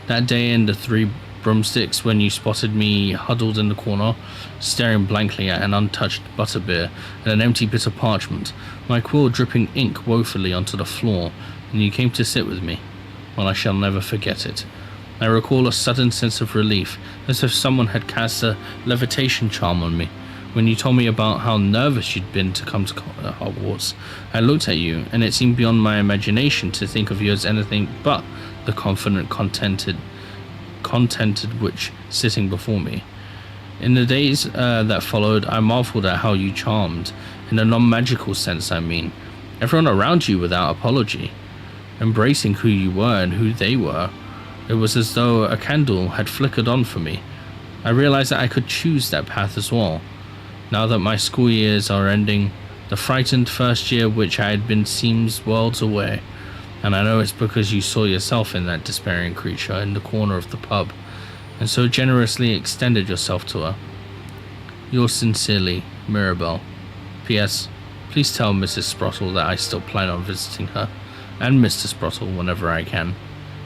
A: That day in the Three Broomsticks, when you spotted me huddled in the corner, staring blankly at an untouched butterbeer and an empty bit of parchment, my quill dripping ink woefully onto the floor, and you came to sit with me. Well, I shall never forget it. I recall a sudden sense of relief, as if someone had cast a levitation charm on me. When you told me about how nervous you'd been to come to Hogwarts, I looked at you, and it seemed beyond my imagination to think of you as anything but the confident, contented witch sitting before me. In the days that followed, I marveled at how you charmed, in a non-magical sense I mean, everyone around you without apology, embracing who you were and who they were. It was as though a candle had flickered on for me. I realized that I could choose that path as well. Now that my school years are ending, the frightened first year which I had been seems worlds away, and I know it's because you saw yourself in that despairing creature in the corner of the pub, and so generously extended yourself to her. Yours sincerely, Mirabelle. P.S. Please tell Mrs. Sprottle that I still plan on visiting her, and Mr. Sprottle whenever I can,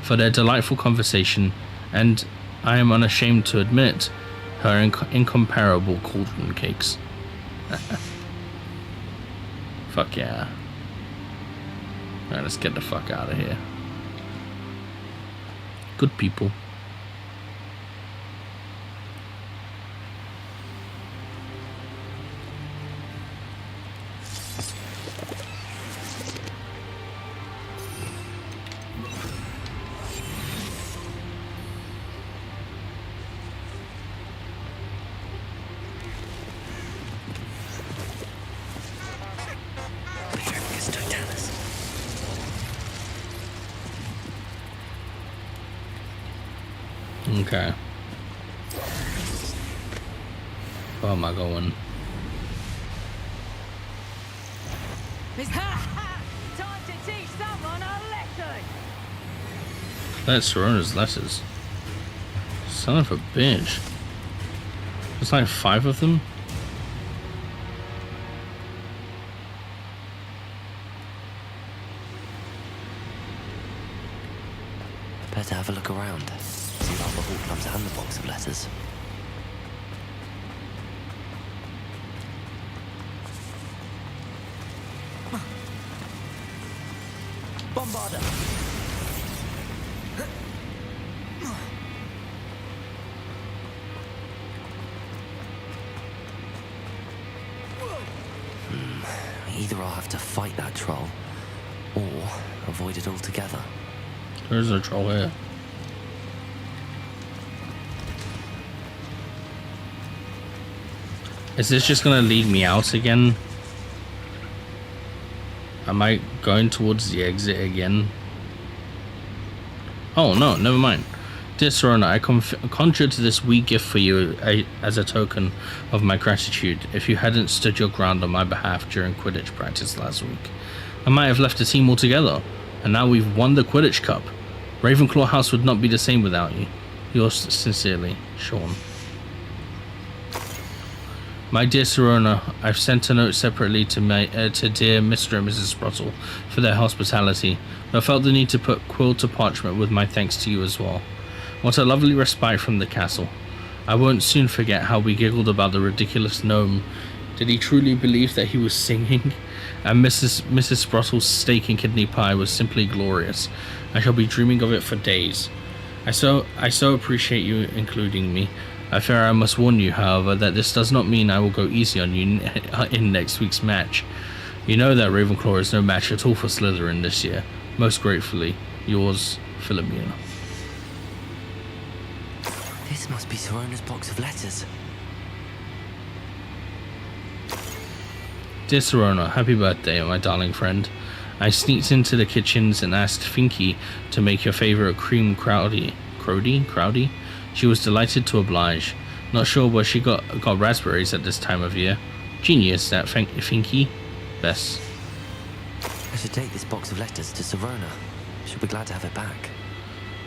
A: for their delightful conversation, and, I am unashamed to admit, her incomparable cauldron cakes. Fuck yeah. Alright, let's get the fuck out of here. Good people. Okay. Where am I going?
Q: Time to teach someone a lesson.
A: That's Sorona's letters. Son of a bitch. There's like 5 of them.
B: Better have a look around. See about the Horklums and the box of letters.
C: Bombarder!
B: Either I'll have to fight that troll, or avoid it altogether.
A: There's a troll here. Is this just gonna lead me out again? Am I going towards the exit again? Oh no, never mind. Dear Sorona, I conjured this wee gift for you as a token of my gratitude. If you hadn't stood your ground on my behalf during Quidditch practice last week, I might have left the team altogether. And now we've won the Quidditch Cup. Ravenclaw House would not be the same without you. Yours sincerely, Sean. My dear Sorona, I've sent a note separately to dear Mr. and Mrs. Sprottle for their hospitality, but I felt the need to put quill to parchment with my thanks to you as well. What a lovely respite from the castle. I won't soon forget how we giggled about the ridiculous gnome. Did he truly believe that he was singing? And Mrs. Sprottle's steak and kidney pie was simply glorious. I shall be dreaming of it for days. I so appreciate you including me. I fear I must warn you, however, that this does not mean I will go easy on you in next week's match. You know that Ravenclaw is no match at all for Slytherin this year. Most gratefully, yours, Philomena.
B: This must be Sorona's box of letters.
A: Dear Sorona, happy birthday, my darling friend. I sneaked into the kitchens and asked Finky to make your favourite cream crowdy. Crowdy? She was delighted to oblige. Not sure where she got raspberries at this time of year. Genius, that Finky. Best.
B: I should take this box of letters to Sorona. She'll be glad to have it back.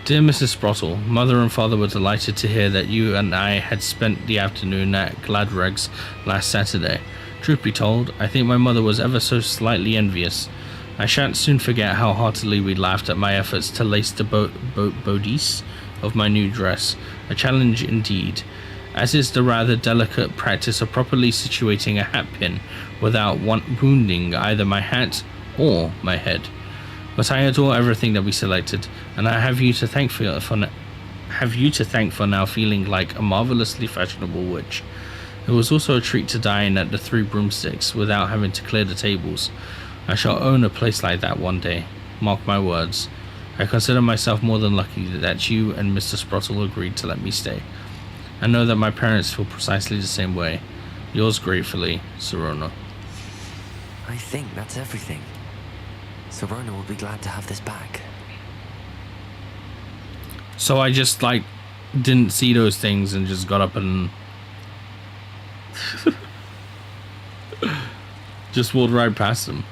A: Dear Mrs. Sprottle, Mother and Father were delighted to hear that you and I had spent the afternoon at Gladreg's last Saturday. Truth be told, I think my mother was ever so slightly envious. I shan't soon forget how heartily we laughed at my efforts to lace the bodice of my new dress, a challenge indeed, as is the rather delicate practice of properly situating a hat pin without wounding either my hat or my head. But I adore everything that we selected, and I have you to thank for now feeling like a marvelously fashionable witch. It was also a treat to dine at the Three Broomsticks without having to clear the tables. I shall own a place like that one day. Mark my words. I consider myself more than lucky that you and Mr. Sprottle agreed to let me stay. I know that my parents feel precisely the same way. Yours gratefully, Sirona.
B: I think that's everything. Sirona will be glad to have this back.
A: So I just, like, didn't see those things and just got up and just walked right past them.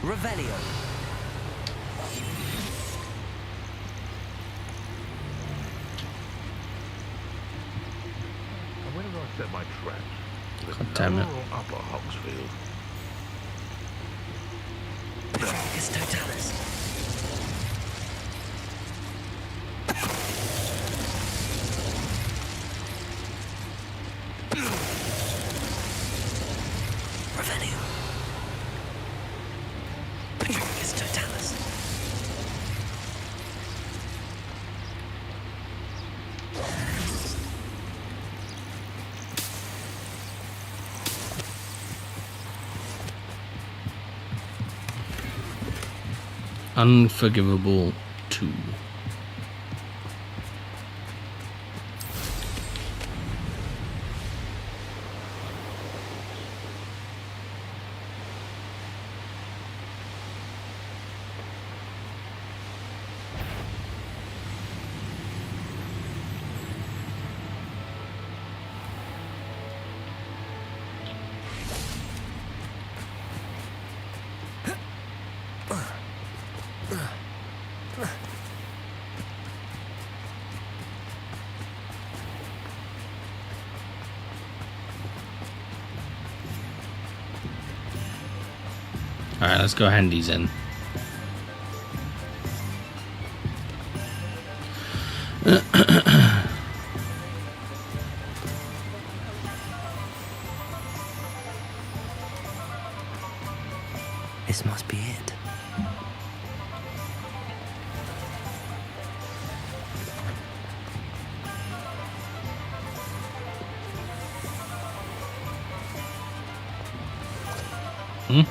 B: Revelio.
R: Where did I set my traps?
A: God damn it.
R: Lower or upper Hogsfield?
B: It's Totalis. Revelio. It's Totalis.
A: Unforgivable 2. Alright, let's go hand these in.
B: This must be it.
A: Hmm?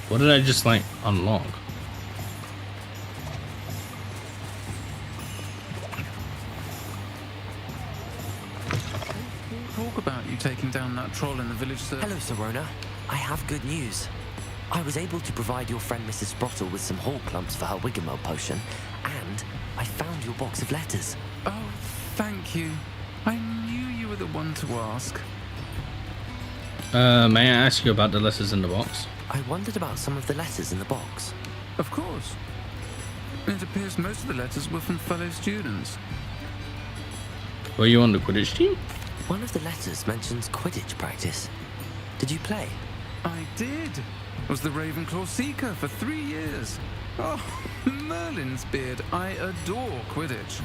A: What did I just, like, unlock?
P: Talk about you taking down that troll in the village, sir.
B: Hello, Sirona. I have good news. I was able to provide your friend Mrs. Sprottle with some hall clumps for her Wiggamel potion, and I found your box of letters.
P: Oh, thank you. I knew you were the one to ask.
A: May I ask you about the letters in the box?
B: I wondered about some of the letters in the box.
P: Of course. It appears most of the letters were from fellow students.
A: Were you on the Quidditch team?
B: One of the letters mentions Quidditch practice. Did you play?
P: I did. Was the Ravenclaw Seeker for 3 years. Oh, Merlin's beard. I adore Quidditch.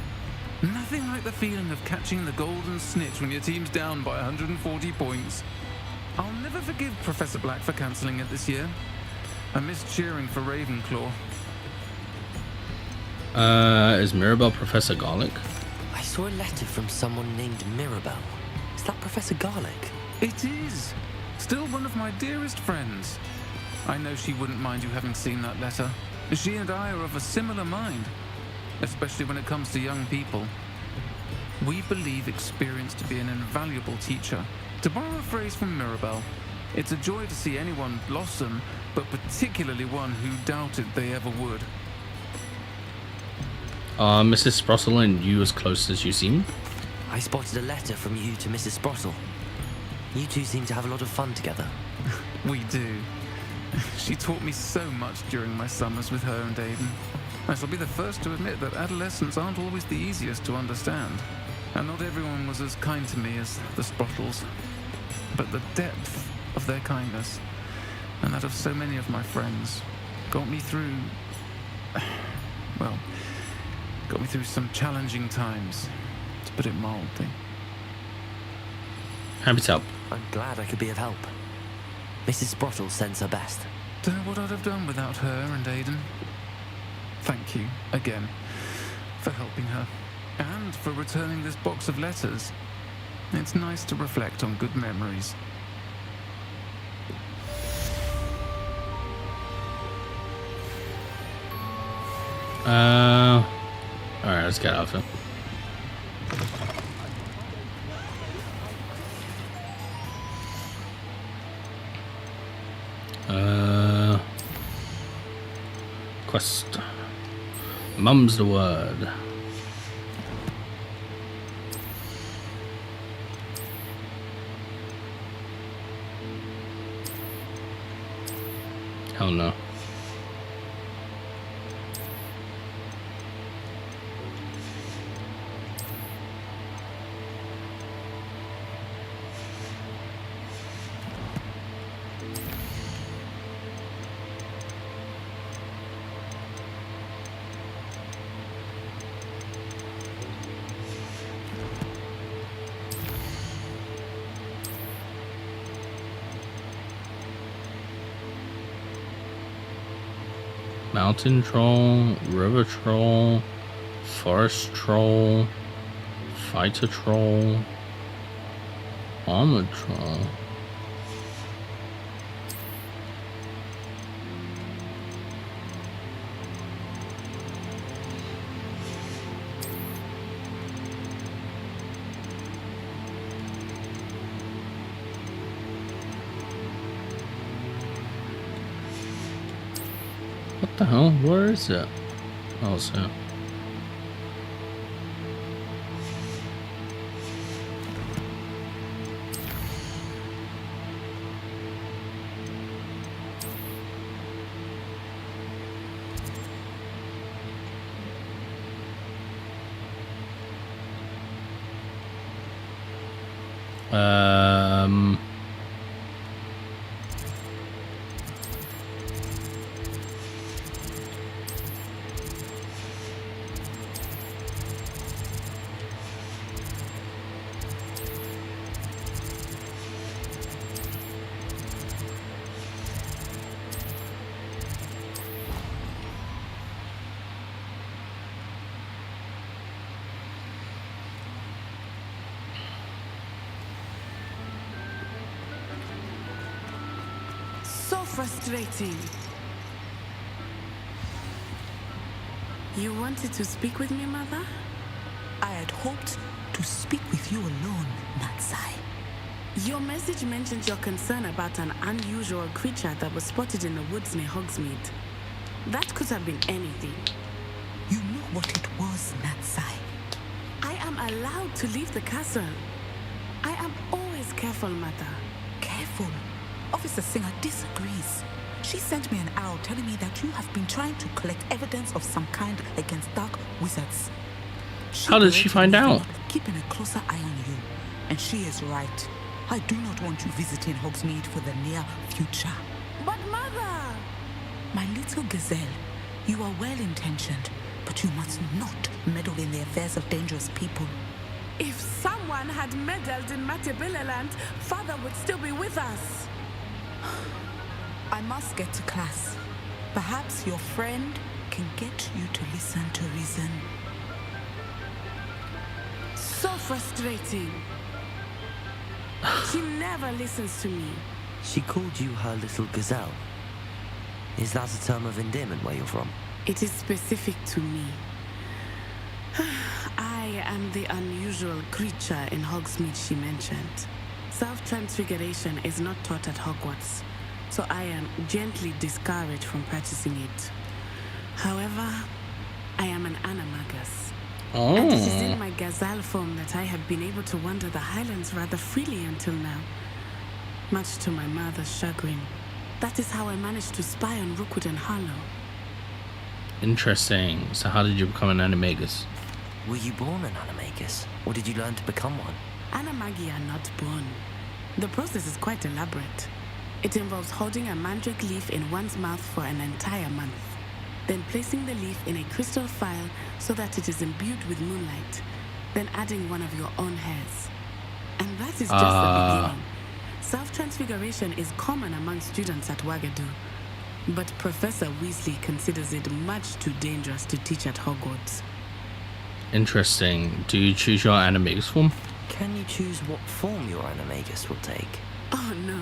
P: Nothing like the feeling of catching the golden snitch when your team's down by 140 points. I'll never forgive Professor Black for cancelling it this year. I missed cheering for Ravenclaw.
A: Is Mirabelle Professor Garlic?
B: I saw a letter from someone named Mirabelle. Is that Professor Garlic?
P: It is. Still one of my dearest friends. I know she wouldn't mind you having seen that letter. She and I are of a similar mind, especially when it comes to young people. We believe experience to be an invaluable teacher. To borrow a phrase from Mirabelle, it's a joy to see anyone blossom, but particularly one who doubted they ever would.
A: Are Mrs. Sprottle and you as close as you seem?
B: I spotted a letter from you to Mrs. Sprottle. You two seem to have a lot of fun together.
P: We do. She taught me so much during my summers with her and Aiden. I shall be the first to admit that adolescents aren't always the easiest to understand, and not everyone was as kind to me as the Sprottles. But the depth of their kindness, and that of so many of my friends, got me through some challenging times, to put it mildly.
A: Happy to help.
B: I'm glad I could be of help. Mrs. Sprottle sends her best.
P: Don't know what I'd have done without her and Aiden. Thank you, again, for helping her, and for returning this box of letters. It's nice to reflect on good memories.
A: Alright, let's get off him. Quest. Mum's the word. Hell no. Mountain troll, river troll, forest troll, fighter troll, armored troll. What the hell? Where is it? Oh, so.
S: So frustrating. You wanted to speak with me, Mother?
K: I had hoped to speak with you alone, Natsai.
S: Your message mentioned your concern about an unusual creature that was spotted in the woods near Hogsmeade. That could have been anything.
K: You know what it was, Natsai.
S: I am allowed to leave the castle. I am always careful, Mother.
K: Careful? Officer Singer disagrees. She sent me an owl telling me that you have been trying to collect evidence of some kind against dark wizards.
A: How did she find out?
K: Keeping a closer eye on you. And she is right. I do not want you visiting Hogsmeade for the near future.
S: But Mother!
K: My little gazelle, you are well-intentioned, but you must not meddle in the affairs of dangerous people.
S: If someone had meddled in Matabeleland, Father would still be with us.
K: I must get to class. Perhaps your friend can get you to listen to reason.
S: So frustrating. She never listens to me.
B: She called you her little gazelle. Is that a term of endearment where you're from?
S: It is specific to me. I am the unusual creature in Hogsmeade she mentioned. Self-transfiguration is not taught at Hogwarts, so I am gently discouraged from practicing it. However, I am an animagus.
A: Oh.
S: And it is in my gazelle form that I have been able to wander the highlands rather freely until now, much to my mother's chagrin. That is how I managed to spy on Rookwood and Harlow.
A: Interesting. So how did you become an animagus?
B: Were you born an animagus, or did you learn to become one?
S: Animagi are not born. The process is quite elaborate. It involves holding a mandrake leaf in one's mouth for an entire month, then placing the leaf in a crystal phial so that it is imbued with moonlight, then adding one of your own hairs. And that is just the beginning. Self-transfiguration is common among students at Wagadu, but Professor Weasley considers it much too dangerous to teach at Hogwarts.
A: Interesting. Do you choose your animagus form?
B: Can you choose what form your animagus will take?
S: Oh no.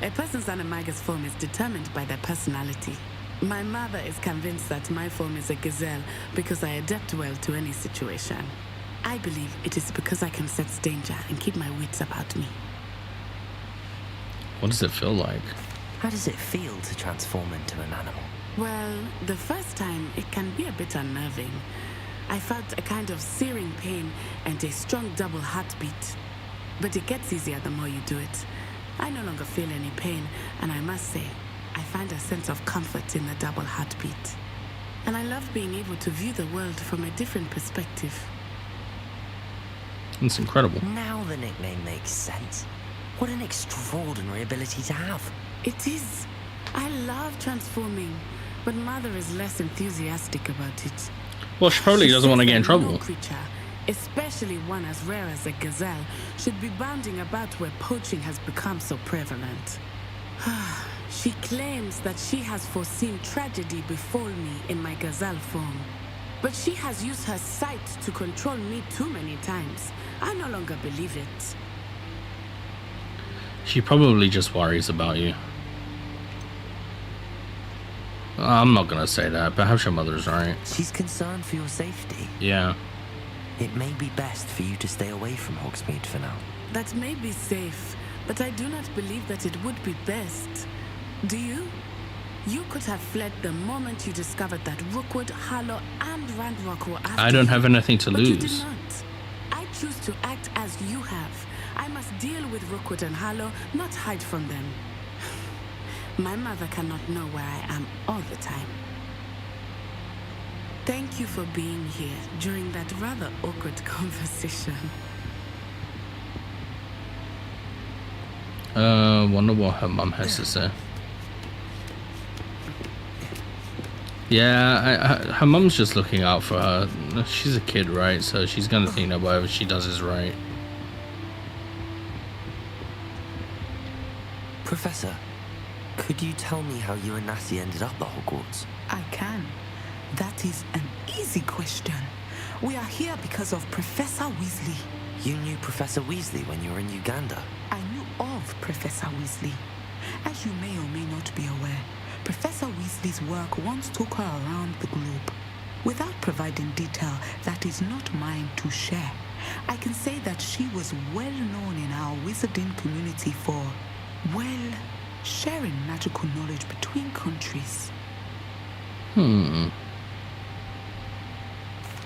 S: A person's animagus form is determined by their personality. My mother is convinced that my form is a gazelle because I adapt well to any situation. I believe it is because I can sense danger and keep my wits about me.
A: What does it feel like?
B: How does it feel to transform into an animal?
S: Well, the first time it can be a bit unnerving. I felt a kind of searing pain and a strong double heartbeat. But it gets easier the more you do it. I no longer feel any pain, and I must say, I find a sense of comfort in the double heartbeat. And I love being able to view the world from a different perspective.
A: It's incredible.
B: Now the nickname makes sense. What an extraordinary ability to have.
S: It is. I love transforming, but Mother is less enthusiastic about it.
A: Well, she probably doesn't want to get in trouble.
S: No creature, especially one as rare as a gazelle, should be bounding about where poaching has become so prevalent. She claims that she has foreseen tragedy befall me in my gazelle form. But she has used her sight to control me too many times. I no longer believe it.
A: She probably just worries about you. I'm not gonna say that, but perhaps your mother's right.
B: She's concerned for your safety.
A: Yeah.
B: It may be best for you to stay away from Hogsmeade for now.
S: That may be safe, but I do not believe that it would be best. Do you? You could have fled the moment you discovered that Rookwood, Harlow, and Ranrock were after
A: I don't have anything to
S: but
A: lose.
S: You did not. I choose to act as you have. I must deal with Rookwood and Harlow, not hide from them. My mother cannot know where I am all the time. Thank you for being here during that rather awkward conversation.
A: Wonder what her mum has to say. Yeah, her mum's just looking out for her. She's a kid, right? So she's gonna think that whatever she does is right.
B: Professor, could you tell me how you and Natty ended up at Hogwarts?
K: I can. That is an easy question. We are here because of Professor Weasley.
B: You knew Professor Weasley when you were in Uganda?
K: I knew of Professor Weasley. As you may or may not be aware, Professor Weasley's work once took her around the globe. Without providing detail that is not mine to share, I can say that she was well known in our wizarding community for, well, sharing magical knowledge between countries.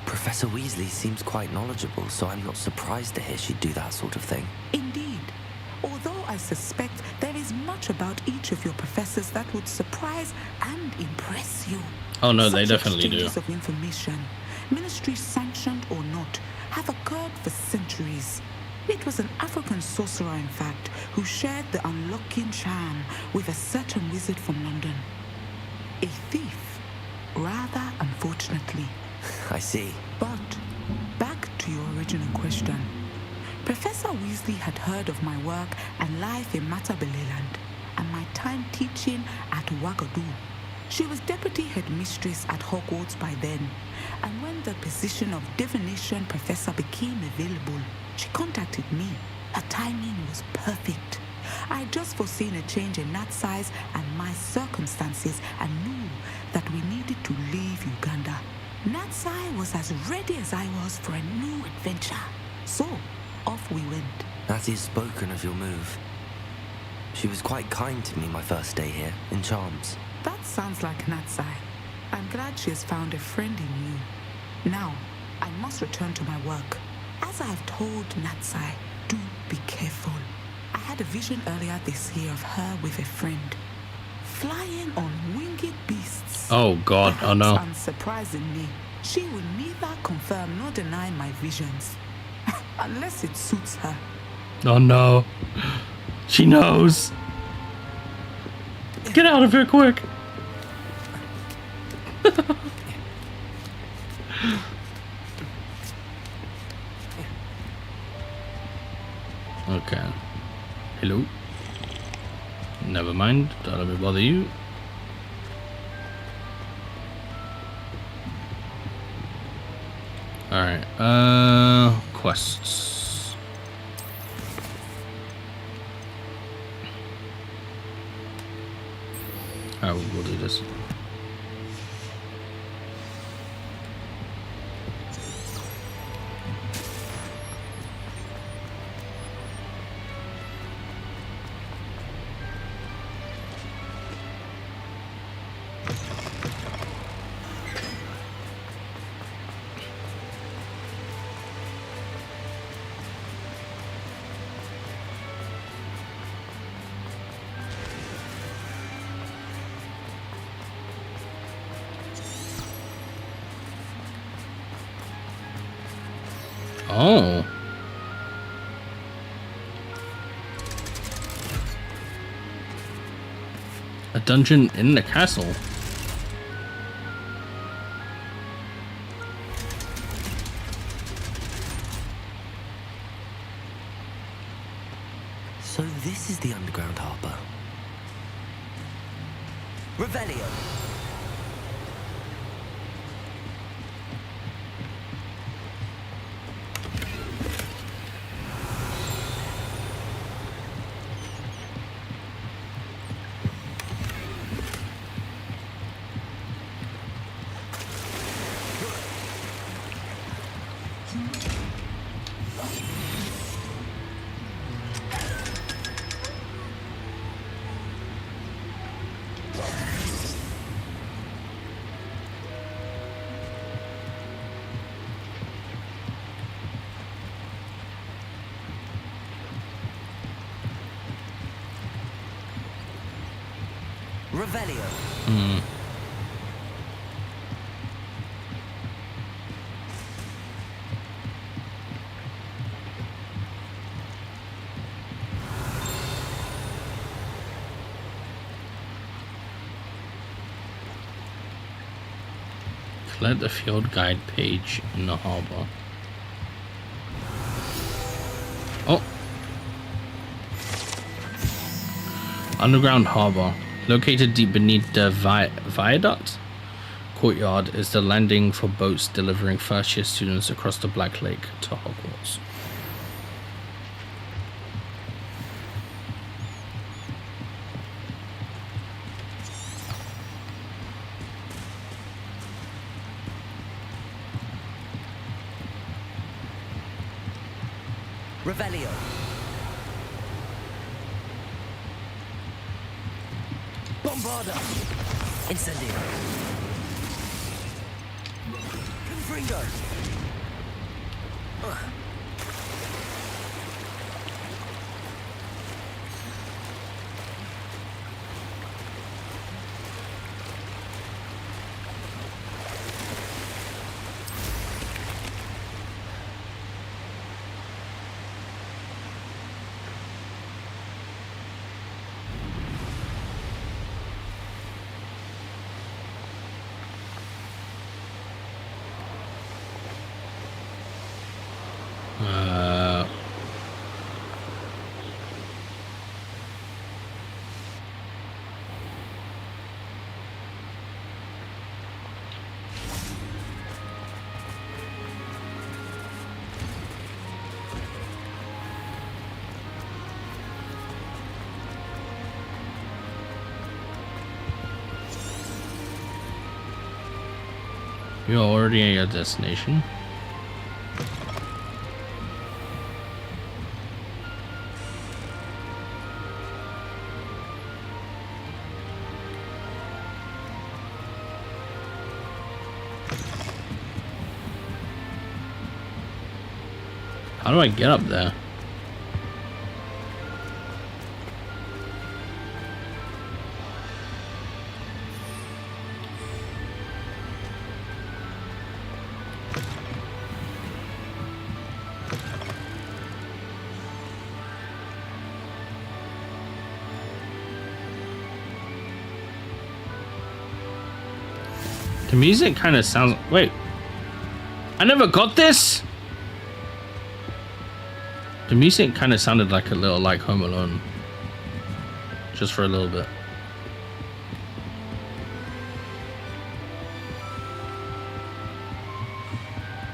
B: Professor Weasley seems quite knowledgeable, so I'm not surprised to hear she'd do that sort of thing.
K: Indeed. Although I suspect there is much about each of your professors that would surprise and impress you.
A: Oh no, they definitely do.
K: Exchanges of information, ministry sanctioned or not, have occurred for centuries. It was an African sorcerer, in fact, who shared the unlocking charm with a certain wizard from London. A thief, rather unfortunately.
B: I see.
K: But back to your original question. Professor Weasley had heard of my work and life in Matabeleland and my time teaching at Wagadu. She was deputy headmistress at Hogwarts by then, and when the position of divination professor became available, she contacted me. Her timing was perfect. I had just foreseen a change in Nat's size and my circumstances and knew that we needed to leave Uganda. Natsai was as ready as I was for a new adventure. So, off we went.
B: Natty's spoken of your move. She was quite kind to me my first day here, in Charms.
K: That sounds like Natsai. I'm glad she has found a friend in you. Now, I must return to my work. As I have told Natsai, do be careful. I had a vision earlier this year of her with a friend.
T: flying on winged beasts.
A: Oh God! Oh no!
T: Unsurprisingly, she will neither confirm nor deny my visions, unless it suits her.
A: Oh no! She knows. Get out of here quick! Okay. Hello. Never mind. Don't let me bother you. Alright. Quests. Oh, we'll do this. Oh. A dungeon in the castle.
B: So this is the underground harbour. Revelio. Revelio.
A: Collect the field guide page in the harbor. Oh. Underground harbor. Located deep beneath the viaduct courtyard is the landing for boats delivering first-year students across the Black Lake to Hogwarts.
B: Revelio. Bombarda. Incendio. Confringo.
A: You're already at your destination. How do I get up there? The music kind of sounds... Wait. I never got this? The music kind of sounded like a little like Home Alone. Just for a little bit.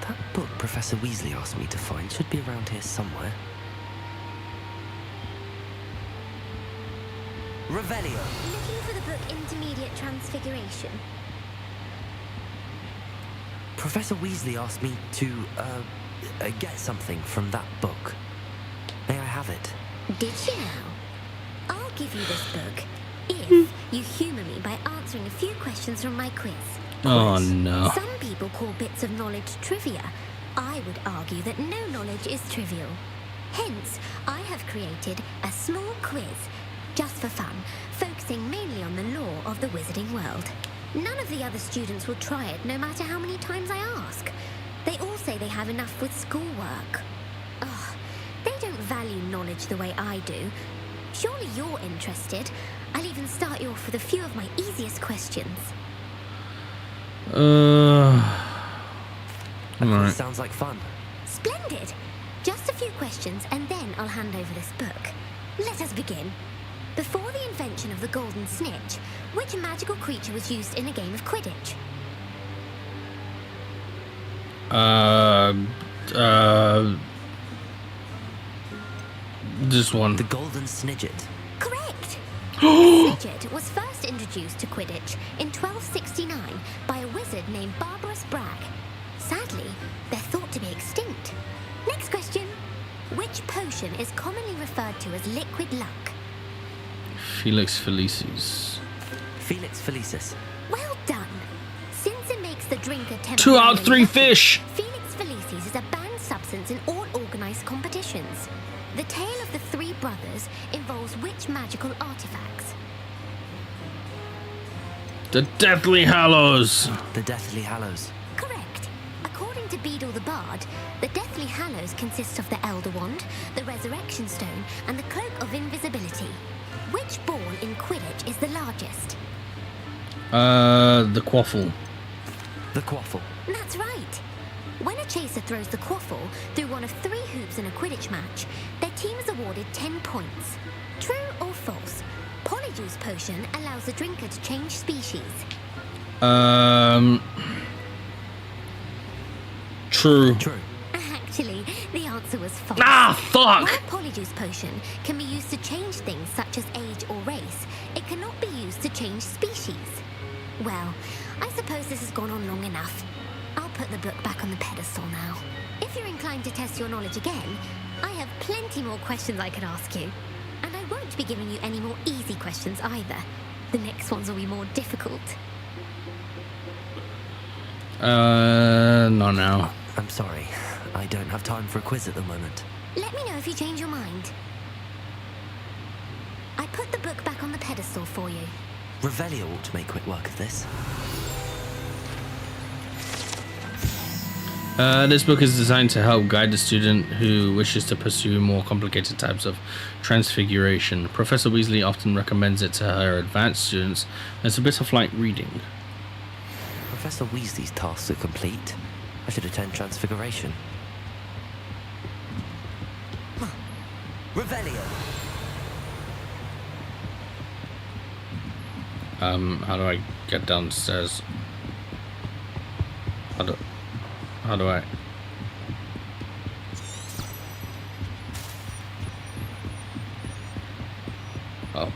B: That book Professor Weasley asked me to find should be around here somewhere. Revelio.
H: Looking for the book Intermediate Transfiguration.
B: Professor Weasley asked me to, get something from that book. May I have it?
H: Did she now? I'll give you this book if you humour me by answering a few questions from my quiz.
A: Oh no.
H: Some people call bits of knowledge trivia. I would argue that no knowledge is trivial. Hence, I have created a small quiz, just for fun, focusing mainly on the lore of the wizarding world. None of the other students will try it, no matter how many times I ask. They all say they have enough with schoolwork. Ugh, they don't value knowledge the way I do. Surely you're interested. I'll even start you off with a few of my easiest questions.
A: Alright.
B: Sounds like fun.
H: Splendid! Just a few questions and then I'll hand over this book. Let us begin. Before the invention of the golden snitch, which magical creature was used in a game of Quidditch?
A: This one.
B: The golden snidget.
H: Correct! The snidget was first introduced to Quidditch in 1269 by a wizard named Barbarous Bragg. Sadly, they're thought to be extinct. Next question. Which potion is commonly referred to as liquid luck?
A: Felix Felicis.
B: Felix Felicis.
H: Well done. Since it makes the drinker
A: 2 out of 3 fish.
H: Felix Felicis is a banned substance in all organised competitions. The tale of the three brothers involves which magical artifacts?
A: The Deathly Hallows.
B: The Deathly Hallows.
H: Correct. According to Beadle the Bard, the Deathly Hallows consists of the Elder Wand, the Resurrection Stone, and the Cloak of Invisibility. Which ball in Quidditch is the largest?
A: The Quaffle.
B: The Quaffle.
H: That's right. When a chaser throws the Quaffle through one of 3 hoops in a Quidditch match, their team is awarded 10 points. True or false? Polyjuice Potion allows the drinker to change species.
A: True.
B: True.
H: Actually, the answer was false.
A: Ah, fuck!
H: While Polyjuice Potion can be used to change things such as age or race, it cannot be used to change species. Well, I suppose this has gone on long enough. I'll put the book back on the pedestal now. If you're inclined to test your knowledge again, I have plenty more questions I could ask you. And I won't be giving you any more easy questions either. The next ones will be more difficult.
A: Not now.
B: I'm sorry. I don't have time for a quiz at the moment.
H: Let me know if you change your mind. I put the book back on the pedestal for you.
B: Revelio ought to make quick work of this.
A: This book is designed to help guide the student who wishes to pursue more complicated types of transfiguration. Professor Weasley often recommends it to her advanced students as a bit of like reading.
B: Professor Weasley's tasks are complete. I should attend Transfiguration. Revelio.
A: How do I get downstairs? How do I? Oh.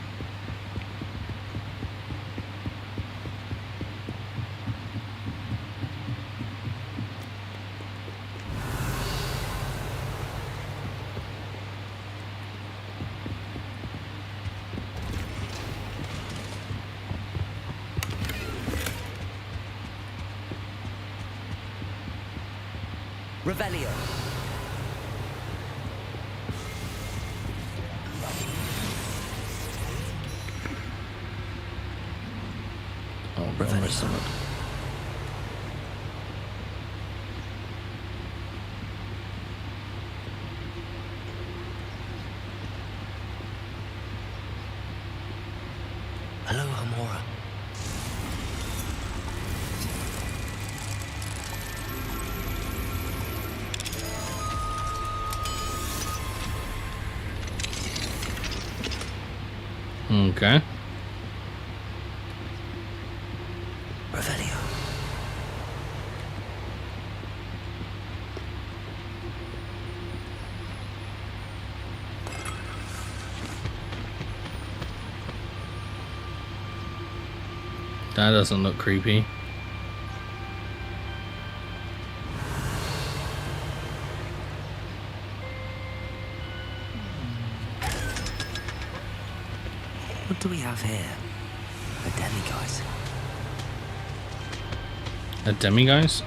B: Revelio.
A: Oh, Revelio.
B: Hello, Hamora.
A: Okay.
B: Revelio.
A: That doesn't look creepy.
B: What do we have here? A demiguise.
A: A demiguise?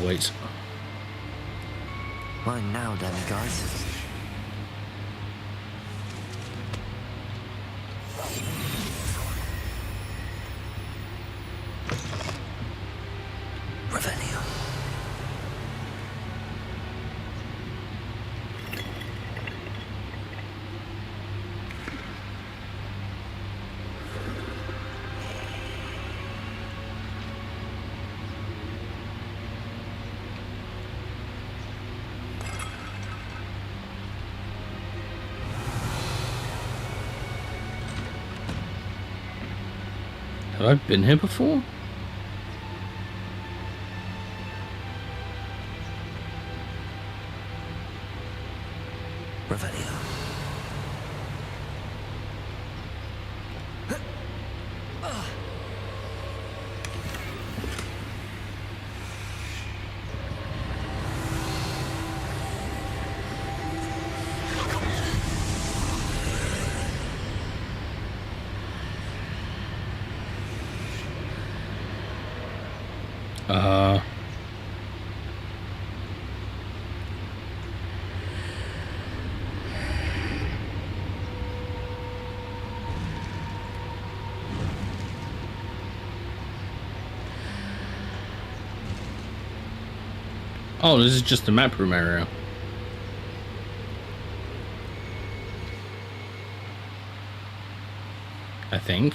A: Wait.
B: Mine now, demiguise. Revelio.
A: Have I been here before?
B: Revelio.
A: Oh, this is just the map room area. I think.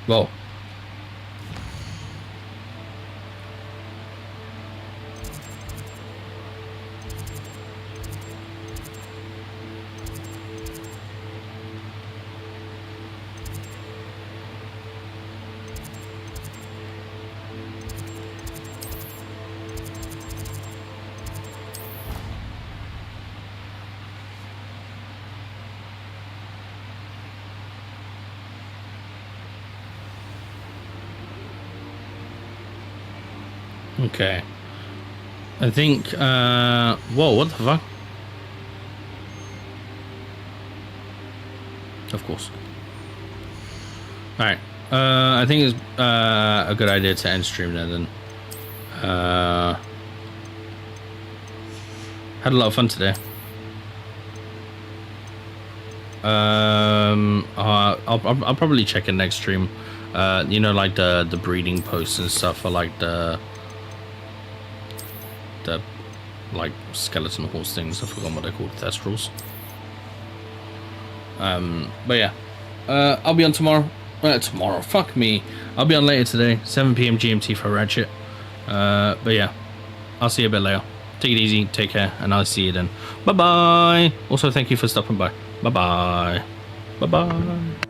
A: Whoa. Okay. I think, whoa, what the fuck? Of course. Alright. I think it's a good idea to end stream there then. Had a lot of fun today. I'll probably check in next stream. You know, like the breeding posts and stuff for like the like skeleton horse things. I forgot what they're called, thestrals. But yeah, I'll be on tomorrow. Fuck me. I'll be on later today, 7 PM GMT for Ratchet. But yeah, I'll see you a bit later. Take it easy, take care, and I'll see you then. Bye bye. Also, thank you for stopping by. Bye bye. Bye bye.